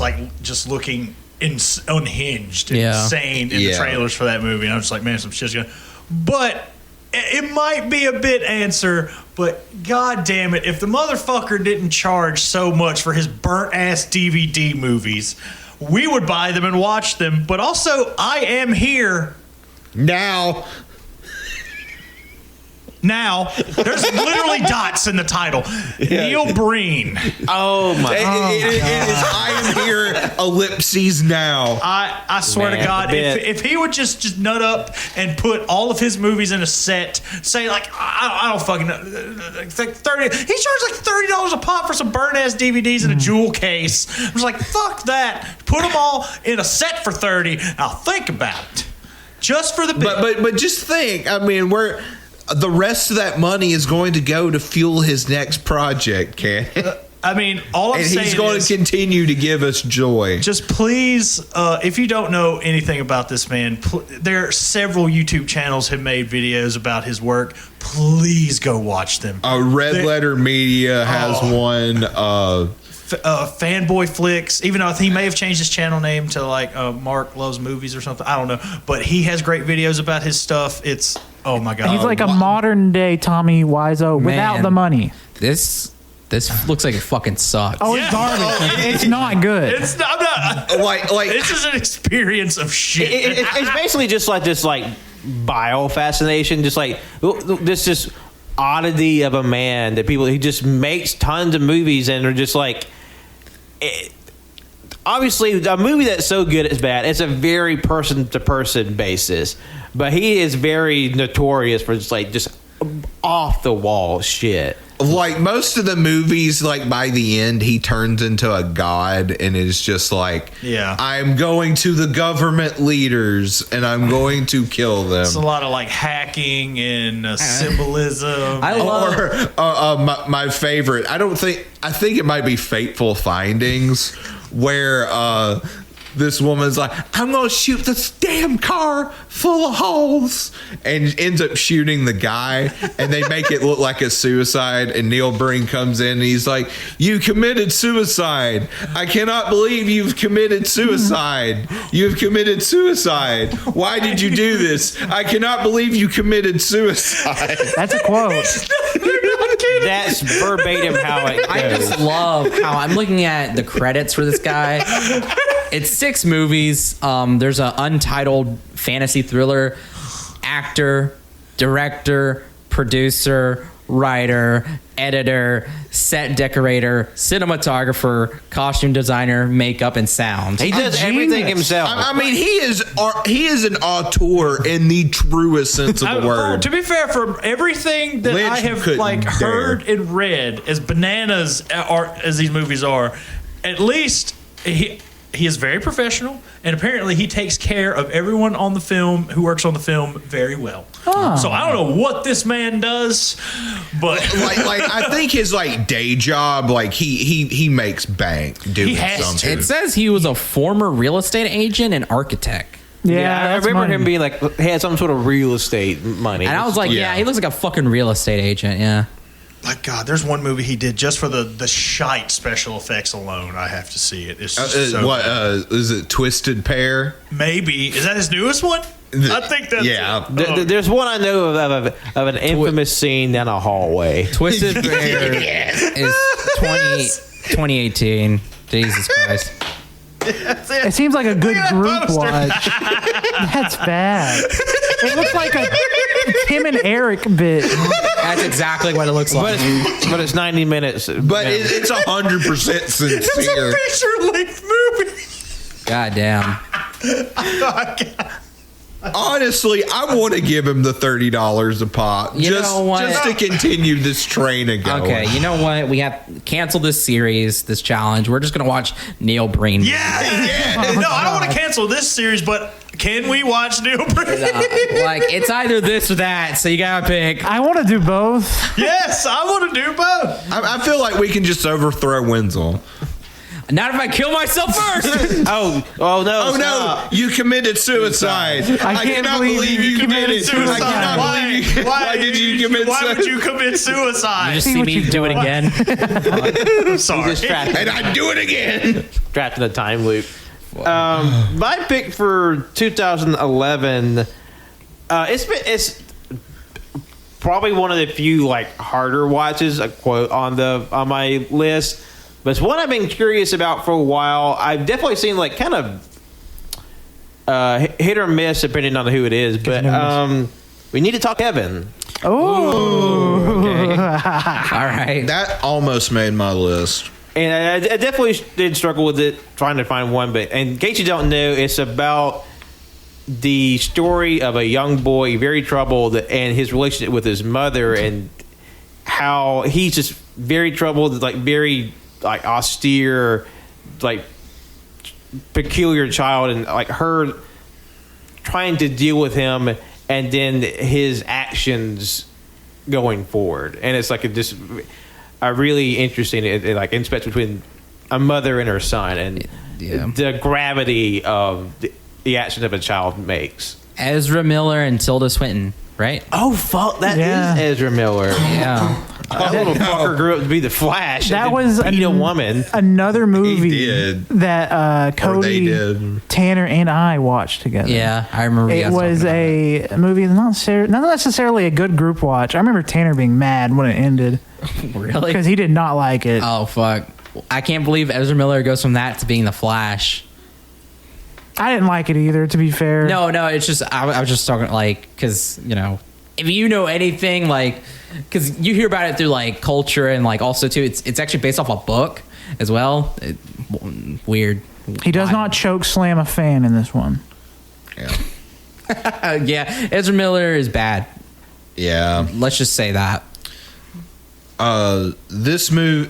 looking unhinged and insane in the trailers for that movie. And I'm just like, man, some shit's gonna. But it might be a bit answer. But god damn it, if the motherfucker didn't charge so much for his burnt ass DVD movies, we would buy them and watch them. But also, I Am Here. Now, there's literally dots in the title. Neil Breen. Oh my! It is. I am here. Ellipses now. I swear to God, if he would just nut up and put all of his movies in a set, say like I don't fucking know, like 30. He charged like $30 a pop for some burnt ass DVDs in a jewel case. I was like, fuck that. Put them all in a set for $30. I'll think about it. Just for the bit. But just think. I mean, the rest of that money is going to go to fuel his next project, Ken. I mean, all I'm saying is... he's going to continue to give us joy. Just please, if you don't know anything about this man, there are several YouTube channels have made videos about his work. Please go watch them. Red Letter Media has one. Fanboy Flicks, even though he may have changed his channel name to like Mark Loves Movies or something. I don't know. But he has great videos about his stuff. It's... Oh my God! He's like a modern day Tommy Wiseau without the money. This looks like it fucking sucks. Oh, it's garbage. It's not good. It's not like this is an experience of shit. It's basically just like this like bio fascination, just like this just oddity of a man that he just makes tons of movies and are just like. Obviously, a movie that's so good it's bad. It's a very person-to-person basis, but he is very notorious for just off-the-wall shit. Like most of the movies, like by the end, he turns into a god and is just like, I'm going to the government leaders and I'm going to kill them. It's a lot of like hacking and symbolism. I love my favorite. I think it might be Fateful Findings, where this woman's like, I'm going to shoot this damn car full of holes, and ends up shooting the guy, and they make it look like a suicide, and Neil Breen comes in and he's like, you committed suicide. I cannot believe you've committed suicide. You've committed suicide. Why did you do this? I cannot believe you committed suicide. That's a quote. That's verbatim how it goes. I just love how I'm looking at the credits for this guy. It's 6 movies. There's an untitled fantasy thriller, actor, director, producer, writer, editor, set decorator, cinematographer, costume designer, makeup, and sound. He does everything himself. I mean, he is an auteur in the truest sense of the word. To be fair, from everything that Lynch I have like heard and read, as bananas as these movies are, at least he is very professional, and apparently he takes care of everyone on the film who works on the film very well. Oh. So I don't know what this man does, but like I think his like day job, like he makes bank doing something. It says he was a former real estate agent and architect. Yeah, I remember him being like, he had some sort of real estate money. And I was like, yeah, he looks like a fucking real estate agent, yeah. My God, there's one movie he did just for the shite special effects alone. I have to see it. It's is it Twisted Pair? Maybe. Is that his newest one? I think that's it. There's one I know of an infamous scene down a hallway. Twisted Pair is 2018. Jesus Christ. It seems like a good group watch. That's bad. It looks like a Tim and Eric bit. That's exactly what it looks like. But it's 90 minutes. But it's 100% sincere. It's a feature-length movie. God damn. Honestly, I want to give him the $30 a pop You know what? just to continue this train of going. Okay, you know what? We have canceled this series, this challenge. We're just gonna watch Neil Breen. Yeah. No, I don't want to cancel this series, but can we watch Neil Breen? Like it's either this or that, so you gotta pick. I want to do both. Yes, I want to do both. I feel like we can just overthrow Wenzel. Not if I kill myself first. Oh no! Oh no! You committed suicide. I can't cannot believe you committed Suicide. I cannot believe you. Why did you commit Why suicide? would you commit suicide? Just See see what me you do it do. again. I'm sorry. Just trapped, And I do it again. trapped in a time loop. My pick for 2011. It's probably one of the few like harder watches. A quote on my list. But it's one I've been curious about for a while. I've definitely seen like kind of hit or miss depending on who it is. But we need to talk Evan. Oh. Okay. All right. That almost made my list. And I definitely did struggle with it, trying to find one. But in case you don't know, it's about the story of a young boy, very troubled, and his relationship with his mother, and how he's just very troubled, like very like austere, like peculiar child, and like her trying to deal with him, and then his actions going forward. And it's like a really interesting like inspect between a mother and her son, and the gravity of the actions of a child makes. Ezra Miller and Tilda Swinton, right? Oh fuck, that is Yeah. Ezra Miller. Yeah. That little fucker grew up to be the Flash. That and was beat a woman. Another movie did. that Or they Cody, did. Tanner, and I watched together. Yeah, I remember. you It guys was talking about a movie, not necessarily a good group watch. I remember Tanner being mad when it ended it. Really? because he did not like it. Oh fuck! I can't believe Ezra Miller goes from that to being the Flash. I didn't like it either, to be fair. No, it's just I was just talking like because if you know anything like because you hear about it through like culture and like also too it's actually based off a book as well. Weird. He does not choke slam a fan in this one. Yeah. Yeah, Ezra Miller is bad. Yeah. Let's just say that. This movie,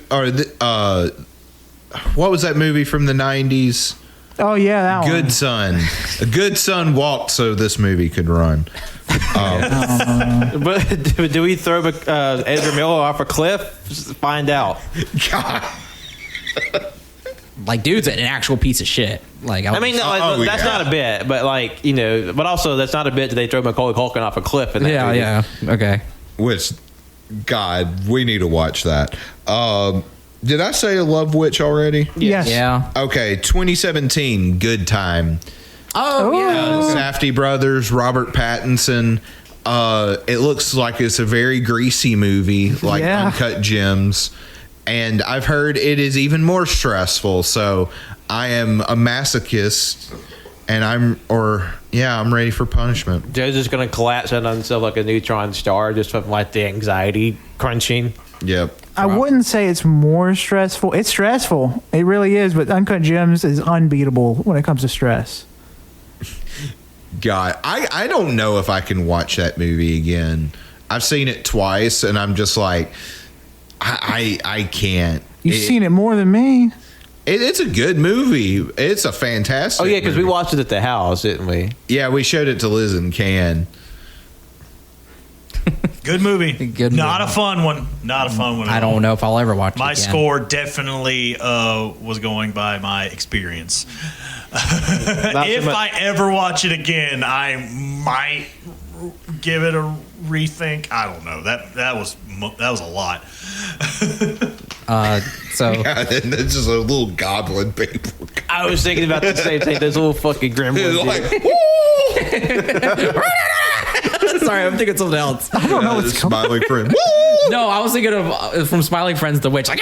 what was that movie from the 90s? Oh yeah, that one. Good Son. A good son walked so this movie could run. But do we throw Ezra Miller off a cliff? Find out. God. Like, dude's an actual piece of shit. Like, I mean, no, that's not a bit, but like but also that's not a bit that they throw Macaulay Culkin off a cliff. In that movie. yeah, okay. Which, God, we need to watch that. Did I say Love Witch already? Yes. Yeah. Okay, 2017, Good Time. Oh, yeah. Safdie brothers, Robert Pattinson. It looks like it's a very greasy movie, like Yeah. Uncut Gems. And I've heard it is even more stressful. So I am a masochist, and I'm ready for punishment. Joe's just gonna collapse on himself like a neutron star, just from like the anxiety crunching. Yep. I wouldn't say it's more stressful. It's stressful. It really is, but Uncut Gems is unbeatable when it comes to stress. God, I don't know if I can watch that movie again. I've seen it twice, and I'm just like, I can't. You've seen it more than me. It's a good movie. It's a fantastic. Oh yeah, because we movie. watched it at the house, didn't we? Yeah, we showed it to Liz and Can. Good movie. Good Not movie. a fun one. Not a fun one. at I all. don't know if I'll ever watch My it again. score definitely was going by my experience. Not so If much- I ever watch it again, I might give it a rethink. I don't know. That was a lot. So Yeah, and it's just a little goblin paper. I was thinking about the same thing. Those little fucking gremlins. sorry, I'm thinking something else. I don't know what's coming. Smiling friend. No, I was thinking of from Smiling Friends, the witch, like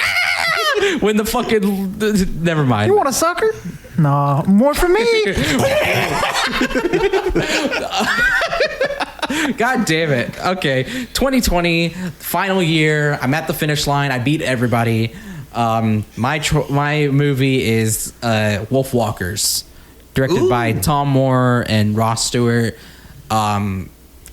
when the fucking never mind. You want a sucker? No, more for me. God damn it. Okay. 2020, final year. I'm at the finish line. I beat everybody. My movie is Wolf Walkers, directed by Tom Moore and Ross Stewart. I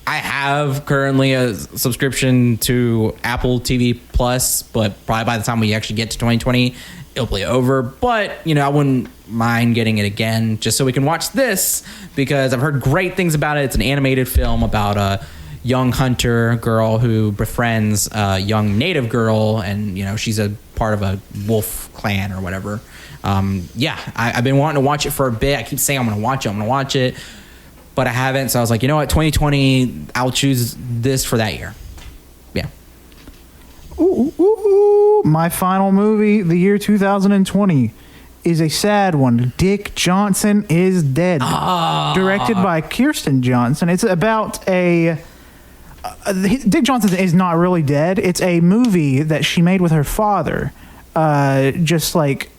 have currently a subscription to Apple TV Plus, but probably by the time we actually get to 2020, it'll be over. But, I wouldn't mind getting it again just so we can watch this, because I've heard great things about it. It's an animated film about a young hunter girl who befriends a young native girl, and she's a part of a wolf clan or whatever. I've been wanting to watch it for a bit. I keep saying I'm gonna watch it, but I haven't. So I was like, 2020, I'll choose this for that year. Ooh. My final movie, the year 2020, is a sad one. Dick Johnson is Dead. Directed by Kirsten Johnson. It's about Dick Johnson is not really dead. It's a movie that she made with her father. Just like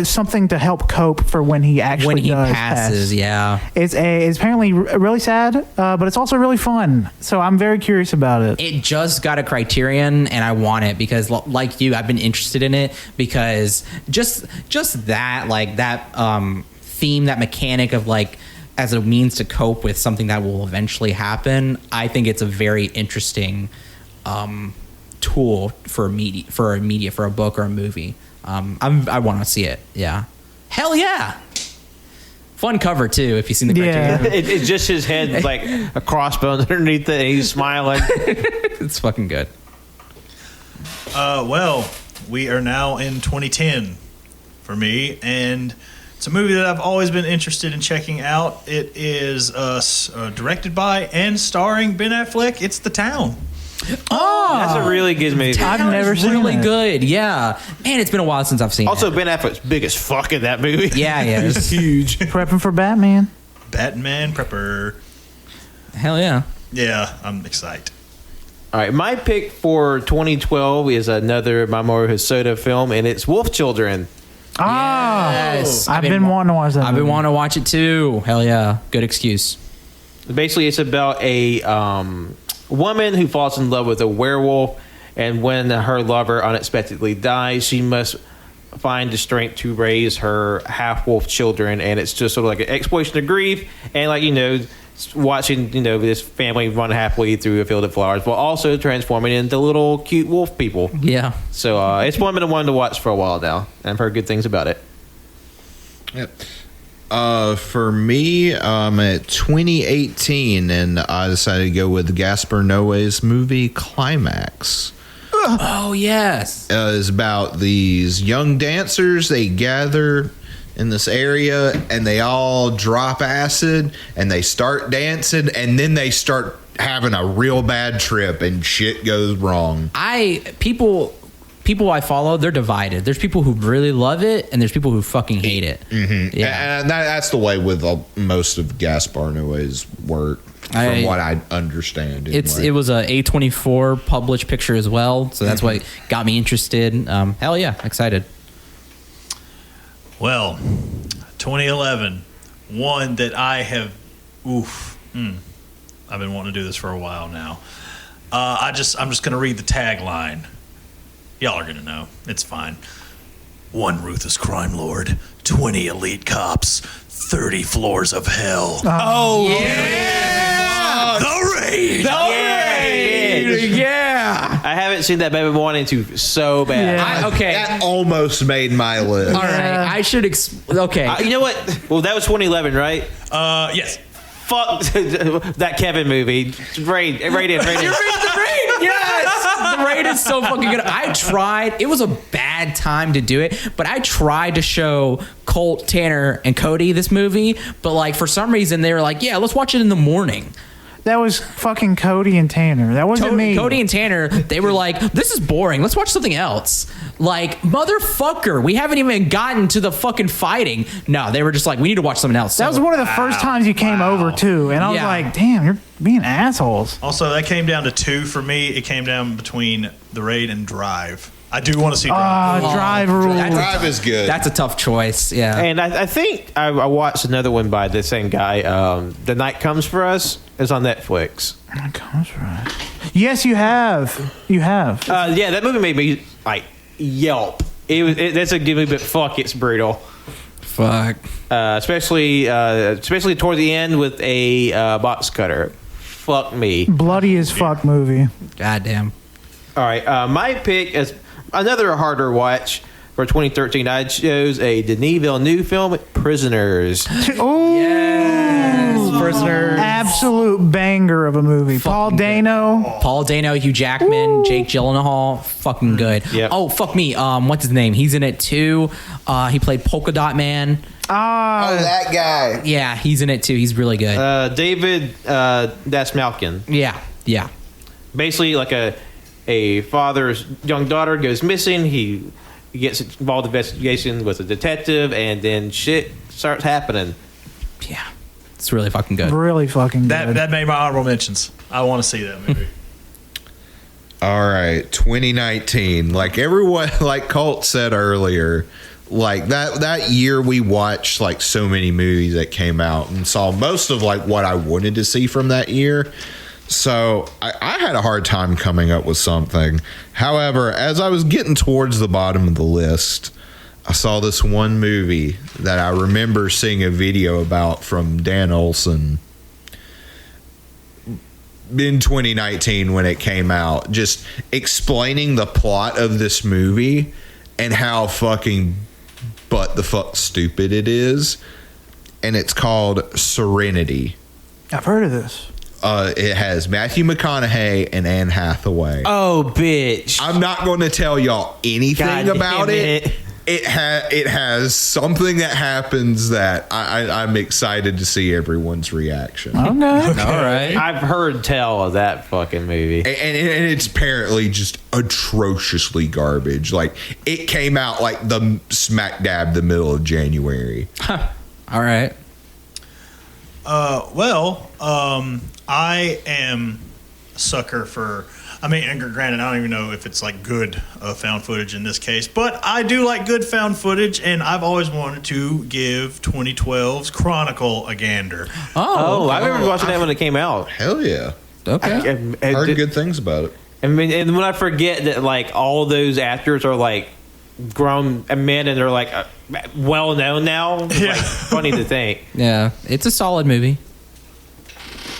something to help cope for when he actually passes. pass. Yeah, it's apparently really sad, but it's also really fun. So I'm very curious about it. It just got a Criterion, and I want it because, like you, I've been interested in it because just that, like that theme, that mechanic of like as a means to cope with something that will eventually happen. I think it's a very interesting tool for a book or a movie. I want to see it. Yeah. Hell yeah. Fun cover too, if you've seen the Criterion. Yeah. It's just his head with like a crossbones underneath it, and he's smiling. It's fucking good. Well, we are now in 2010 for me, and it's a movie that I've always been interested in checking out. It is directed by and starring Ben Affleck. It's The Town. That's a really good movie. I've never seen really it. good. Yeah. Man, it's been a while since I've seen Also, it. Ben Affleck's big as fuck in that movie. Yeah, He's huge. Prepping for Batman. Batman Prepper. Hell yeah. Yeah, I'm excited. All right, my pick for 2012 is another Mamoru Hosoda film, and it's Wolf Children. Yes. I've been wanting to watch that. I've been movie. wanting to watch it too. Hell yeah. Good excuse. Basically, it's about a woman who falls in love with a werewolf, and when her lover unexpectedly dies, she must find the strength to raise her half-wolf children, and it's just sort of like an exploration of grief, and watching this family run happily through a field of flowers, while also transforming into little cute wolf people. Yeah. So it's one I've been wanting to watch for a while now, and I've heard good things about it. Yep. For me, at 2018, and I decided to go with Gaspar Noé's movie Climax. Oh, yes. It's about these young dancers. They gather in this area, and they all drop acid, and they start dancing, and then they start having a real bad trip, and shit goes wrong. People I follow, they're divided. There's people who really love it, and there's people who fucking hate it. Mm-hmm. Yeah. And that's the way with most of Gaspar Noé's work, from what I understand. It was a A24 published picture as well, so that's what got me interested. Hell yeah, excited. Well, 2011, one that I have, I've been wanting to do this for a while now. I'm just going to read the tagline. Y'all are going to know. It's fine. One ruthless crime lord, 20 elite cops, 30 floors of hell. Oh, yeah! The Raid! Yeah! I haven't seen that, but I've been wanting to so bad. Yeah. Okay. That almost made my list. All right. I should... okay. You know what? Well, that was 2011, right? Yes. Fuck that Kevin movie. Raid in. You're reading the Raid! Yes! The Raid is so fucking good. I tried. It was a bad time to do it, but I tried to show Colt, Tanner, and Cody this movie, but for some reason they were like, yeah, let's watch it in the morning. That was fucking Cody and Tanner. That wasn't me. Cody and Tanner, they were like, this is boring. Let's watch something else. Motherfucker, we haven't even gotten to the fucking fighting. No, they were just like, we need to watch something else. That was one of the first times you came over too, and I was Yeah. like, "Damn, you're being assholes." Also, that came down to two for me. It came down between The Raid and Drive. I do want to see Drive. Drive rules. Drive is good. That's a tough choice. Yeah. And I think I watched another one by the same guy. The Night Comes for Us is on Netflix. Yes, you have. You have. Yeah, that movie made me like yelp. That's a good movie, but fuck, it's brutal. Fuck. Especially toward the end with a box cutter. Fuck me. Bloody as fuck movie. Goddamn. All right, my pick is another harder watch for 2013. I chose a Denis Villeneuve film, Prisoners. Oh, Yes, Prisoners. absolute banger of a movie. Paul Dano. Paul Dano, Hugh Jackman, Jake Gyllenhaal, fucking good. Yep. Oh, fuck me. What's his name? He's in it too. He played Polka Dot Man. that guy. Yeah, he's in it too. He's really good. David Dasmalkin. Yeah. Basically, like a father's young daughter goes missing. He gets involved in investigation with a detective, and then shit starts happening. Yeah. It's really fucking good. Really fucking good. That made my honorable mentions. I want to see that movie. All right, 2019. Like everyone, like Colt said earlier, like that year we watched like so many movies that came out and saw most of like what I wanted to see from that year. So I had a hard time coming up with something. However, as I was getting towards the bottom of the list, I saw this one movie that I remember seeing a video about from Dan Olson in 2019 when it came out, just explaining the plot of this movie and how fucking stupid it is. And it's called Serenity. I've heard of this. It has Matthew McConaughey and Anne Hathaway. Oh, bitch. I'm not going to tell y'all anything God about damn it. It has something that happens that I'm excited to see everyone's reaction. Okay. All right. I've heard tell of that fucking movie. And it's apparently just atrociously garbage. Like, it came out like the smack dab the middle of January. All right. I am a sucker for. I mean, and granted, I don't even know if it's like good found footage in this case, but I do like good found footage, and I've always wanted to give 2012's Chronicle a gander. Oh, I remember watching that when it came out. Hell yeah. Okay. Heard good things about it. I mean, and when I forget that, like, all those actors are like grown men and they're like well known now, it's like funny to think. Yeah, it's a solid movie.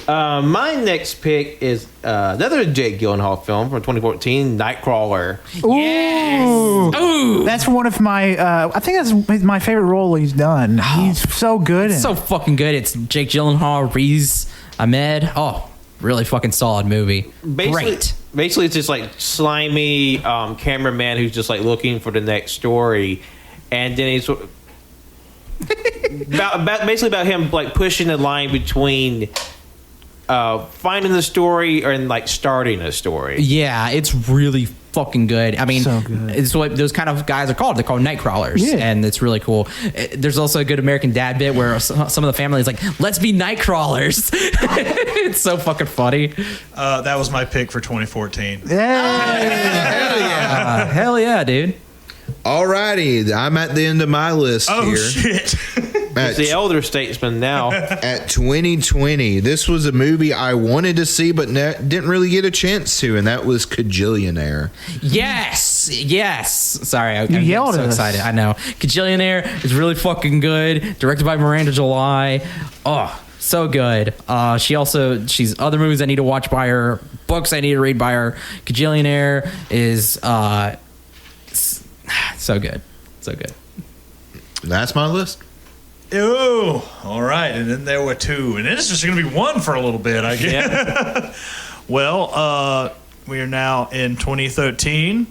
My next pick is another Jake Gyllenhaal film from 2014, Nightcrawler. Ooh. That's one of my. I think that's my favorite role he's done. He's so good. In So fucking good. It's Jake Gyllenhaal, Riz Ahmed. Oh, really fucking solid movie. Great. Basically, it's just like slimy cameraman who's just like looking for the next story, and then he's basically about him like pushing the line between finding the story and like starting a story. Yeah, it's really fucking good. I mean, So good. it's what those kind of guys are called. They're called night crawlers, Yeah. and it's really cool. There's also a good American Dad bit where some of the family is like, "Let's be night crawlers." It's so fucking funny. That was my pick for 2014. Hell yeah, dude. Alrighty, I'm at the end of my list Oh here. shit! It's the elder statesman now. At 2020, this was a movie I wanted to see but didn't really get a chance to, and that was Kajillionaire. Yes. Sorry, I'm yelled so at us. excited. I know. Kajillionaire is really fucking good. Directed by Miranda July. Oh, so good. She's other movies I need to watch by her, books I need to read by her. Kajillionaire is so good. So good. That's my list. Ooh, all right. And then there were two, and then it's just going to be one for a little bit, I guess. Yeah. Well, we are now in 2013,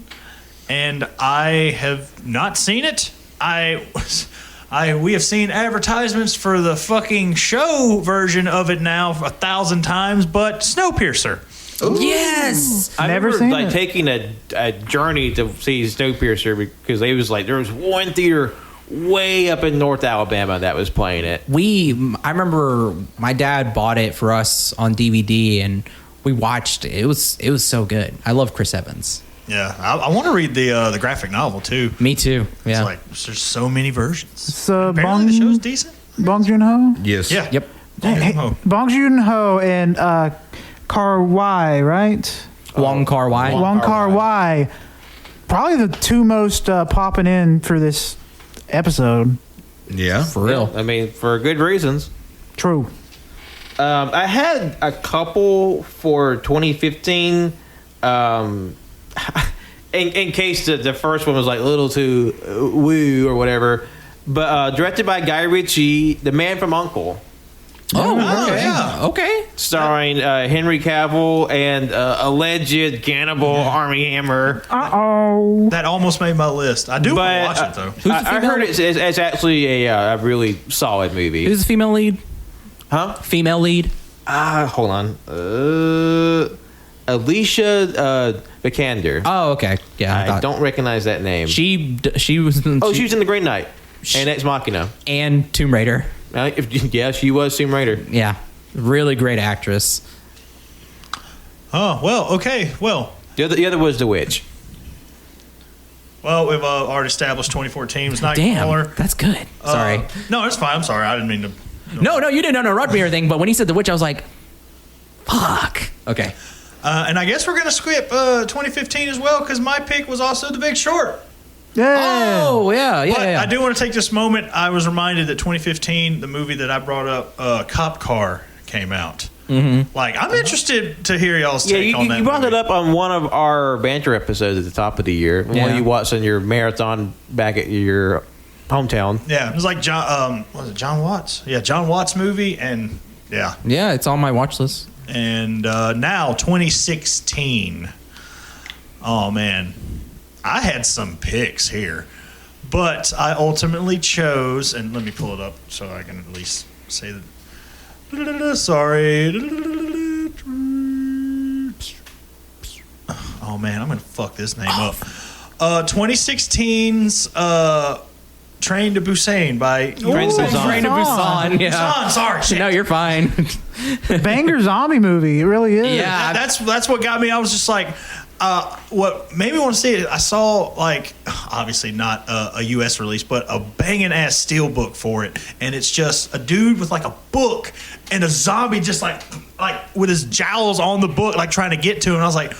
and I have not seen it. We have seen advertisements for the fucking show version of it now 1,000 times, but Snowpiercer. Ooh. Yes. I Never remember seen like it. taking a journey to see Snowpiercer because they was like there was one theater way up in North Alabama that was playing it. I remember my dad bought it for us on DVD and we watched it. It was so good. I love Chris Evans. Yeah, I want to read the graphic novel too. Me too. Yeah. It's like there's so many versions. So Apparently the show's decent. Bong Joon-ho? Yes. Yeah. Yep. Bong Joon-ho and Kar Wai, right? Wong Kar-wai. Wong Kar-wai. Probably the two most popping in for this episode. Yeah. For real. I mean, for good reasons. True. I had a couple for 2015. In case the first one was like a little too woo or whatever. But directed by Guy Ritchie, The Man from U.N.C.L.E. Oh, okay. yeah. Okay. Starring Henry Cavill and alleged cannibal Armie Hammer. Uh-oh. That almost made my list. I do want to watch it though. Who's the I female? heard it's actually a really solid movie. Who's the female lead? Huh? Female lead? Hold on. Alicia Vikander. Oh, okay. Yeah. I don't recognize that name. She was in, she was in The Green Knight and Ex Machina. and Tomb Raider. Yeah, she was Tomb Raider. Yeah. Really great actress. Oh well, okay, well. The other was The Witch. Well, we've already established 2014 was Nightcrawler. Damn. That's good. Sorry. No, it's fine. I'm sorry. I didn't mean to. No, you didn't interrupt me or anything, but when he said The Witch, I was like, fuck. Okay. And I guess we're gonna skip 2015 as well because my pick was also The Big Short. Yeah. Oh, yeah. But I do want to take this moment. I was reminded that 2015, the movie that I brought up, Cop Car, came out. Mm-hmm. Like, I'm interested to hear y'all's take on that. You brought movie. it up on one of our banter episodes at the top of the year. Yeah. One you watched on your marathon back at your hometown. Yeah, it was like John. Was it John Watts? Yeah, John Watts movie, and yeah, Yeah, it's on my watch list. and now 2016. Oh man, I had some picks here, but I ultimately chose, and let me pull it up so I can at least say that. Sorry. Oh man, I'm gonna fuck this name up. 2016's Train to Busan by Train to Busan. Train to Busan. Yeah. Busan, sorry. Shit. No, you're fine. Banger zombie movie. It really is. Yeah. That's what got me. I was just like, what made me want to see it. I saw like, obviously not a U.S. release, but a banging ass steelbook for it, and it's just a dude with like a book and a zombie just like with his jowls on the book, like trying to get to him. And I was like,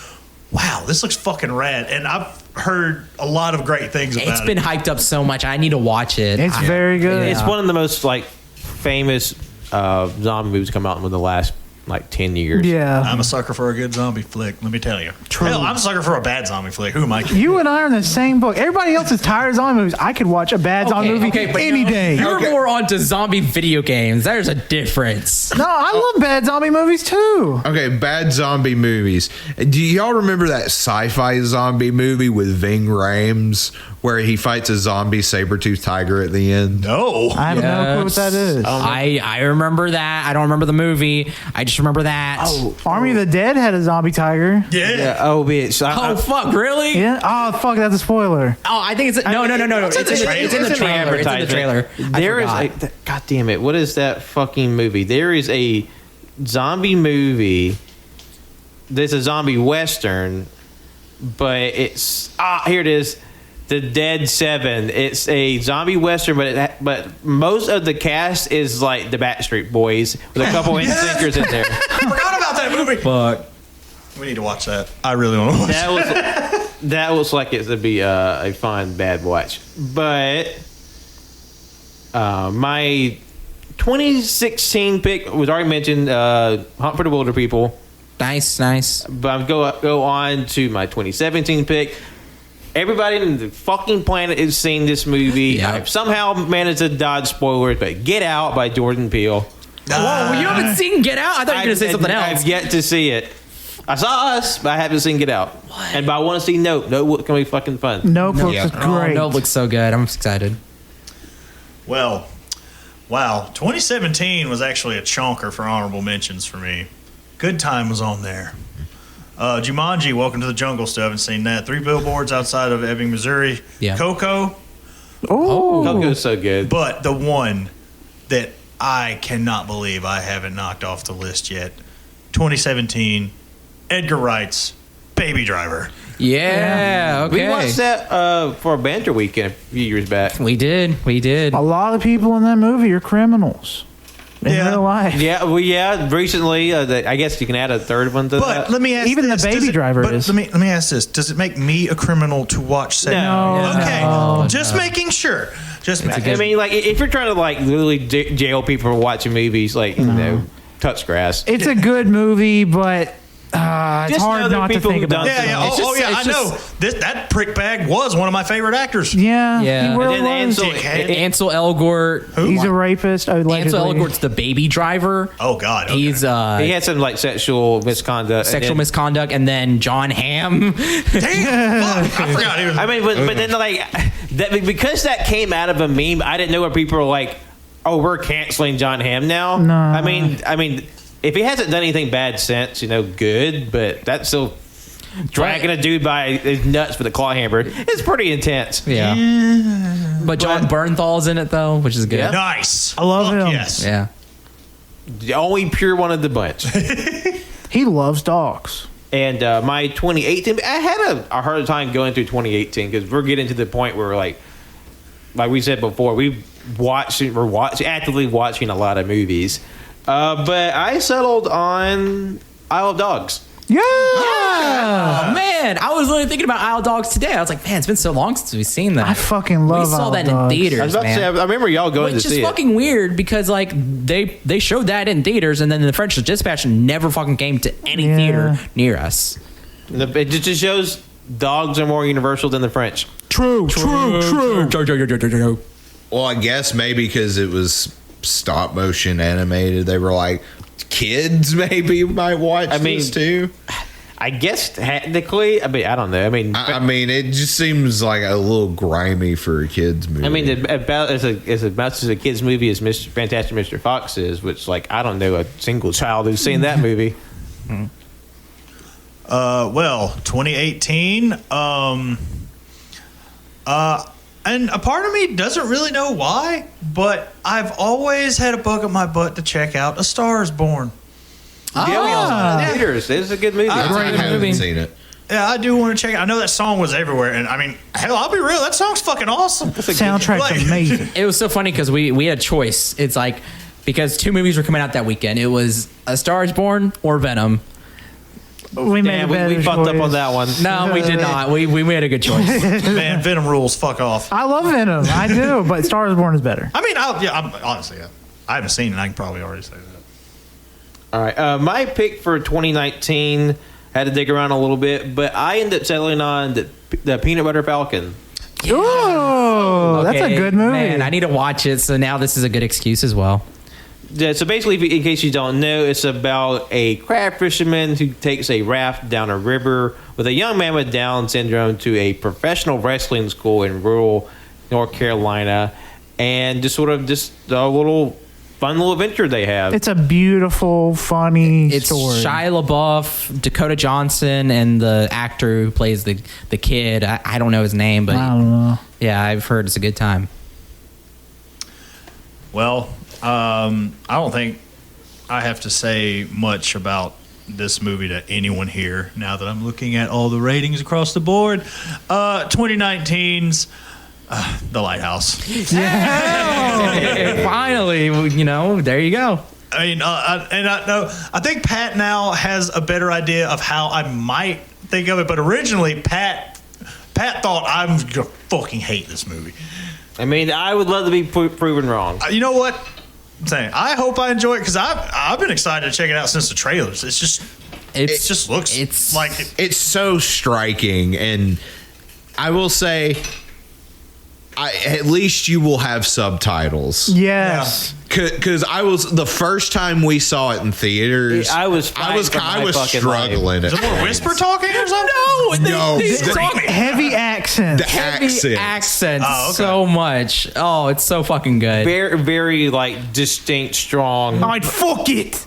wow, this looks fucking rad. And I've heard a lot of great things about it. It's been hyped up so much. I need to watch it. It's very good. It's one of the most like famous zombie movies come out in the last like 10 years. Yeah. I'm a sucker for a good zombie flick, let me tell you. True. Hell, I'm a sucker for a bad zombie flick. Who am I kidding? You and I are in the same book. Everybody else is tired of zombie movies. I could watch a bad zombie movie but any day. You're more onto zombie video games. There's a difference. No, I love bad zombie movies too. Okay, bad zombie movies. Do y'all remember that sci-fi zombie movie with Ving Rhames where he fights a zombie saber-toothed tiger at the end? No. I have no clue what that is. I remember that. I don't remember the movie. I just remember that. Army of the Dead had a zombie tiger. Yeah. Oh, bitch. Oh, fuck, really? Yeah. Oh, fuck, that's a spoiler. Oh, I think it's... No. It's in the trailer. It's in the trailer. It's in the trailer. There is a... God damn it. What is that fucking movie? There is a zombie movie that's a zombie western, but it's... here it is. The Dead 7. It's a zombie western, but most of the cast is like the Backstreet Boys with a couple NSYNCers in there. I forgot about that movie. Fuck. We need to watch that. I really want to watch that. That looks like it would be a fun bad watch. But my 2016 pick was already mentioned, Hunt for the Wilder People. Nice. But I'm go on to my 2017 pick. Everybody in the fucking planet has seen this movie. Yep. I've somehow managed to dodge spoilers, but Get Out by Jordan Peele. Whoa, you haven't seen Get Out? I thought you were going to say something else. I've yet to see it. I saw Us, but I haven't seen Get Out. But I want to see Nope. Nope can be fucking fun. Notebook is Oh, great. no, it looks so good. I'm excited. Well, wow. 2017 was actually a chonker for honorable mentions for me. Good Time was on there. Jumanji, Welcome to the Jungle. Still haven't seen that. 3 Billboards Outside of Ebbing, Missouri. Yeah. Coco. Oh, Coco's so good. But the one that I cannot believe I haven't knocked off the list yet. 2017, Edgar Wright's Baby Driver. Yeah. Okay. We watched that for a banter weekend a few years back. We did. A lot of people in that movie are criminals in real life. Yeah, recently, I guess you can add a third one to But that. let me ask Even this, the Baby Driver is. Let me ask this. Does it make me a criminal to watch sex? No. Okay. Just making sure. Just making I mean, like, if you're trying to, like, literally jail people for watching movies, like, you know, touch grass. It's a good movie, but it's Just know hard there are not to people think who about. done it. Yeah. It's just- I it's know. That prick bag was one of my favorite actors. Yeah, Yeah. he really And then was. Ansel- Ansel Elgort. He's a rapist. Allegedly. Ansel Elgort's the Baby Driver. Oh God. Okay. He's He had some, like, sexual misconduct. sexual misconduct, and then John Hamm. Damn. Fuck, I forgot he was. I mean, but then, like, that, because that came out of a meme, I didn't know where people were like, oh, we're canceling John Hamm now. No. I mean, if he hasn't done anything bad since, you know, good, but that's still dragging a dude by his nuts with a claw hammer. It's pretty intense. Yeah. But John Bernthal's in it though, which is good. Yeah. Nice. I love Fuck him. Yes. Yeah. The only pure one of the bunch. He loves dogs. And my 2018, I had a hard time going through 2018 because we're getting to the point where, like we said before, we're actively watching a lot of movies. But I settled on Isle of Dogs. Yeah. Oh man, I was literally thinking about Isle of Dogs today. I was like, man, it's been so long since we've seen that. I fucking love We saw Isle that of in Dogs. theaters, I was about man. to say, I remember y'all going Which to is see it. fucking weird because like they showed that in theaters and then the French Dispatch never fucking came to any Yeah. theater near us. It just shows dogs are more universal than the French. True. Well, I guess maybe because it was stop motion animated, they were like, kids maybe might watch this too. I guess technically, I mean, I don't know. I mean, I mean, it just seems like a little grimy for a kids movie. I mean, about as much as a kids movie as Mr. Fantastic Mr. Fox is, which, like, I don't know a single child who's seen that movie. Well, 2018. And a part of me doesn't really know why, but I've always had a bug up my butt to check out A Star Is Born. Yeah, theaters. It's a good movie. I great haven't movie. seen it. Yeah, I do want to check it. I know that song was everywhere, and I mean, hell, I'll be real, that song's fucking awesome. Soundtrack's Like- amazing. It was so funny because we had a choice. It's like because two movies were coming out that weekend. It was A Star Is Born or Venom. We made Damn, a better we fucked up choice. on that one. No, we did not. We made a good choice. Man, Venom rules. Fuck off. I love Venom. I do, but Star Is Born is better. I mean, honestly, I haven't seen it. I can probably already say that. All right. My pick for 2019 had to dig around a little bit, but I ended up settling on the Peanut Butter Falcon. Oh, that's a Okay, good movie. Man, I need to watch it. So now this is a good excuse as well. Yeah, so basically, in case you don't know, it's about a crab fisherman who takes a raft down a river with a young man with Down syndrome to a professional wrestling school in rural North Carolina, and just a little fun little adventure they have. It's a beautiful, funny It's story. Shia LaBeouf, Dakota Johnson, and the actor who plays the kid. I don't know his name, but I don't know. yeah, I've heard it's a good time. Well, I don't think I have to say much about this movie to anyone here now that I'm looking at all the ratings across the board. 2019's The Lighthouse. Finally, there you go. I mean, I think Pat now has a better idea of how I might think of it, but originally Pat thought I was gonna fucking hate this movie. I mean, I would love to be proven wrong. You know what I'm saying? I hope I enjoy it because I've been excited to check it out since the trailers. It just looks like It's so striking, and I will say, at least you will have subtitles. Yes. Because the first time we saw it in theaters, I was struggling. is it more whisper talking or something? No, Heavy accent. the accent. Accents Oh, okay. so much. Oh, it's so fucking good. Very, very like distinct, strong. I'd fuck it.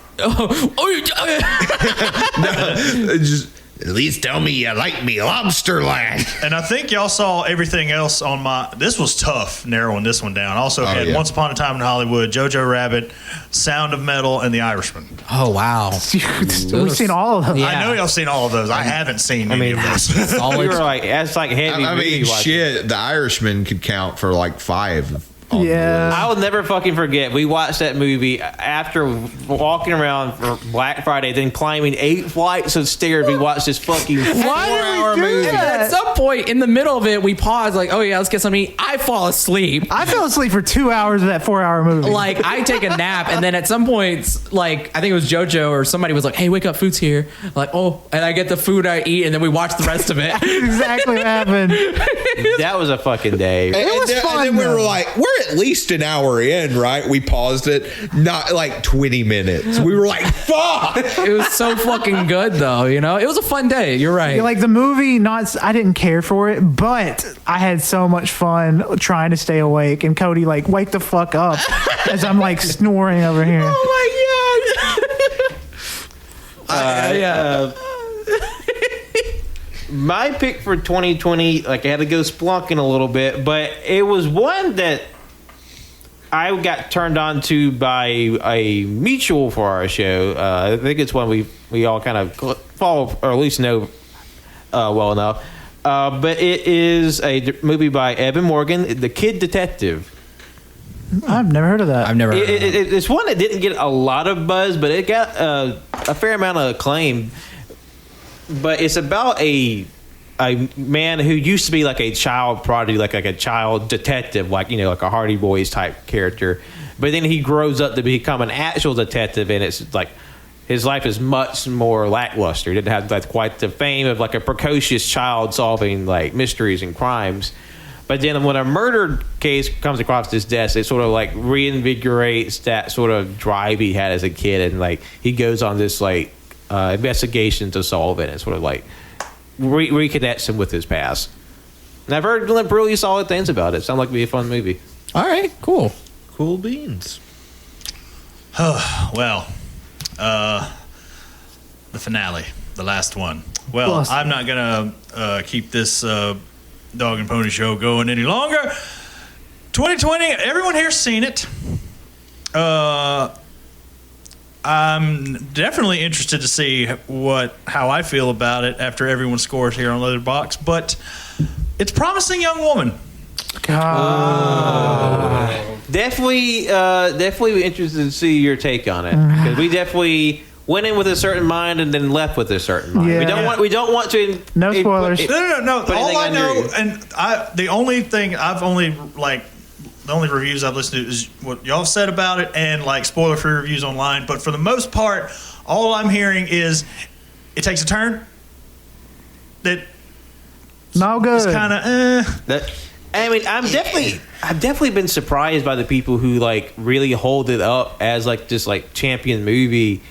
Just At least tell me you like me, Lobster Lad. And I think y'all saw everything else on my. This was tough narrowing this one down. Also had Once Upon a Time in Hollywood, Jojo Rabbit, Sound of Metal, and The Irishman. Oh wow, We've seen all of them. Yeah. I know y'all seen all of those. I haven't seen any of those. We were like, that's like heavy. I mean, movie watching. shit, The Irishman could count for like 5. On Yeah. I will never fucking forget. We watched that movie after walking around for Black Friday, then climbing 8 flights of stairs. We watched this fucking 4-hour movie. At some point in the middle of it, we paused, like, oh yeah, let's get something to eat. I fall asleep. I fell asleep for 2 hours of that 4-hour movie. Like, I take a nap, and then at some point, like, I think it was JoJo or somebody was like, hey, wake up, food's here. Like, oh, and I get the food I eat, and then we watch the rest of it. exactly what happened. That was a fucking day. was fun, and then we were though. like, we're at least an hour in, right? We paused it, not like 20 minutes. We were like, fuck. It was so fucking good, though, you know? It was a fun day. You're right. Like the movie, I didn't care for it, but I had so much fun trying to stay awake. And Cody, like, wake the fuck up as I'm like snoring over here. Oh, my God. My pick for 2020, like I had to go splunking a little bit, but it was one that I got turned on to by a mutual for our show. I think it's one we all kind of follow, or at least know well enough. But it is a movie by Evan Morgan, The Kid Detective. I've never heard of that. I've never heard of it. It's one that didn't get a lot of buzz, but it got a fair amount of acclaim. But it's about a man who used to be like a child prodigy, like a child detective, like, you know, like a Hardy Boys type character. But then he grows up to become an actual detective, and it's like his life is much more lackluster. He didn't have like quite the fame of like a precocious child solving like mysteries and crimes. But then when a murder case comes across his desk, it sort of like reinvigorates that sort of drive he had as a kid, and like he goes on this like investigation to solve it, and sort of like reconnects him with his past. And I've heard really solid things about it. Sounds like it'd be a fun movie. All right, cool. Cool beans. Well, the finale, the last one. Well, I'm not gonna keep this Dog and Pony show going any longer. 2020, everyone here's seen it. I'm definitely interested to see how I feel about it after everyone scores here on Letterboxd, but it's Promising Young Woman. Definitely interested to see your take on it, because we definitely went in with a certain mind and then left with a certain mind. Yeah. We don't want to. No spoilers. No. Put All I anything know, under you. and the only thing I've only the only reviews I've listened to is what y'all said about it and like spoiler-free reviews online. But for the most part, all I'm hearing is it takes a turn that No good. is kind of I mean, I've definitely been surprised by the people who like really hold it up as like this like champion movie,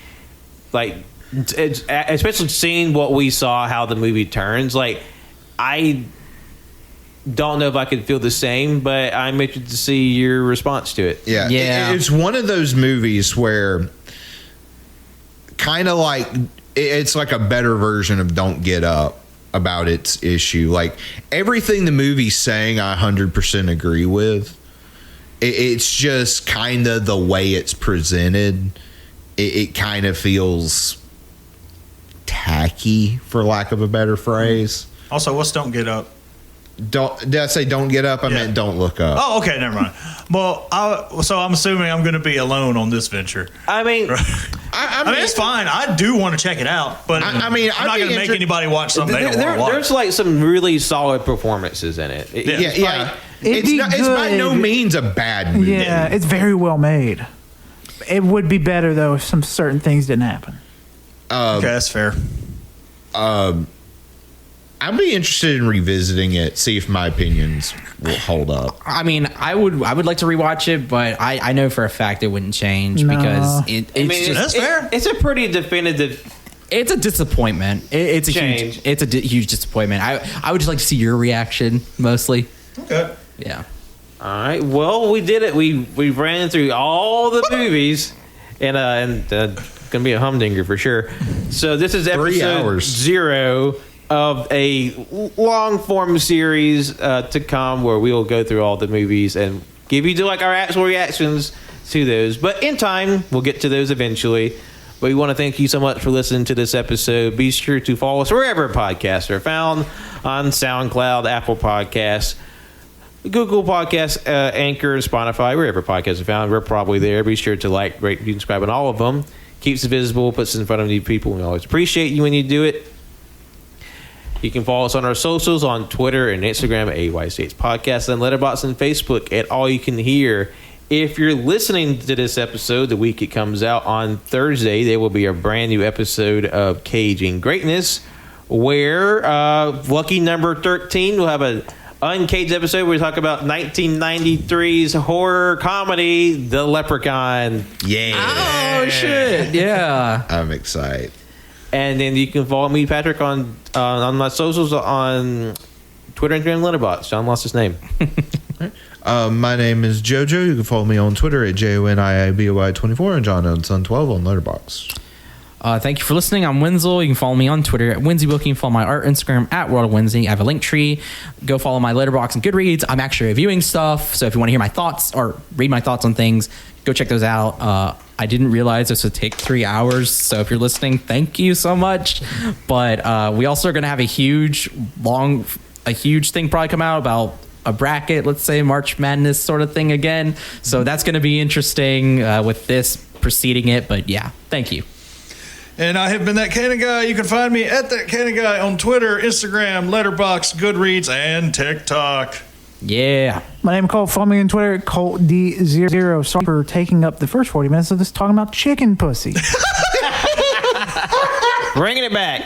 like especially seeing what we saw, how the movie turns. Like, I don't know if I could feel the same, but I'm interested to see your response to it. Yeah. Yeah. It's one of those movies where kind of like it's like a better version of Don't Get Up about its issue. Like everything the movie's saying, I 100% agree with. It's just kind of the way it's presented. It kind of feels tacky, for lack of a better phrase. Also, what's Don't Get Up? Did I say Don't Get Up? I meant Don't Look Up. Oh, okay, never mind. Well, so I'm assuming I'm going to be alone on this venture. I mean, I mean, it's fine. I do want to check it out, but I mean, I'm not going to make anybody watch something they don't want to watch. there's like some really solid performances in it. Yeah. It'd be It's by no good. means a bad movie. Yeah, it's very well made. It would be better though if some certain things didn't happen. Okay, that's fair. I'd be interested in revisiting it, see if my opinions will hold up. I mean, I would like to rewatch it, but I know for a fact it wouldn't change No. because it's just that's fair. It's a pretty definitive. it's a disappointment. It's a Change. huge disappointment. I would just like to see your reaction mostly. Okay. Yeah. All right. Well, we did it. We ran through all the movies, and gonna be a humdinger for sure. So this is 3 episode hours. 0 of a long form series to come, where we will go through all the movies and give you like our actual reactions to those. But in time, we'll get to those eventually. But we want to thank you so much for listening to this episode. Be sure to follow us wherever podcasts are found, on SoundCloud, Apple Podcasts, Google Podcasts, Anchor, Spotify, wherever podcasts are found. We're probably there. Be sure to like, rate, and subscribe on all of them. Keeps it visible, puts it in front of new people. We always appreciate you when you do it. You can follow us on our socials on Twitter and Instagram at AYCH Podcast, and Letterboxd and Facebook at AllYouCanHear. If you're listening to this episode the week it comes out on Thursday, there will be a brand new episode of Caging Greatness, where lucky number 13 will have an uncaged episode where we talk about 1993's horror comedy, The Leprechaun. Yeah. Oh shit! Yeah. I'm excited. And then you can follow me, Patrick, on my socials on Twitter, Instagram, Letterboxd. John lost his name. My name is JoJo. You can follow me on Twitter at JONIIBOY24 and John Son 12 on Letterboxd. Thank you for listening. I'm Wenzel. You can follow me on Twitter at WenzyBook. You can follow my art Instagram at World of Wenzy. I have a link tree. Go follow my Letterboxd and Goodreads. I'm actually reviewing stuff, so if you want to hear my thoughts or read my thoughts on things, go check those out. I didn't realize this would take 3 hours, so if you're listening, thank you so much. But we also are going to have a huge thing probably come out about a bracket, let's say March Madness sort of thing again. So that's going to be interesting with this preceding it. But yeah, thank you. And I have been That Cannon Guy. You can find me at That Cannon Guy on Twitter, Instagram, Letterboxd, Goodreads, and TikTok. Yeah. My name is Colt. Follow me on Twitter at ColtD00. Sorry for taking up the first 40 minutes of this talking about chicken pussy. Bringing it back.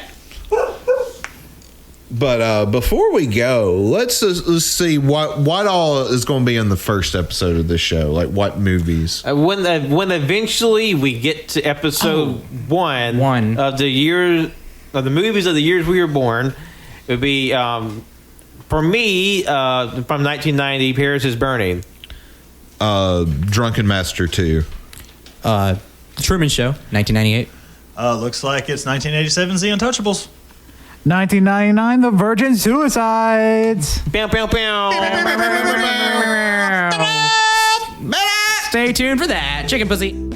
But before we go, let's see what all is going to be in the first episode of this show. Like what movies? When eventually we get to episode one of the year of the movies of the years we were born, it would be for me from 1990, Paris is Burning. Drunken Master 2. Truman Show, 1998. Looks like it's 1987's The Untouchables. 1999, The Virgin Suicides. Bow, bow, bow. Stay tuned for that. Chicken pussy.